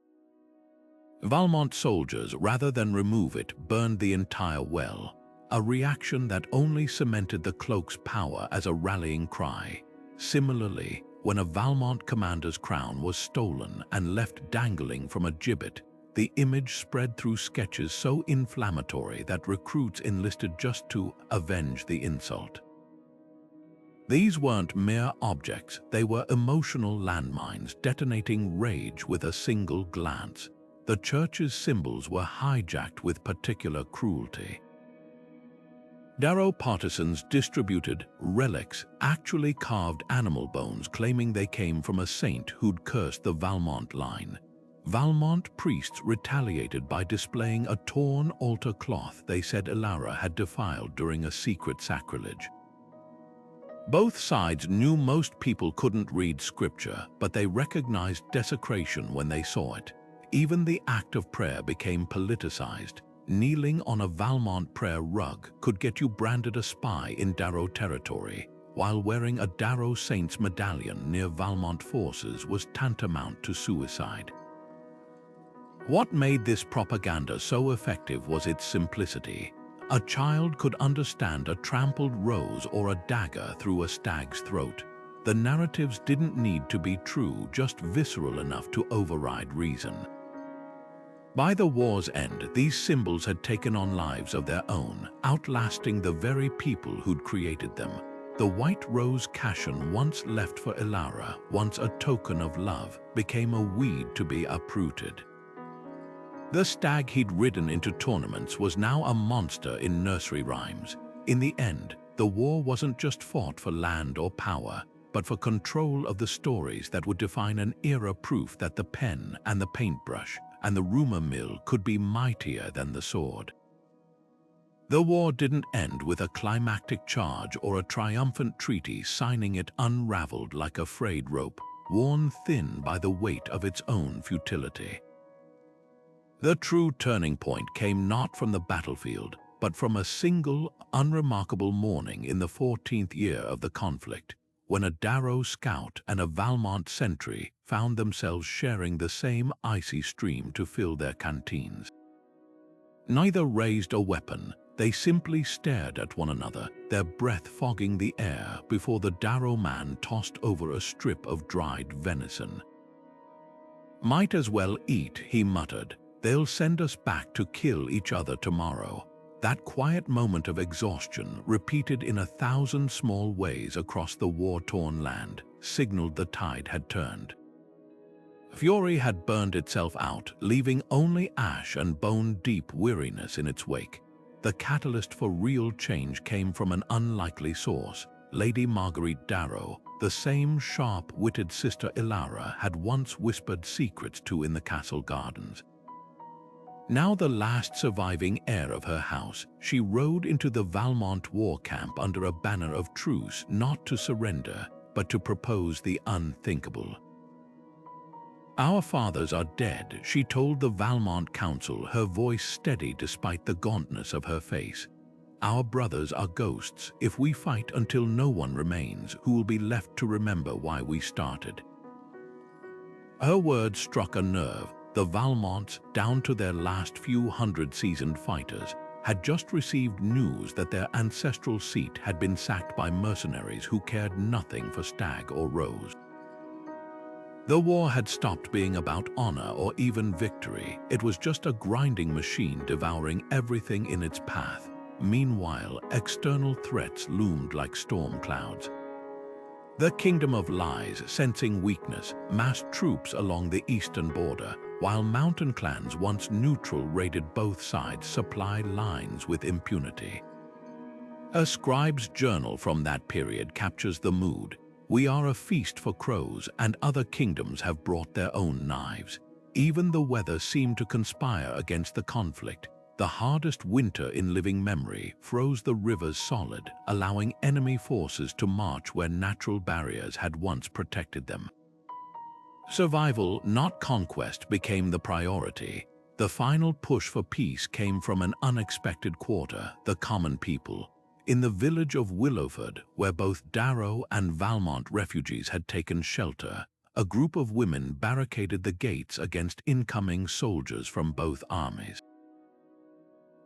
S1: Valmont soldiers, rather than remove it, burned the entire well, a reaction that only cemented the cloak's power as a rallying cry. Similarly, when a Valmont commander's crown was stolen and left dangling from a gibbet, the image spread through sketches so inflammatory that recruits enlisted just to avenge the insult. These weren't mere objects, they were emotional landmines detonating rage with a single glance. The church's symbols were hijacked with particular cruelty. Darrow partisans distributed relics, actually carved animal bones claiming they came from a saint who'd cursed the Valmont line. Valmont priests retaliated by displaying a torn altar cloth they said Ilara had defiled during a secret sacrilege. Both sides knew most people couldn't read scripture, but they recognized desecration when they saw it. Even the act of prayer became politicized. Kneeling on a Valmont prayer rug could get you branded a spy in Darrow territory, while wearing a Darrow Saints medallion near Valmont forces was tantamount to suicide. What made this propaganda so effective was its simplicity. A child could understand a trampled rose or a dagger through a stag's throat. The narratives didn't need to be true, just visceral enough to override reason. By the war's end, these symbols had taken on lives of their own, outlasting the very people who'd created them. The white rose cushion once left for Ilara, once a token of love, became a weed to be uprooted. The stag he'd ridden into tournaments was now a monster in nursery rhymes. In the end, the war wasn't just fought for land or power, but for control of the stories that would define an era, proof that the pen and the paintbrush and the rumor mill could be mightier than the sword. The war didn't end with a climactic charge or a triumphant treaty signing it unraveled like a frayed rope, worn thin by the weight of its own futility. The true turning point came not from the battlefield, but from a single, unremarkable morning in the 14th year of the conflict, when a Darrow scout and a Valmont sentry found themselves sharing the same icy stream to fill their canteens. Neither raised a weapon, they simply stared at one another, their breath fogging the air before the Darrow man tossed over a strip of dried venison. "Might as well eat," he muttered. "They'll send us back to kill each other tomorrow." That quiet moment of exhaustion, repeated in 1,000 small ways across the war-torn land, signaled the tide had turned. Fury had burned itself out, leaving only ash and bone-deep weariness in its wake. The catalyst for real change came from an unlikely source. Lady Marguerite Darrow, the same sharp-witted sister Ilara had once whispered secrets to in the castle gardens. Now the last surviving heir of her house, she rode into the Valmont war camp under a banner of truce, not to surrender, but to propose the unthinkable. "Our fathers are dead," she told the Valmont council, her voice steady despite the gauntness of her face. "Our brothers are ghosts. If we fight until no one remains, who will be left to remember why we started?" Her words struck a nerve. The Valmonts, down to their last few hundred seasoned fighters, had just received news that their ancestral seat had been sacked by mercenaries who cared nothing for stag or rose. The war had stopped being about honor or even victory. It was just a grinding machine devouring everything in its path. Meanwhile, external threats loomed like storm clouds. The Kingdom of Lies, sensing weakness, massed troops along the eastern border, while mountain clans once neutral raided both sides' supply lines with impunity. A scribe's journal from that period captures the mood. We are a feast for crows, and other kingdoms have brought their own knives. Even the weather seemed to conspire against the conflict. The hardest winter in living memory froze the rivers solid, allowing enemy forces to march where natural barriers had once protected them. Survival, not conquest, became the priority. The final push for peace came from an unexpected quarter, the common people. In the village of Willowford, where both Darrow and Valmont refugees had taken shelter, a group of women barricaded the gates against incoming soldiers from both armies.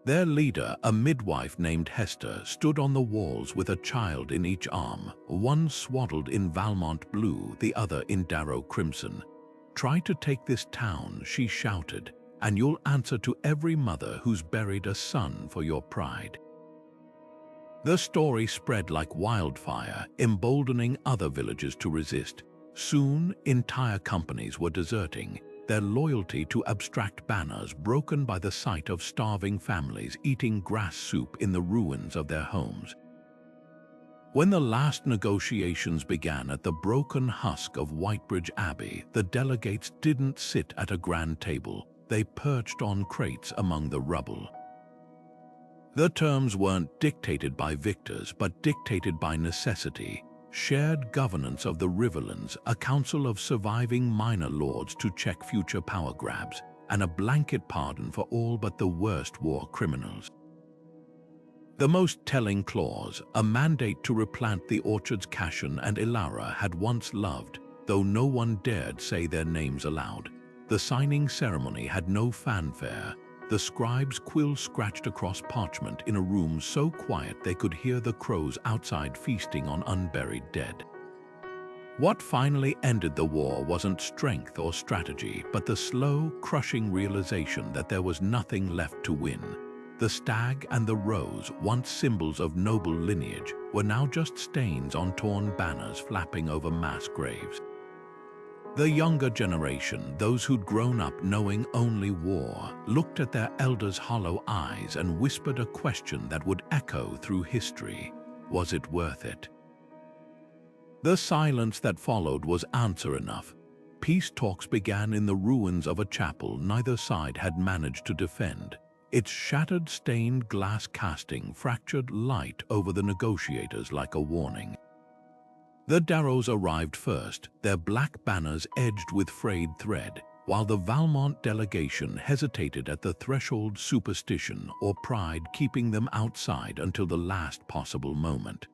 S1: Their leader, a midwife named Hester, stood on the walls with a child in each arm, one swaddled in Valmont blue, the other in Darrow crimson. "Try to take this town," she shouted, "and you'll answer to every mother who's buried a son for your pride." The story spread like wildfire, emboldening other villages to resist. Soon, entire companies were deserting, their loyalty to abstract banners broken by the sight of starving families eating grass soup in the ruins of their homes. When the last negotiations began at the broken husk of Whitebridge Abbey, the delegates didn't sit at a grand table. They perched on crates among the rubble. The terms weren't dictated by victors, but dictated by necessity. Shared governance of the Riverlands, a council of surviving minor lords to check future power grabs, and a blanket pardon for all but the worst war criminals. The most telling clause, a mandate to replant the orchards Cashan and Ilara had once loved, though no one dared say their names aloud. The signing ceremony had no fanfare. The scribe's quill scratched across parchment in a room so quiet they could hear the crows outside feasting on unburied dead. What finally ended the war wasn't strength or strategy, but the slow, crushing realization that there was nothing left to win. The stag and the rose, once symbols of noble lineage, were now just stains on torn banners flapping over mass graves. The younger generation, those who'd grown up knowing only war, looked at their elders' hollow eyes and whispered a question that would echo through history. Was it worth it? The silence that followed was answer enough. Peace talks began in the ruins of a chapel neither side had managed to defend. Its shattered stained glass casting fractured light over the negotiators like a warning. The Darrows arrived first, their black banners edged with frayed thread, while the Valmont delegation hesitated at the threshold, superstition or pride keeping them outside until the last possible moment.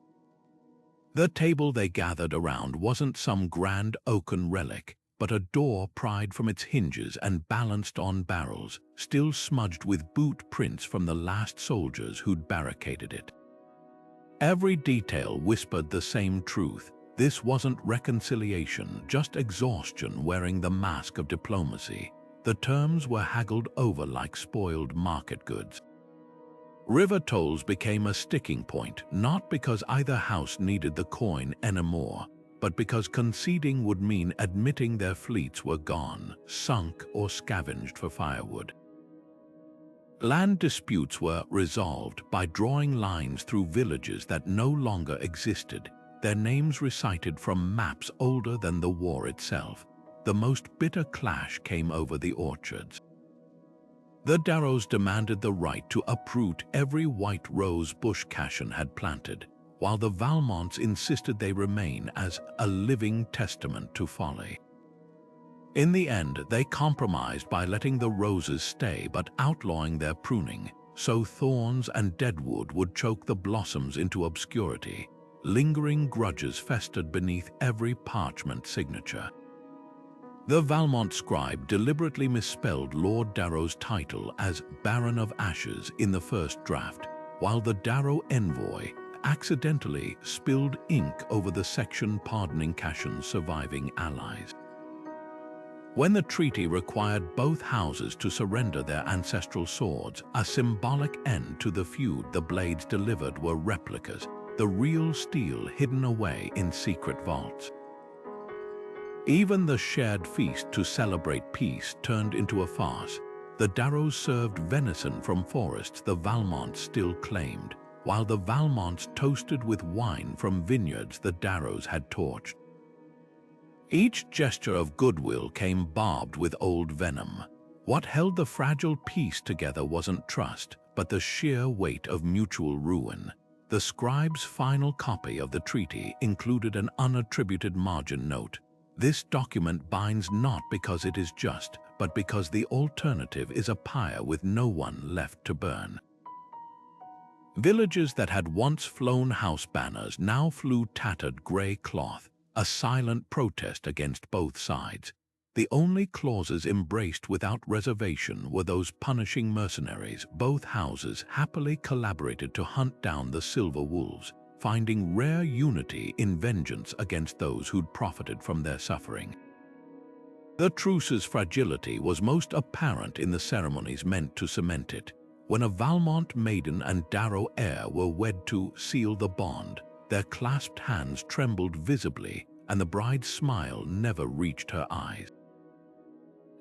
S1: The table they gathered around wasn't some grand oaken relic, but a door pried from its hinges and balanced on barrels, still smudged with boot prints from the last soldiers who'd barricaded it. Every detail whispered the same truth. This wasn't reconciliation, just exhaustion wearing the mask of diplomacy. The terms were haggled over like spoiled market goods. River tolls became a sticking point, not because either house needed the coin anymore, but because conceding would mean admitting their fleets were gone, sunk, or scavenged for firewood. Land disputes were resolved by drawing lines through villages that no longer existed, their names recited from maps older than the war itself. The most bitter clash came over the orchards. The Darrows demanded the right to uproot every white rose bush Cashan had planted, while the Valmonts insisted they remain as a living testament to folly. In the end, they compromised by letting the roses stay but outlawing their pruning, so thorns and deadwood would choke the blossoms into obscurity. Lingering grudges festered beneath every parchment signature. The Valmont scribe deliberately misspelled Lord Darrow's title as Baron of Ashes in the first draft, while the Darrow envoy accidentally spilled ink over the section pardoning Cashan's surviving allies. When the treaty required both houses to surrender their ancestral swords, a symbolic end to the feud, the blades delivered were replicas, the real steel hidden away in secret vaults. Even the shared feast to celebrate peace turned into a farce. The Darrows served venison from forests the Valmonts still claimed, while the Valmonts toasted with wine from vineyards the Darrows had torched. Each gesture of goodwill came barbed with old venom. What held the fragile peace together wasn't trust, but the sheer weight of mutual ruin. The scribe's final copy of the treaty included an unattributed margin note. This document binds not because it is just, but because the alternative is a pyre with no one left to burn. Villages that had once flown house banners now flew tattered grey cloth, a silent protest against both sides. The only clauses embraced without reservation were those punishing mercenaries. Both houses happily collaborated to hunt down the silver wolves, finding rare unity in vengeance against those who'd profited from their suffering. The truce's fragility was most apparent in the ceremonies meant to cement it. When a Valmont maiden and Darrow heir were wed to seal the bond, their clasped hands trembled visibly, and the bride's smile never reached her eyes.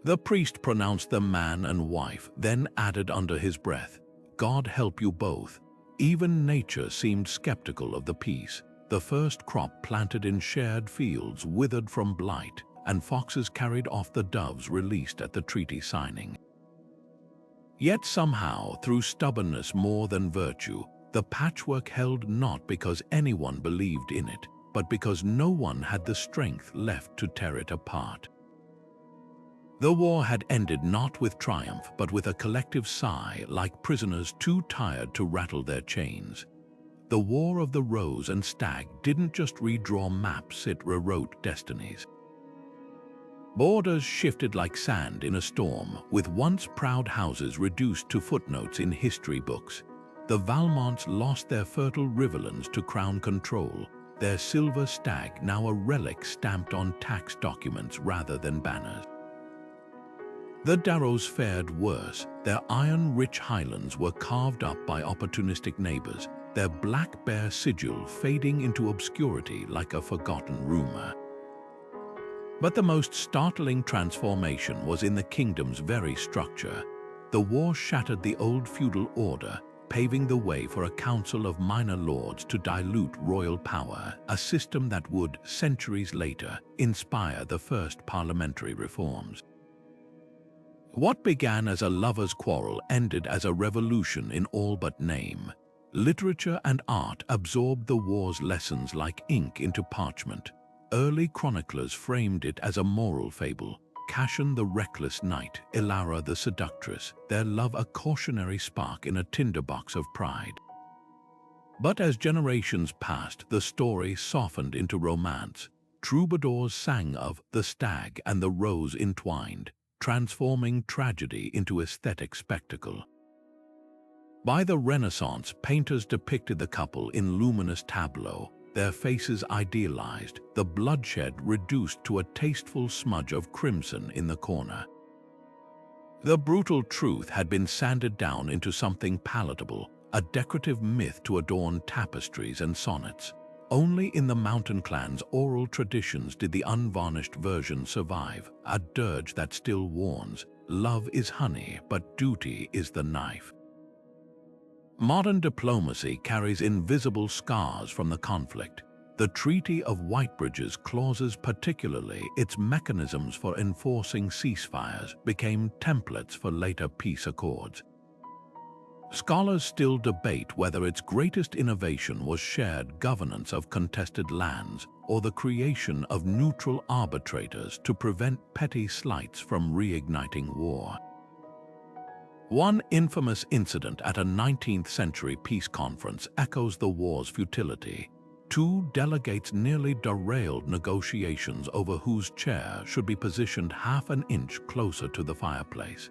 S1: The priest pronounced them man and wife, then added under his breath, "God help you both." Even nature seemed skeptical of the peace. The first crop planted in shared fields withered from blight, and foxes carried off the doves released at the treaty signing. Yet somehow, through stubbornness more than virtue, the patchwork held not because anyone believed in it, but because no one had the strength left to tear it apart. The war had ended not with triumph, but with a collective sigh, like prisoners too tired to rattle their chains. The War of the Rose and Stag didn't just redraw maps, it rewrote destinies. Borders shifted like sand in a storm, with once proud houses reduced to footnotes in history books. The Valmonts lost their fertile riverlands to crown control, their silver stag now a relic stamped on tax documents rather than banners. The Darrows fared worse. Their iron-rich highlands were carved up by opportunistic neighbors, their black bear sigil fading into obscurity like a forgotten rumor. But the most startling transformation was in the kingdom's very structure. The war shattered the old feudal order, paving the way for a council of minor lords to dilute royal power, a system that would, centuries later, inspire the first parliamentary reforms. What began as a lover's quarrel ended as a revolution in all but name. Literature and art absorbed the war's lessons like ink into parchment. Early chroniclers framed it as a moral fable. Cashan the reckless knight, Ilara the seductress, their love a cautionary spark in a tinderbox of pride. But as generations passed, the story softened into romance. Troubadours sang of the stag and the rose entwined, transforming tragedy into aesthetic spectacle. By the Renaissance, painters depicted the couple in luminous tableaux, their faces idealized, the bloodshed reduced to a tasteful smudge of crimson in the corner. The brutal truth had been sanded down into something palatable, a decorative myth to adorn tapestries and sonnets. Only in the mountain clan's oral traditions did the unvarnished version survive, a dirge that still warns, love is honey, but duty is the knife. Modern diplomacy carries invisible scars from the conflict. The Treaty of Whitebridge's clauses, particularly its mechanisms for enforcing ceasefires, became templates for later peace accords. Scholars still debate whether its greatest innovation was shared governance of contested lands or the creation of neutral arbitrators to prevent petty slights from reigniting war. One infamous incident at a 19th-century peace conference echoes the war's futility. Two delegates nearly derailed negotiations over whose chair should be positioned half an inch closer to the fireplace.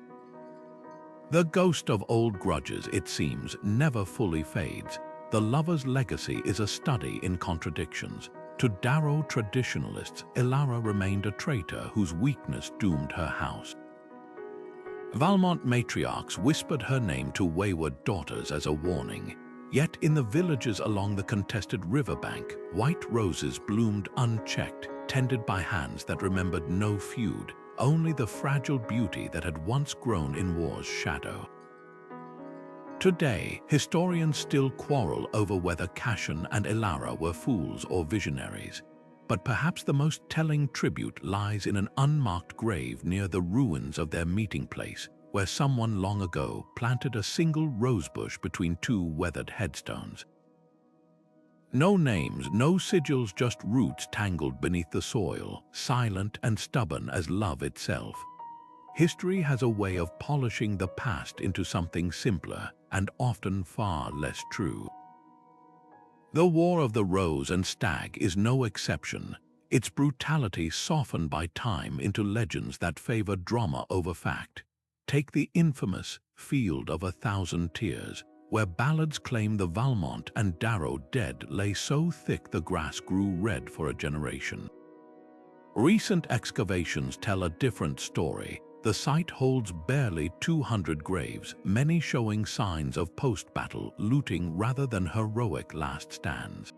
S1: The ghost of old grudges, it seems, never fully fades. The lover's legacy is a study in contradictions. To Darrow traditionalists, Ilara remained a traitor whose weakness doomed her house. Valmont matriarchs whispered her name to wayward daughters as a warning. Yet in the villages along the contested riverbank, white roses bloomed unchecked, tended by hands that remembered no feud, only the fragile beauty that had once grown in war's shadow. Today, historians still quarrel over whether Cashen and Ilara were fools or visionaries. But perhaps the most telling tribute lies in an unmarked grave near the ruins of their meeting place, where someone long ago planted a single rosebush between two weathered headstones. No names, no sigils, just roots tangled beneath the soil, silent and stubborn as love itself. History has a way of polishing the past into something simpler and often far less true. The War of the Rose and Stag is no exception, its brutality softened by time into legends that favor drama over fact. Take the infamous Field of 1,000 Tears, where ballads claim the Valmont and Darrow dead lay so thick the grass grew red for a generation. Recent excavations tell a different story. The site holds barely 200 graves, many showing signs of post-battle looting rather than heroic last stands.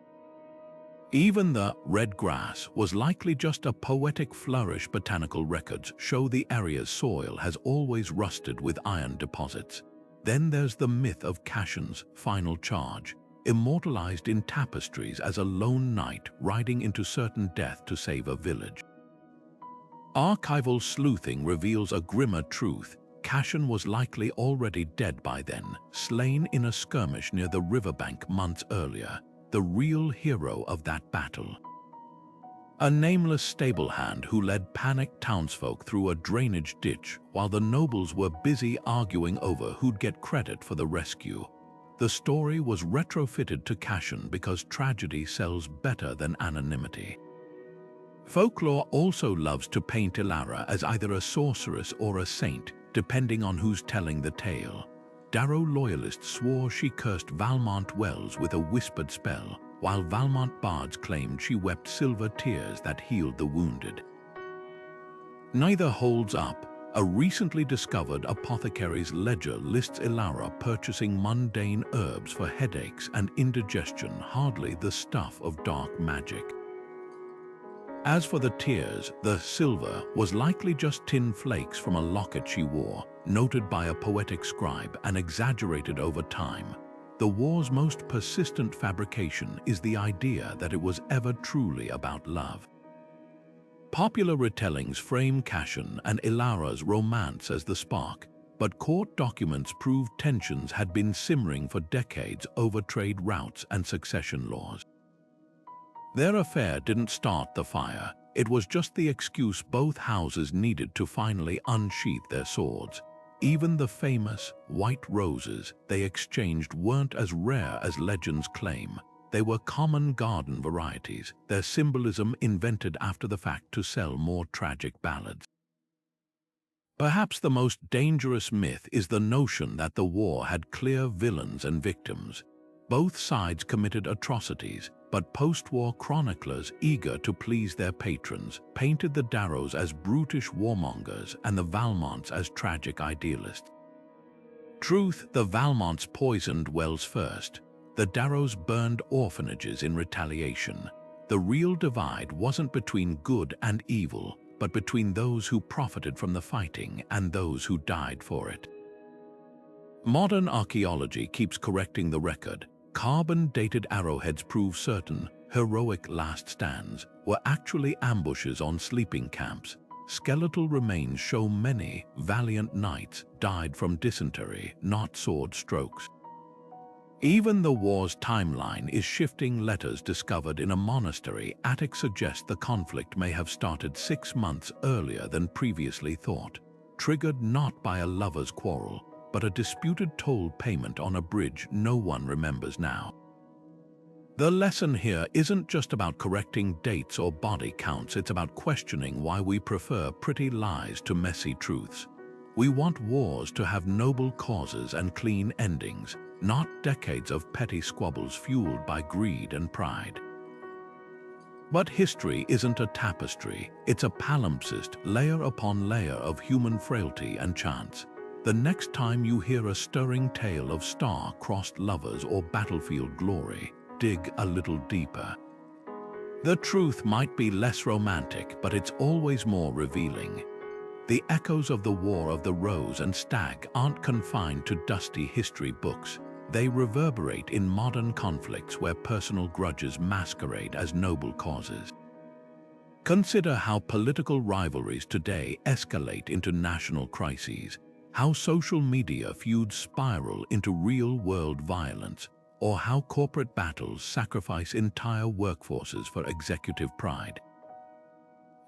S1: Even the red grass was likely just a poetic flourish. Botanical records show the area's soil has always rusted with iron deposits. Then there's the myth of Cashen's final charge, immortalized in tapestries as a lone knight riding into certain death to save a village. Archival sleuthing reveals a grimmer truth. Cashen was likely already dead by then, slain in a skirmish near the riverbank months earlier, the real hero of that battle. A nameless stable hand who led panicked townsfolk through a drainage ditch while the nobles were busy arguing over who'd get credit for the rescue. The story was retrofitted to Cashen because tragedy sells better than anonymity. Folklore also loves to paint Ilara as either a sorceress or a saint, depending on who's telling the tale. Darrow loyalists swore she cursed Valmont wells with a whispered spell, while Valmont bards claimed she wept silver tears that healed the wounded. Neither holds up. A recently discovered apothecary's ledger lists Ilara purchasing mundane herbs for headaches and indigestion, hardly the stuff of dark magic. As for the tears, the silver was likely just tin flakes from a locket she wore, noted by a poetic scribe and exaggerated over time. The war's most persistent fabrication is the idea that it was ever truly about love. Popular retellings frame Cashen and Ilara's romance as the spark, but court documents prove tensions had been simmering for decades over trade routes and succession laws. Their affair didn't start the fire, it was just the excuse both houses needed to finally unsheath their swords. Even the famous white roses they exchanged weren't as rare as legends claim. They were common garden varieties, their symbolism invented after the fact to sell more tragic ballads. Perhaps the most dangerous myth is the notion that the war had clear villains and victims. Both sides committed atrocities, but post-war chroniclers eager to please their patrons painted the Darrows as brutish warmongers and the Valmonts as tragic idealists. Truth, the Valmonts poisoned wells first. The Darrows burned orphanages in retaliation. The real divide wasn't between good and evil, but between those who profited from the fighting and those who died for it. Modern archaeology keeps correcting the record. Carbon-dated arrowheads prove certain heroic last stands were actually ambushes on sleeping camps. Skeletal remains show many valiant knights died from dysentery, not sword strokes. Even the war's timeline is shifting. Letters discovered in a monastery attic suggest the conflict may have started 6 months earlier than previously thought, triggered not by a lover's quarrel, but a disputed toll payment on a bridge no one remembers now. The lesson here isn't just about correcting dates or body counts, it's about questioning why we prefer pretty lies to messy truths. We want wars to have noble causes and clean endings, not decades of petty squabbles fueled by greed and pride. But history isn't a tapestry, it's a palimpsest, layer upon layer of human frailty and chance. The next time you hear a stirring tale of star-crossed lovers or battlefield glory, dig a little deeper. The truth might be less romantic, but it's always more revealing. The echoes of the War of the Rose and Stag aren't confined to dusty history books. They reverberate in modern conflicts where personal grudges masquerade as noble causes. Consider how political rivalries today escalate into national crises, how social media feuds spiral into real-world violence, or how corporate battles sacrifice entire workforces for executive pride.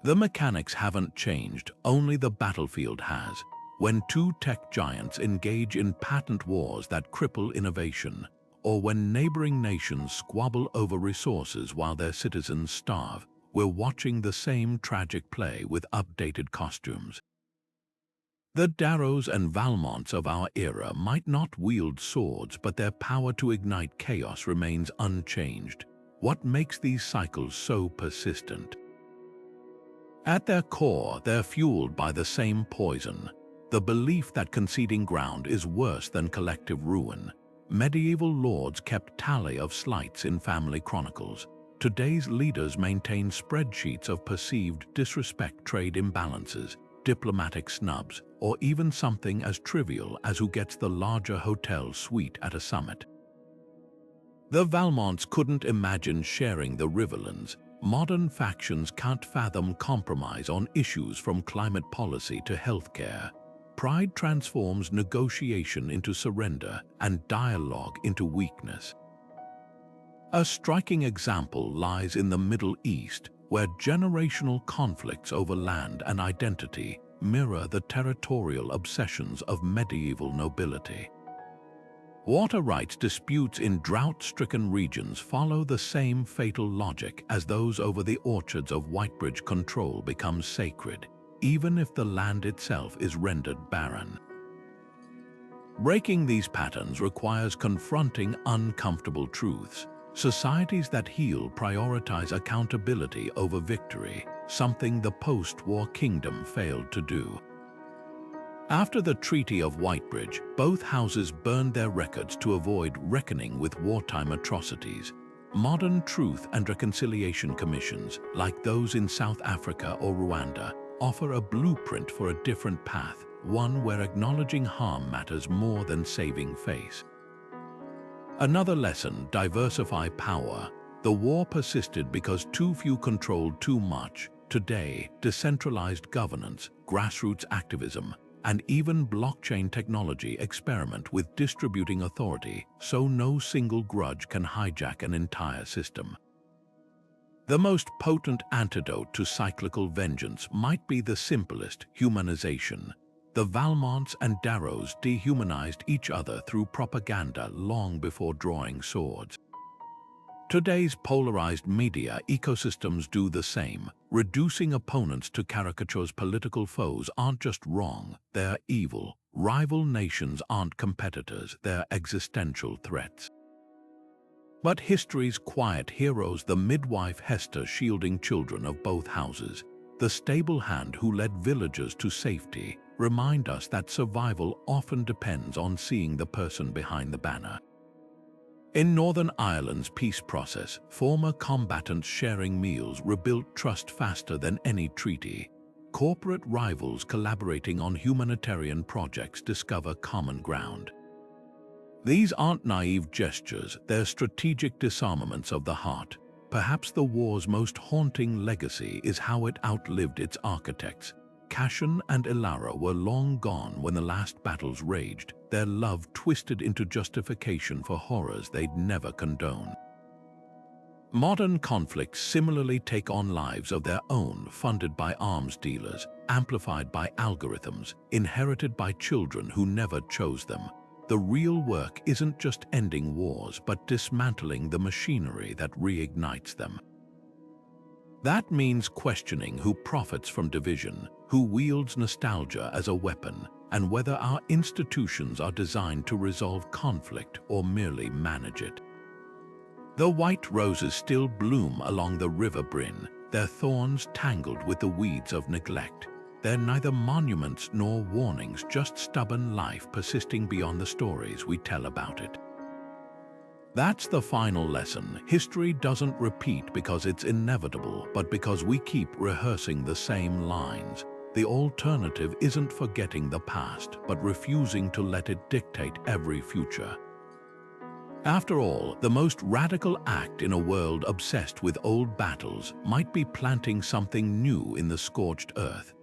S1: The mechanics haven't changed, only the battlefield has. When two tech giants engage in patent wars that cripple innovation, or when neighboring nations squabble over resources while their citizens starve, we're watching the same tragic play with updated costumes. The Darrows and Valmonts of our era might not wield swords, but their power to ignite chaos remains unchanged. What makes these cycles so persistent? At their core, they're fueled by the same poison, the belief that conceding ground is worse than collective ruin. Medieval lords kept tally of slights in family chronicles. Today's leaders maintain spreadsheets of perceived disrespect, trade imbalances, diplomatic snubs, or even something as trivial as who gets the larger hotel suite at a summit. The Valmonts couldn't imagine sharing the Riverlands. Modern factions can't fathom compromise on issues from climate policy to healthcare. Pride transforms negotiation into surrender and dialogue into weakness. A striking example lies in the Middle East, where generational conflicts over land and identity mirror the territorial obsessions of medieval nobility. Water rights disputes in drought-stricken regions follow the same fatal logic as those over the orchards of Whitebridge control become sacred, even if the land itself is rendered barren. Breaking these patterns requires confronting uncomfortable truths. Societies that heal prioritize accountability over victory, something the post-war kingdom failed to do. After the Treaty of Whitebridge, both houses burned their records to avoid reckoning with wartime atrocities. Modern truth and reconciliation commissions, like those in South Africa or Rwanda, offer a blueprint for a different path, one where acknowledging harm matters more than saving face. Another lesson: diversify power. The war persisted because too few controlled too much. Today, decentralized governance, grassroots activism, and even blockchain technology experiment with distributing authority, so no single grudge can hijack an entire system. The most potent antidote to cyclical vengeance might be the simplest: humanization. The Valmonts and Darrows dehumanized each other through propaganda long before drawing swords. Today's polarized media ecosystems do the same, reducing opponents to caricatures. Political foes aren't just wrong, they're evil. Rival nations aren't competitors, they're existential threats. But history's quiet heroes, the midwife Hester shielding children of both houses, the stable hand who led villagers to safety, remind us that survival often depends on seeing the person behind the banner. In Northern Ireland's peace process, former combatants sharing meals rebuilt trust faster than any treaty. Corporate rivals collaborating on humanitarian projects discover common ground. These aren't naive gestures, they're strategic disarmaments of the heart. Perhaps the war's most haunting legacy is how it outlived its architects. Cashan and Ilara were long gone when the last battles raged, their love twisted into justification for horrors they'd never condone. Modern conflicts similarly take on lives of their own, funded by arms dealers, amplified by algorithms, inherited by children who never chose them. The real work isn't just ending wars, but dismantling the machinery that reignites them. That means questioning who profits from division, who wields nostalgia as a weapon, and whether our institutions are designed to resolve conflict or merely manage it. The white roses still bloom along the river bryn, their thorns tangled with the weeds of neglect. They're neither monuments nor warnings, just stubborn life persisting beyond the stories we tell about it. That's the final lesson. History doesn't repeat because it's inevitable, but because we keep rehearsing the same lines. The alternative isn't forgetting the past, but refusing to let it dictate every future. After all, the most radical act in a world obsessed with old battles might be planting something new in the scorched earth.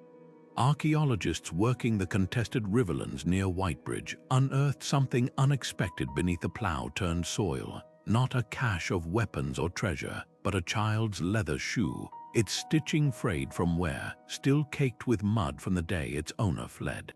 S1: Archaeologists working the contested riverlands near Whitebridge unearthed something unexpected beneath the plow-turned soil. Not a cache of weapons or treasure, but a child's leather shoe, its stitching frayed from wear, still caked with mud from the day its owner fled.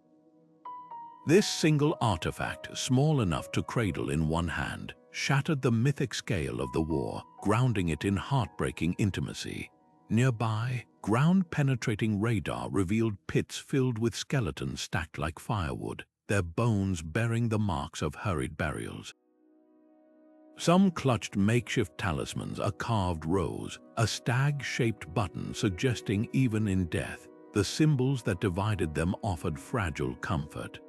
S1: This single artifact, small enough to cradle in one hand, shattered the mythic scale of the war, grounding it in heartbreaking intimacy. Nearby, ground-penetrating radar revealed pits filled with skeletons stacked like firewood, their bones bearing the marks of hurried burials. Some clutched makeshift talismans, a carved rose, a stag-shaped button suggesting even in death, the symbols that divided them offered fragile comfort.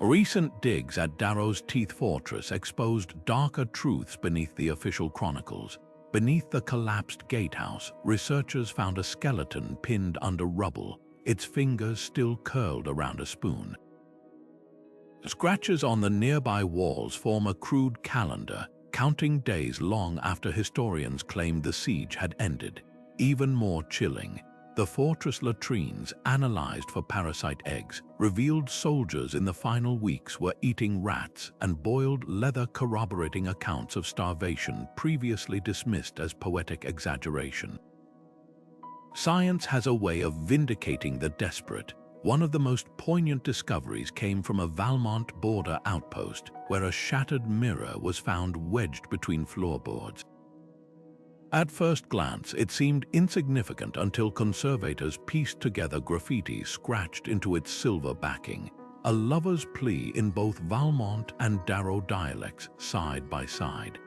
S1: Recent digs at Darrow's Teeth Fortress exposed darker truths beneath the official chronicles. Beneath the collapsed gatehouse, researchers found a skeleton pinned under rubble, its fingers still curled around a spoon. Scratches on the nearby walls form a crude calendar, counting days long after historians claimed the siege had ended. Even more chilling, the fortress latrines, analyzed for parasite eggs, revealed soldiers in the final weeks were eating rats and boiled leather, corroborating accounts of starvation previously dismissed as poetic exaggeration. Science has a way of vindicating the desperate. One of the most poignant discoveries came from a Valmont border outpost, where a shattered mirror was found wedged between floorboards. At first glance, it seemed insignificant until conservators pieced together graffiti scratched into its silver backing, a lover's plea in both Valmont and Darrow dialects side by side.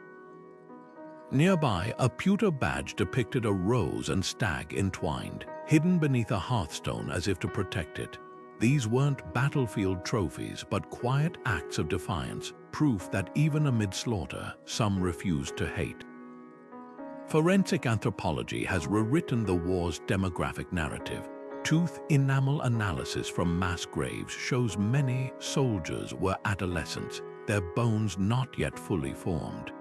S1: Nearby, a pewter badge depicted a rose and stag entwined, hidden beneath a hearthstone as if to protect it. These weren't battlefield trophies, but quiet acts of defiance, proof that even amid slaughter, some refused to hate. Forensic anthropology has rewritten the war's demographic narrative. Tooth enamel analysis from mass graves shows many soldiers were adolescents, their bones not yet fully formed.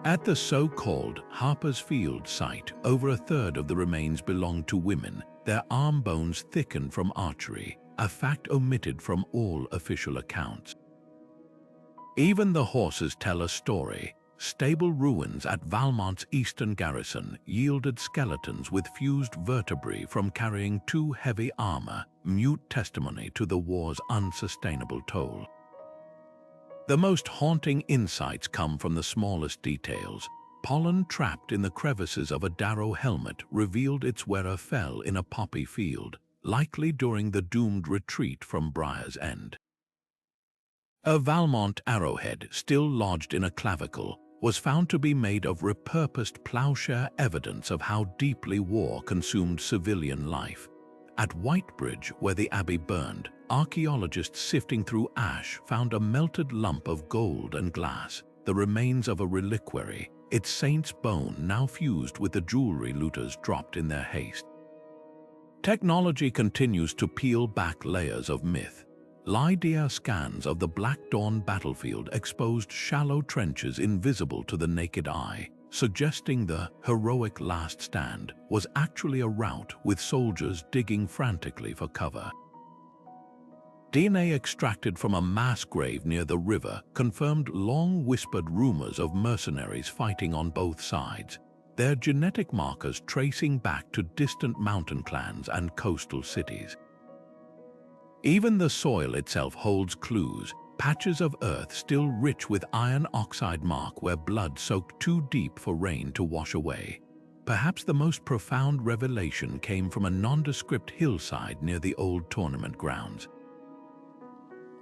S1: At the so-called Harper's Field site, over a third of the remains belonged to women, their arm bones thickened from archery, a fact omitted from all official accounts. Even the horses tell a story. Stable ruins at Valmont's eastern garrison yielded skeletons with fused vertebrae from carrying too heavy armor, mute testimony to the war's unsustainable toll. The most haunting insights come from the smallest details. Pollen trapped in the crevices of a Darrow helmet revealed its wearer fell in a poppy field, likely during the doomed retreat from Briar's End. A Valmont arrowhead, still lodged in a clavicle, was found to be made of repurposed plowshare, evidence of how deeply war consumed civilian life. At Whitebridge, where the abbey burned, archaeologists sifting through ash found a melted lump of gold and glass, the remains of a reliquary, its saint's bone now fused with the jewelry looters dropped in their haste. Technology continues to peel back layers of myth. LiDAR scans of the Black Dawn battlefield exposed shallow trenches invisible to the naked eye, suggesting the heroic last stand was actually a rout with soldiers digging frantically for cover. DNA extracted from a mass grave near the river confirmed long-whispered rumors of mercenaries fighting on both sides, their genetic markers tracing back to distant mountain clans and coastal cities. Even the soil itself holds clues, patches of earth still rich with iron oxide mark where blood soaked too deep for rain to wash away. Perhaps the most profound revelation came from a nondescript hillside near the old tournament grounds.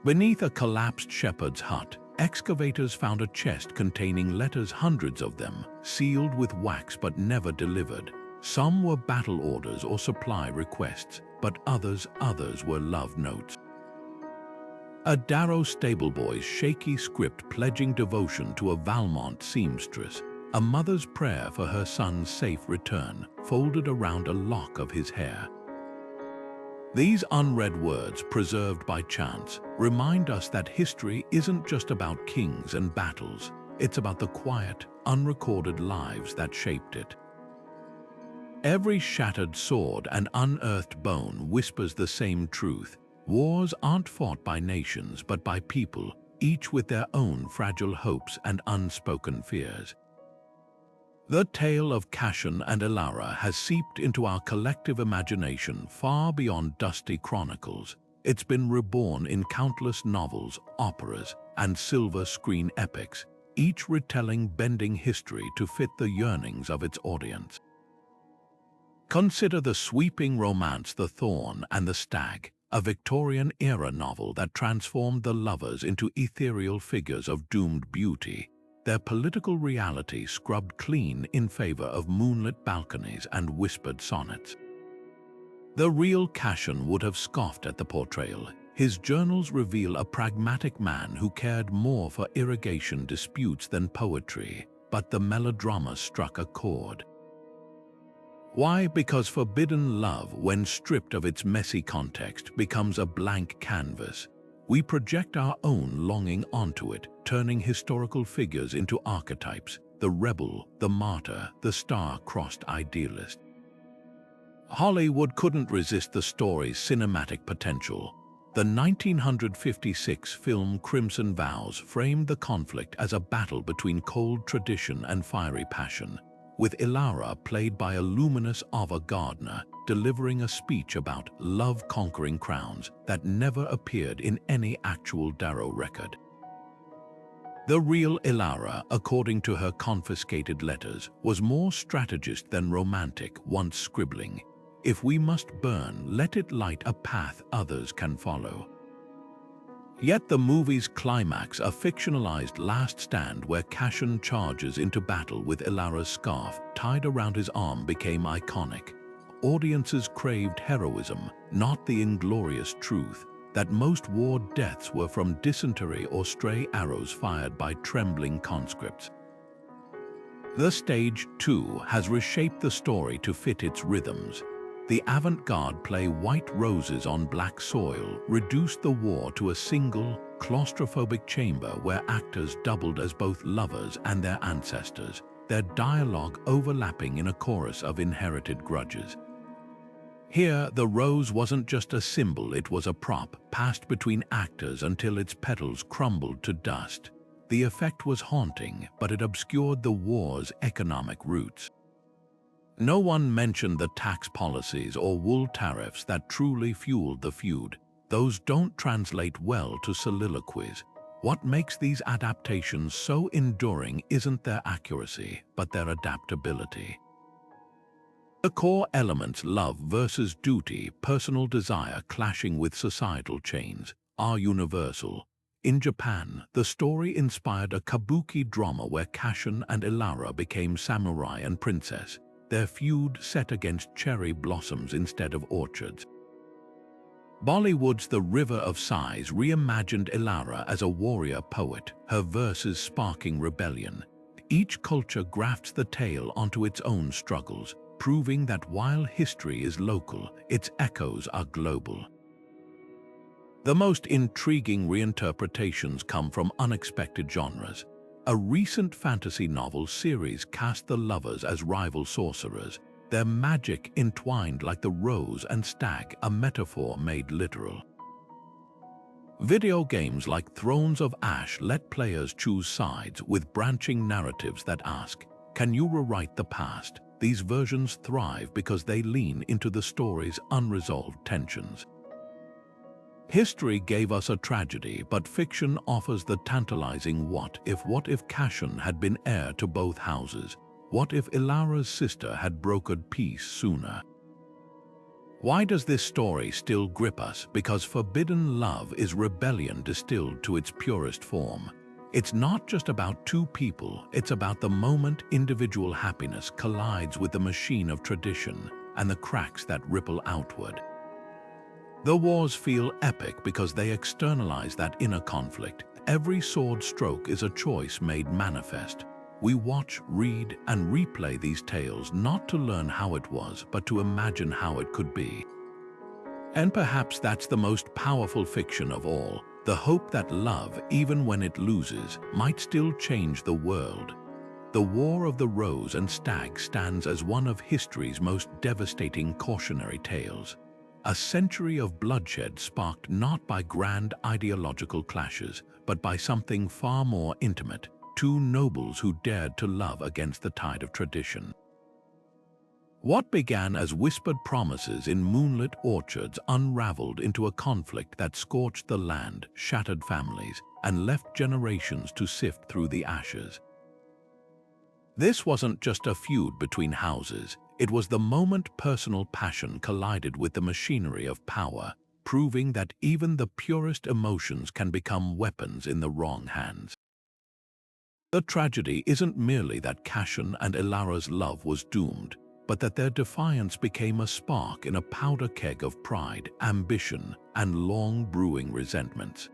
S1: Beneath a collapsed shepherd's hut, excavators found a chest containing letters, hundreds of them, sealed with wax but never delivered. Some were battle orders or supply requests, but others were love notes. A Darrow stableboy's shaky script pledging devotion to a Valmont seamstress, a mother's prayer for her son's safe return, folded around a lock of his hair. These unread words, preserved by chance, remind us that history isn't just about kings and battles. It's about the quiet, unrecorded lives that shaped it. Every shattered sword and unearthed bone whispers the same truth. Wars aren't fought by nations, but by people, each with their own fragile hopes and unspoken fears. The tale of Cashen and Elara has seeped into our collective imagination far beyond dusty chronicles. It's been reborn in countless novels, operas, and silver screen epics, each retelling bending history to fit the yearnings of its audience. Consider the sweeping romance The Thorn and the Stag, a Victorian-era novel that transformed the lovers into ethereal figures of doomed beauty, their political reality scrubbed clean in favor of moonlit balconies and whispered sonnets. The real Cashen would have scoffed at the portrayal. His journals reveal a pragmatic man who cared more for irrigation disputes than poetry, but the melodrama struck a chord. Why? Because forbidden love, when stripped of its messy context, becomes a blank canvas. We project our own longing onto it, turning historical figures into archetypes: the rebel, the martyr, the star-crossed idealist. Hollywood couldn't resist the story's cinematic potential. The 1956 film Crimson Vows framed the conflict as a battle between cold tradition and fiery passion, with Elara played by a luminous Ava Gardner, delivering a speech about love conquering crowns that never appeared in any actual Darrow record. The real Elara, according to her confiscated letters, was more strategist than romantic, once scribbling, "If we must burn, let it light a path others can follow." Yet the movie's climax, a fictionalized last stand where Cashen charges into battle with Elara's scarf tied around his arm, became iconic. Audiences craved heroism, not the inglorious truth that most war deaths were from dysentery or stray arrows fired by trembling conscripts. The stage, too, has reshaped the story to fit its rhythms. The avant-garde play White Roses on Black Soil reduced the war to a single, claustrophobic chamber where actors doubled as both lovers and their ancestors, their dialogue overlapping in a chorus of inherited grudges. Here, the rose wasn't just a symbol, it was a prop, passed between actors until its petals crumbled to dust. The effect was haunting, but it obscured the war's economic roots. No one mentioned the tax policies or wool tariffs that truly fueled the feud. Those don't translate well to soliloquies. What makes these adaptations so enduring isn't their accuracy, but their adaptability. The core elements, love versus duty, personal desire clashing with societal chains, are universal. In Japan, the story inspired a kabuki drama where Cashen and Elara became samurai and princess, their feud set against cherry blossoms instead of orchards. Bollywood's The River of Sighs reimagined Elara as a warrior poet, her verses sparking rebellion. Each culture grafts the tale onto its own struggles, proving that while history is local, its echoes are global. The most intriguing reinterpretations come from unexpected genres. A recent fantasy novel series cast the lovers as rival sorcerers, their magic entwined like the rose and stag, a metaphor made literal. Video games like Thrones of Ash let players choose sides with branching narratives that ask, can you rewrite the past? These versions thrive because they lean into the story's unresolved tensions. History gave us a tragedy, but fiction offers the tantalizing what if Cashen had been heir to both houses? What if Elara's sister had brokered peace sooner? Why does this story still grip us? Because forbidden love is rebellion distilled to its purest form. It's not just about two people, it's about the moment individual happiness collides with the machine of tradition and the cracks that ripple outward. The wars feel epic because they externalize that inner conflict. Every sword stroke is a choice made manifest. We watch, read, and replay these tales not to learn how it was, but to imagine how it could be. And perhaps that's the most powerful fiction of all, the hope that love, even when it loses, might still change the world. The War of the Rose and Stag stands as one of history's most devastating cautionary tales. A century of bloodshed sparked not by grand ideological clashes, but by something far more intimate, two nobles who dared to love against the tide of tradition. What began as whispered promises in moonlit orchards unraveled into a conflict that scorched the land, shattered families, and left generations to sift through the ashes. This wasn't just a feud between houses, it was the moment personal passion collided with the machinery of power, proving that even the purest emotions can become weapons in the wrong hands. The tragedy isn't merely that Cashan and Ilara's love was doomed, but that their defiance became a spark in a powder keg of pride, ambition, and long-brewing resentments.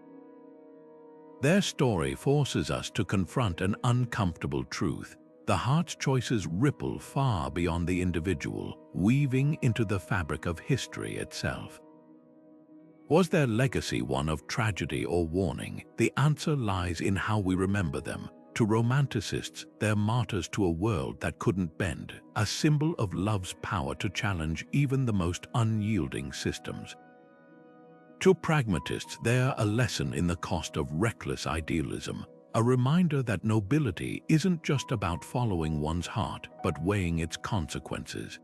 S1: Their story forces us to confront an uncomfortable truth. The heart's choices ripple far beyond the individual, weaving into the fabric of history itself. Was their legacy one of tragedy or warning? The answer lies in how we remember them. To romanticists, they're martyrs to a world that couldn't bend, a symbol of love's power to challenge even the most unyielding systems. To pragmatists, they're a lesson in the cost of reckless idealism, a reminder that nobility isn't just about following one's heart, but weighing its consequences.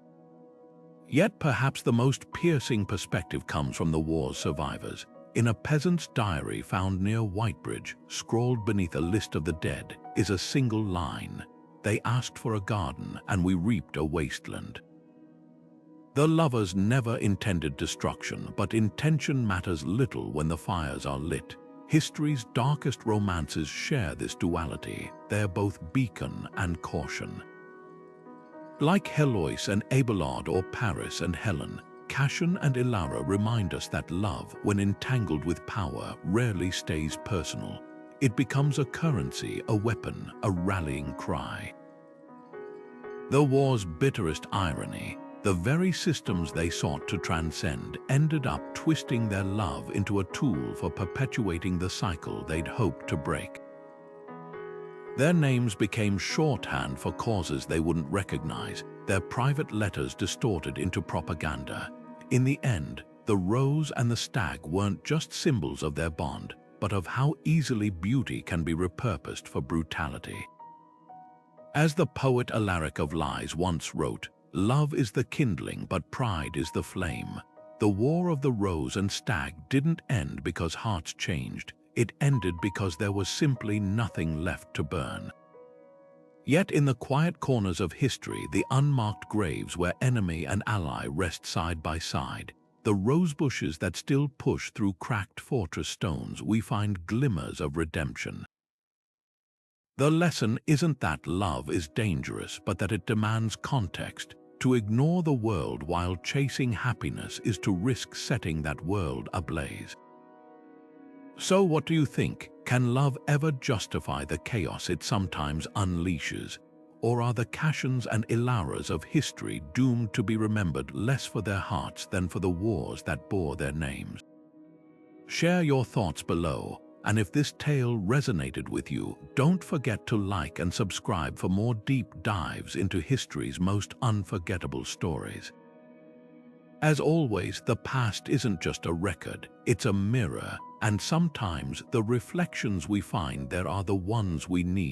S1: Yet perhaps the most piercing perspective comes from the war's survivors. In a peasant's diary found near Whitebridge, scrawled beneath a list of the dead, is a single line: "They asked for a garden, and we reaped a wasteland." The lovers never intended destruction, but intention matters little when the fires are lit. History's darkest romances share this duality. They're both beacon and caution. Like Heloise and Abelard or Paris and Helen, Cashan and Ilara remind us that love, when entangled with power, rarely stays personal. It becomes a currency, a weapon, a rallying cry. The war's bitterest irony: the very systems they sought to transcend ended up twisting their love into a tool for perpetuating the cycle they'd hoped to break. Their names became shorthand for causes they wouldn't recognize, their private letters distorted into propaganda. In the end, the rose and the stag weren't just symbols of their bond, but of how easily beauty can be repurposed for brutality. As the poet Alaric of Lies once wrote, "Love is the kindling, but pride is the flame." The War of the Rose and Stag didn't end because hearts changed. It ended because there was simply nothing left to burn. Yet in the quiet corners of history, the unmarked graves where enemy and ally rest side by side, the rose bushes that still push through cracked fortress stones, we find glimmers of redemption. The lesson isn't that love is dangerous, but that it demands context. To ignore the world while chasing happiness is to risk setting that world ablaze. So what do you think? Can love ever justify the chaos it sometimes unleashes? Or are the Cashans and Ilaras of history doomed to be remembered less for their hearts than for the wars that bore their names? Share your thoughts below, and if this tale resonated with you, don't forget to like and subscribe for more deep dives into history's most unforgettable stories. As always, the past isn't just a record, it's a mirror, and sometimes the reflections we find there are the ones we need